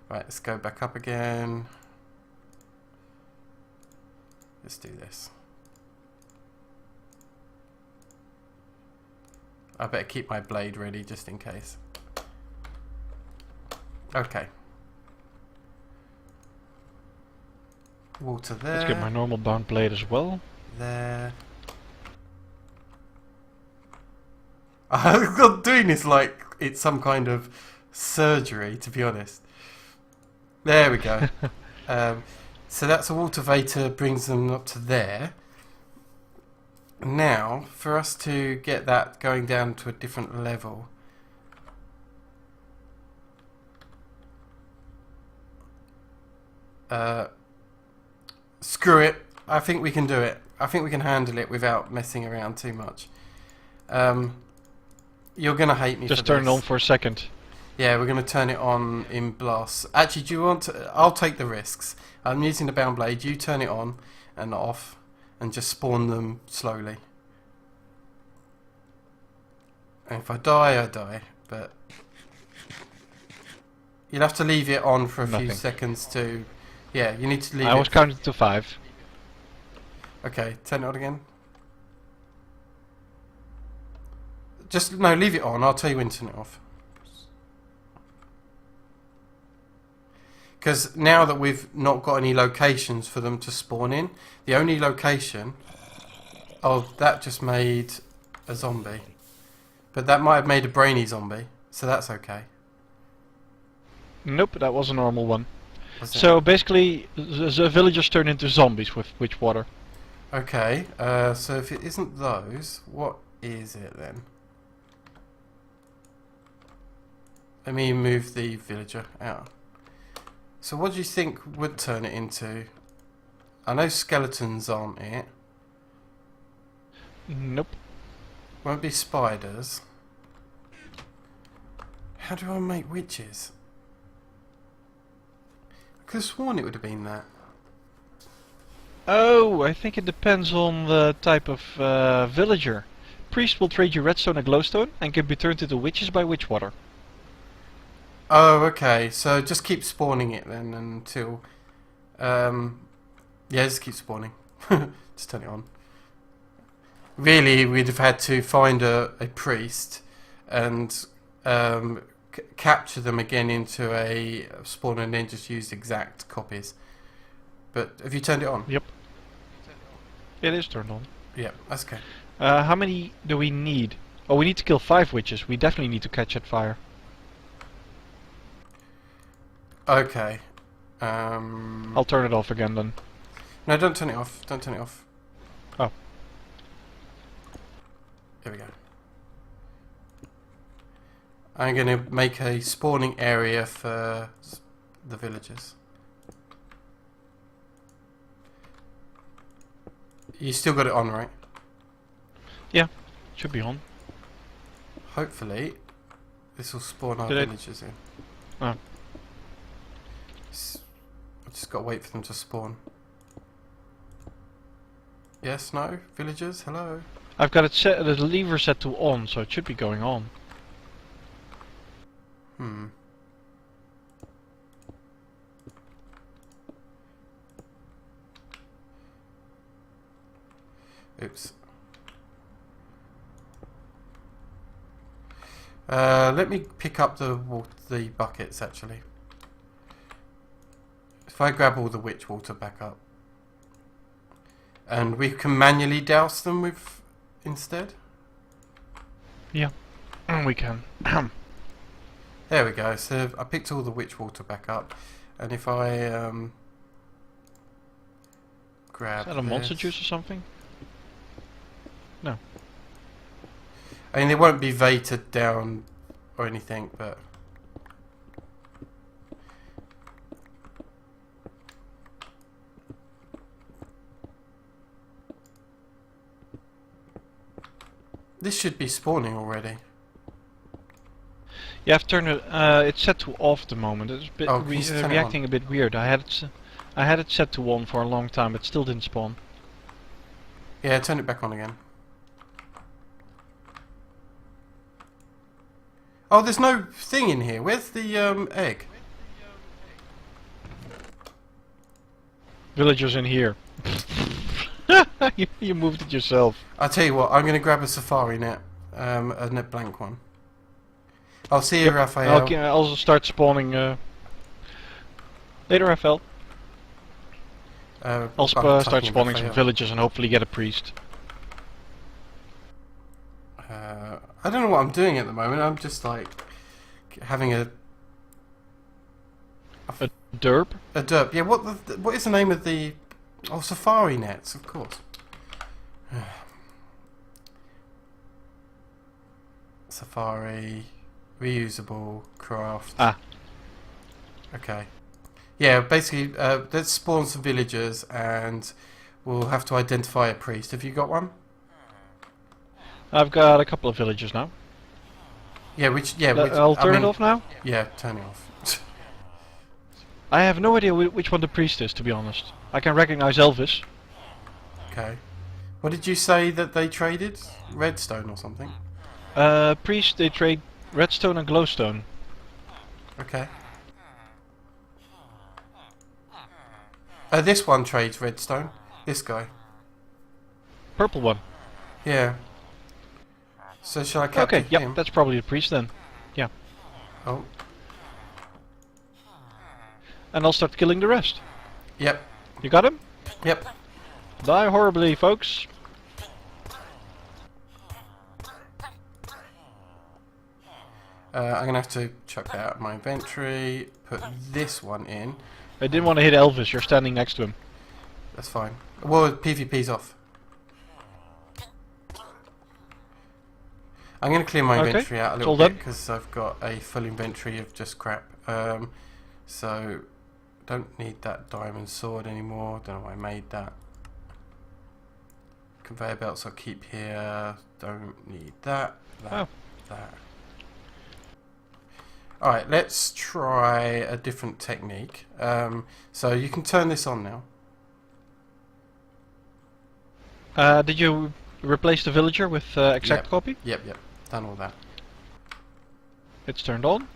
A: Right, let's go back up again. Let's do this. I better keep my blade ready just in case. Okay. Water there.
B: Let's get my normal bound blade as well.
A: There. I'm doing this like it's some kind of surgery, to be honest. There we go. So that's a water vapor, brings them up to there. Now, for us to get that going down to a different level, screw it. I think we can do it. I think we can handle it without messing around too much. You're gonna hate me.
B: Just
A: for
B: turn
A: this.
B: it on for a second.
A: Yeah, we're gonna turn it on in blast. Actually, do you want to? I'll take the risks. I'm using the bound blade. You turn it on and off, and just spawn them slowly. And if I die, I die. But you'll have to leave it on for a few seconds to. Yeah, you need to leave it.
B: I was counting to 5.
A: Okay, turn it on again. Just, no, leave it on. I'll tell you when to turn it off. Because now that we've not got any locations for them to spawn in, the only location... Oh, that just made a zombie. But that might have made a brainy zombie, so that's okay.
B: Nope, that was a normal one.
A: So
B: basically, the villagers turn into zombies with witch water.
A: Okay, so if it isn't those, what is it then? Let me move the villager out. So what do you think would turn it into? I know skeletons aren't it.
B: Nope.
A: Won't be spiders. How do I make witches? I could have sworn it would have been that.
B: Oh, I think it depends on the type of villager. Priest will trade you redstone and glowstone and can be turned into witches by witch water.
A: Oh, okay. So just keep spawning it then until... yeah, just keep spawning. Just turn it on. Really, we'd have had to find a priest and capture them again into a spawn and then just use exact copies. But have you turned it on?
B: Yep. It is turned on.
A: Yeah, that's okay.
B: How many do we need? Oh, we need to kill 5 witches. We definitely need to catch that fire.
A: Okay.
B: I'll turn it off again then.
A: No, don't turn it off. Don't turn it off.
B: Oh.
A: There we go. I'm going to make a spawning area for the villagers. You still got it on, right?
B: Yeah, should be on.
A: Hopefully, this will spawn our
B: Did
A: villagers in.
B: Oh.
A: I've just got to wait for them to spawn. Yes, no? Villagers, hello?
B: I've got it set, the lever set to on, so it should be going on.
A: Hmm. Oops. Let me pick up the buckets actually. If I grab all the witch water back up, and we can manually douse them with instead.
B: Yeah, we can.
A: There we go. So I picked all the witch water back up, and if I grab
B: Is that a monster juice or something? No.
A: I mean, it won't be vated down or anything, but this should be spawning already.
B: You have to turn it. It's set to off at the moment. It's a bit
A: Oh, can you turn it
B: reacting
A: on?
B: a bit weird. I had it set to on for a long time, but still didn't spawn.
A: Yeah, turn it back on again. Oh, there's no thing in here. Where's the egg?
B: Villagers in here. you moved it yourself.
A: I'll tell you what, I'm going to grab a safari net. A net blank one. I'll see you, Raphael.
B: I'll also start spawning later, Raphael. I'll start
A: tucking
B: spawning
A: the
B: some
A: fire.
B: villagers and hopefully get a priest.
A: I don't know what I'm doing at the moment. I'm just like having a
B: Derp?
A: derp. Yeah, what is the name of the... Oh, safari nets, of course. Safari, reusable, craft.
B: Ah.
A: Okay. Yeah, basically, let's spawn some villagers and we'll have to identify a priest. Have you got one?
B: I've got a couple of villagers now.
A: Yeah,
B: I'll turn it off now?
A: Yeah, turn it off.
B: I have no idea which one the priest is, to be honest. I can recognize Elvis.
A: Okay. What did you say that they traded? Redstone or something?
B: Priest, they trade redstone and glowstone.
A: Okay. This one trades redstone. This guy.
B: Purple one.
A: Yeah. So shall I capture
B: Okay, yep,
A: him?
B: that's probably the priest then. Yeah.
A: Oh.
B: And I'll start killing the rest.
A: Yep.
B: You got him?
A: Yep.
B: Die horribly, folks.
A: I'm gonna have to chuck that out of my inventory. Put this one in.
B: I didn't want to hit Elvis, you're standing next to him.
A: That's fine. Well, PvP's off. I'm going to clear my inventory out a little bit because I've got a full inventory of just crap. So, don't need that diamond sword anymore. Don't know why I made that. Conveyor belts I'll keep here. Don't need that. That. Alright, let's try a different technique. So you can turn this on now.
B: Did you replace the villager with exact copy?
A: Yep. Done all that.
B: It's turned on.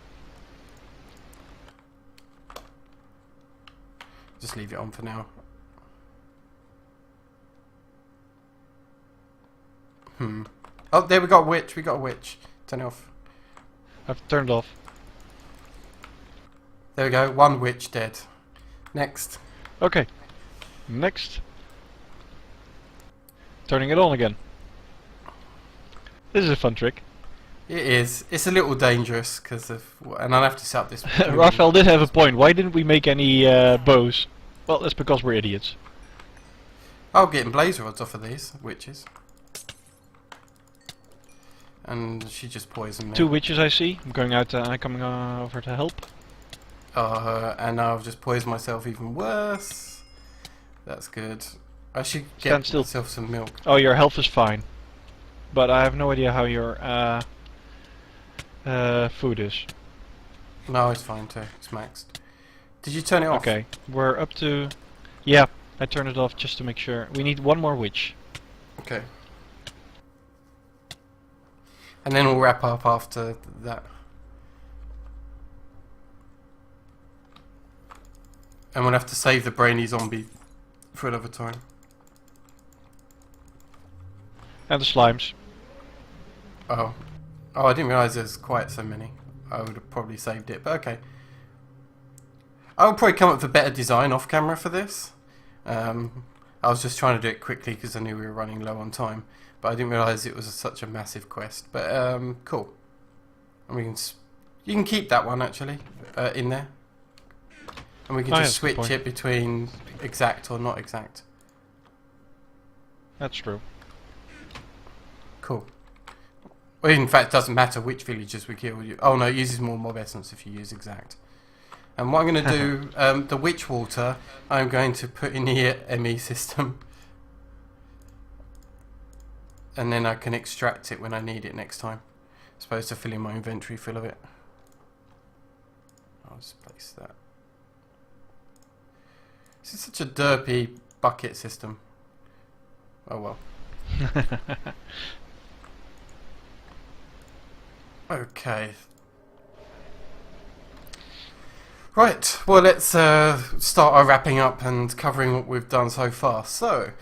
A: Just leave it on for now. Oh, there we got a witch. Turn it off.
B: I've turned off.
A: There we go. One witch dead. Next.
B: Okay. Next. Turning it on again. This is a fun trick.
A: It is. It's a little dangerous because of... And I'll have to set up this...
B: Raphael did have a point. Why didn't we make any bows? Well, that's because we're idiots.
A: I'm getting blaze rods off of these witches. And she just poisoned me.
B: 2 witches I see. I'm going out, coming over to help.
A: And I've just poisoned myself even worse. That's good. I should get myself some milk.
B: Oh, your health is fine. But I have no idea how your food is.
A: No, it's fine too. It's maxed. Did you turn it off?
B: Okay, we're up to... Yeah, I turned it off just to make sure. We need one more witch.
A: Okay. And then we'll wrap up after that. And we'll have to save the brainy zombie for another time.
B: And the slimes.
A: Oh. Oh, I didn't realise there's quite so many. I would have probably saved it, but okay. I would probably come up with a better design off camera for this. I was just trying to do it quickly because I knew we were running low on time. But I didn't realise it was such a massive quest. But, cool. And we can... You can keep that one, actually, in there. And we can just switch it between exact or not exact.
B: That's true.
A: Cool. Well, in fact, it doesn't matter which villagers we kill. Oh no, it uses more mob essence if you use exact. And what I'm going to do, the witch water, I'm going to put in the ME system. And then I can extract it when I need it next time. As opposed to filling my inventory full of it. I'll just place that. This is such a derpy bucket system. Oh well. Okay. Right, well let's start our wrapping up and covering what we've done so far. So,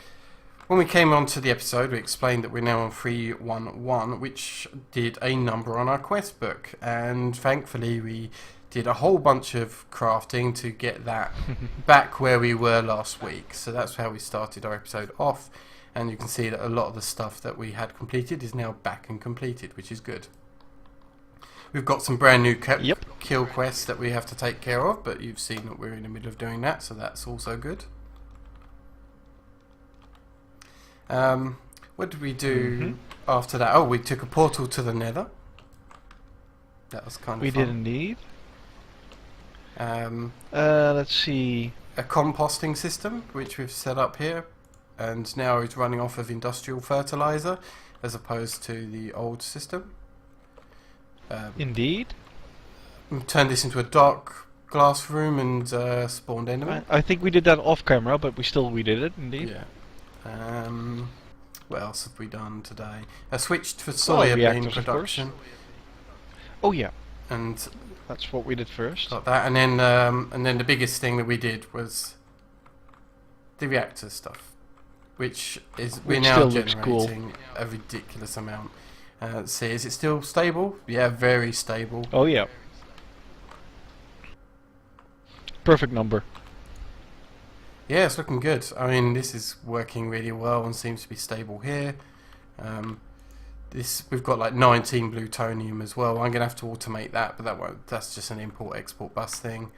A: when we came onto the episode, we explained that we're now on 311, which did a number on our quest book, and thankfully we did a whole bunch of crafting to get that back where we were last week. So that's how we started our episode off. And you can see that a lot of the stuff that we had completed is now back and completed, which is good. We've got some brand new kill quests that we have to take care of, but you've seen that we're in the middle of doing that, so that's also good. What did we do after that? Oh, we took a portal to the Nether. That was kind of fun.
B: We did indeed. Let's see.
A: A composting system, which we've set up here, and now it's running off of industrial fertilizer as opposed to the old system.
B: Indeed.
A: We turned this into a dark glass room and spawned endermen.
B: I think we did that off camera, but we did it indeed.
A: Yeah. What else have we done today? I switched for soybean production.
B: Oh yeah.
A: And
B: that's what we did first.
A: Got that, and then the biggest thing that we did was the reactor stuff, which we're now generating a ridiculous amount. Let's see, is it still stable? Yeah, very stable.
B: Oh yeah. Perfect number.
A: Yeah, it's looking good. I mean, this is working really well and seems to be stable here. We've got like 19 plutonium as well. I'm gonna have to automate that, but that's just an import-export bus thing.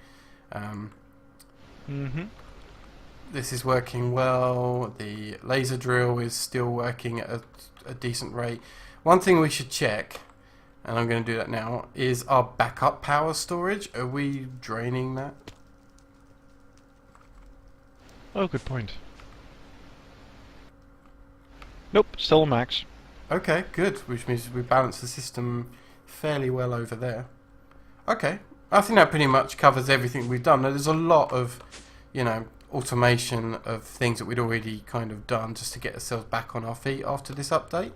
A: This is working well. The laser drill is still working at a decent rate. One thing we should check, and I'm going to do that now, is our backup power storage. Are we draining that?
B: Oh, good point. Nope, still a max.
A: Okay, good, which means we balance the system fairly well over there. Okay, I think that pretty much covers everything we've done. Now, there's a lot of, automation of things that we'd already kind of done just to get ourselves back on our feet after this update.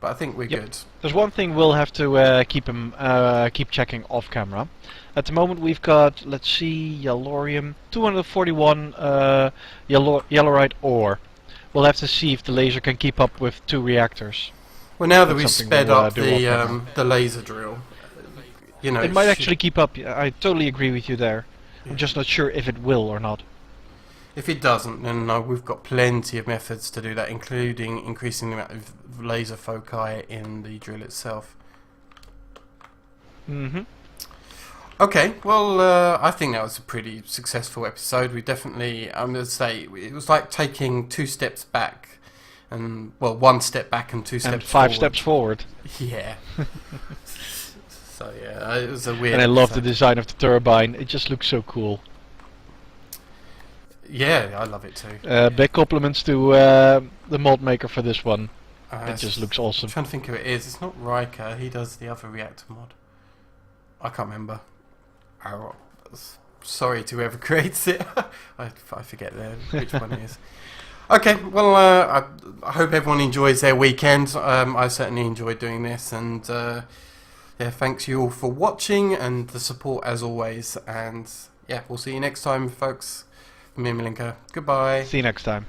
A: But I think we're good.
B: There's one thing we'll have to keep checking off camera. At the moment we've got, let's see, Yellorium, 241 Yellorite ore. We'll have to see if the laser can keep up with 2 reactors.
A: Well, now that we've sped up the laser drill,
B: it might actually keep up. I totally agree with you there. I'm just not sure if it will or not.
A: If it doesn't, then we've got plenty of methods to do that, including increasing the amount of laser foci in the drill itself. Okay, well, I think that was a pretty successful episode. We definitely, I'm going to say, it was like taking 2 steps back, and, well, 1 step back and 2 steps forward.
B: 5 steps forward.
A: Yeah. So, yeah, it was a weird
B: And I love the design of the turbine. It just looks so cool.
A: Yeah, I love it too.
B: Big compliments to the mod maker for this one. It just looks awesome.
A: I'm trying to think who it is. It's not Riker. He does the other reactor mod. I can't remember. Oh, sorry to whoever creates it. I forget which one it is. Okay, well, I hope everyone enjoys their weekend. I certainly enjoyed doing this, and yeah, thanks you all for watching and the support as always. And yeah, we'll see you next time, folks. From me, Milinka. Goodbye.
B: See you next time.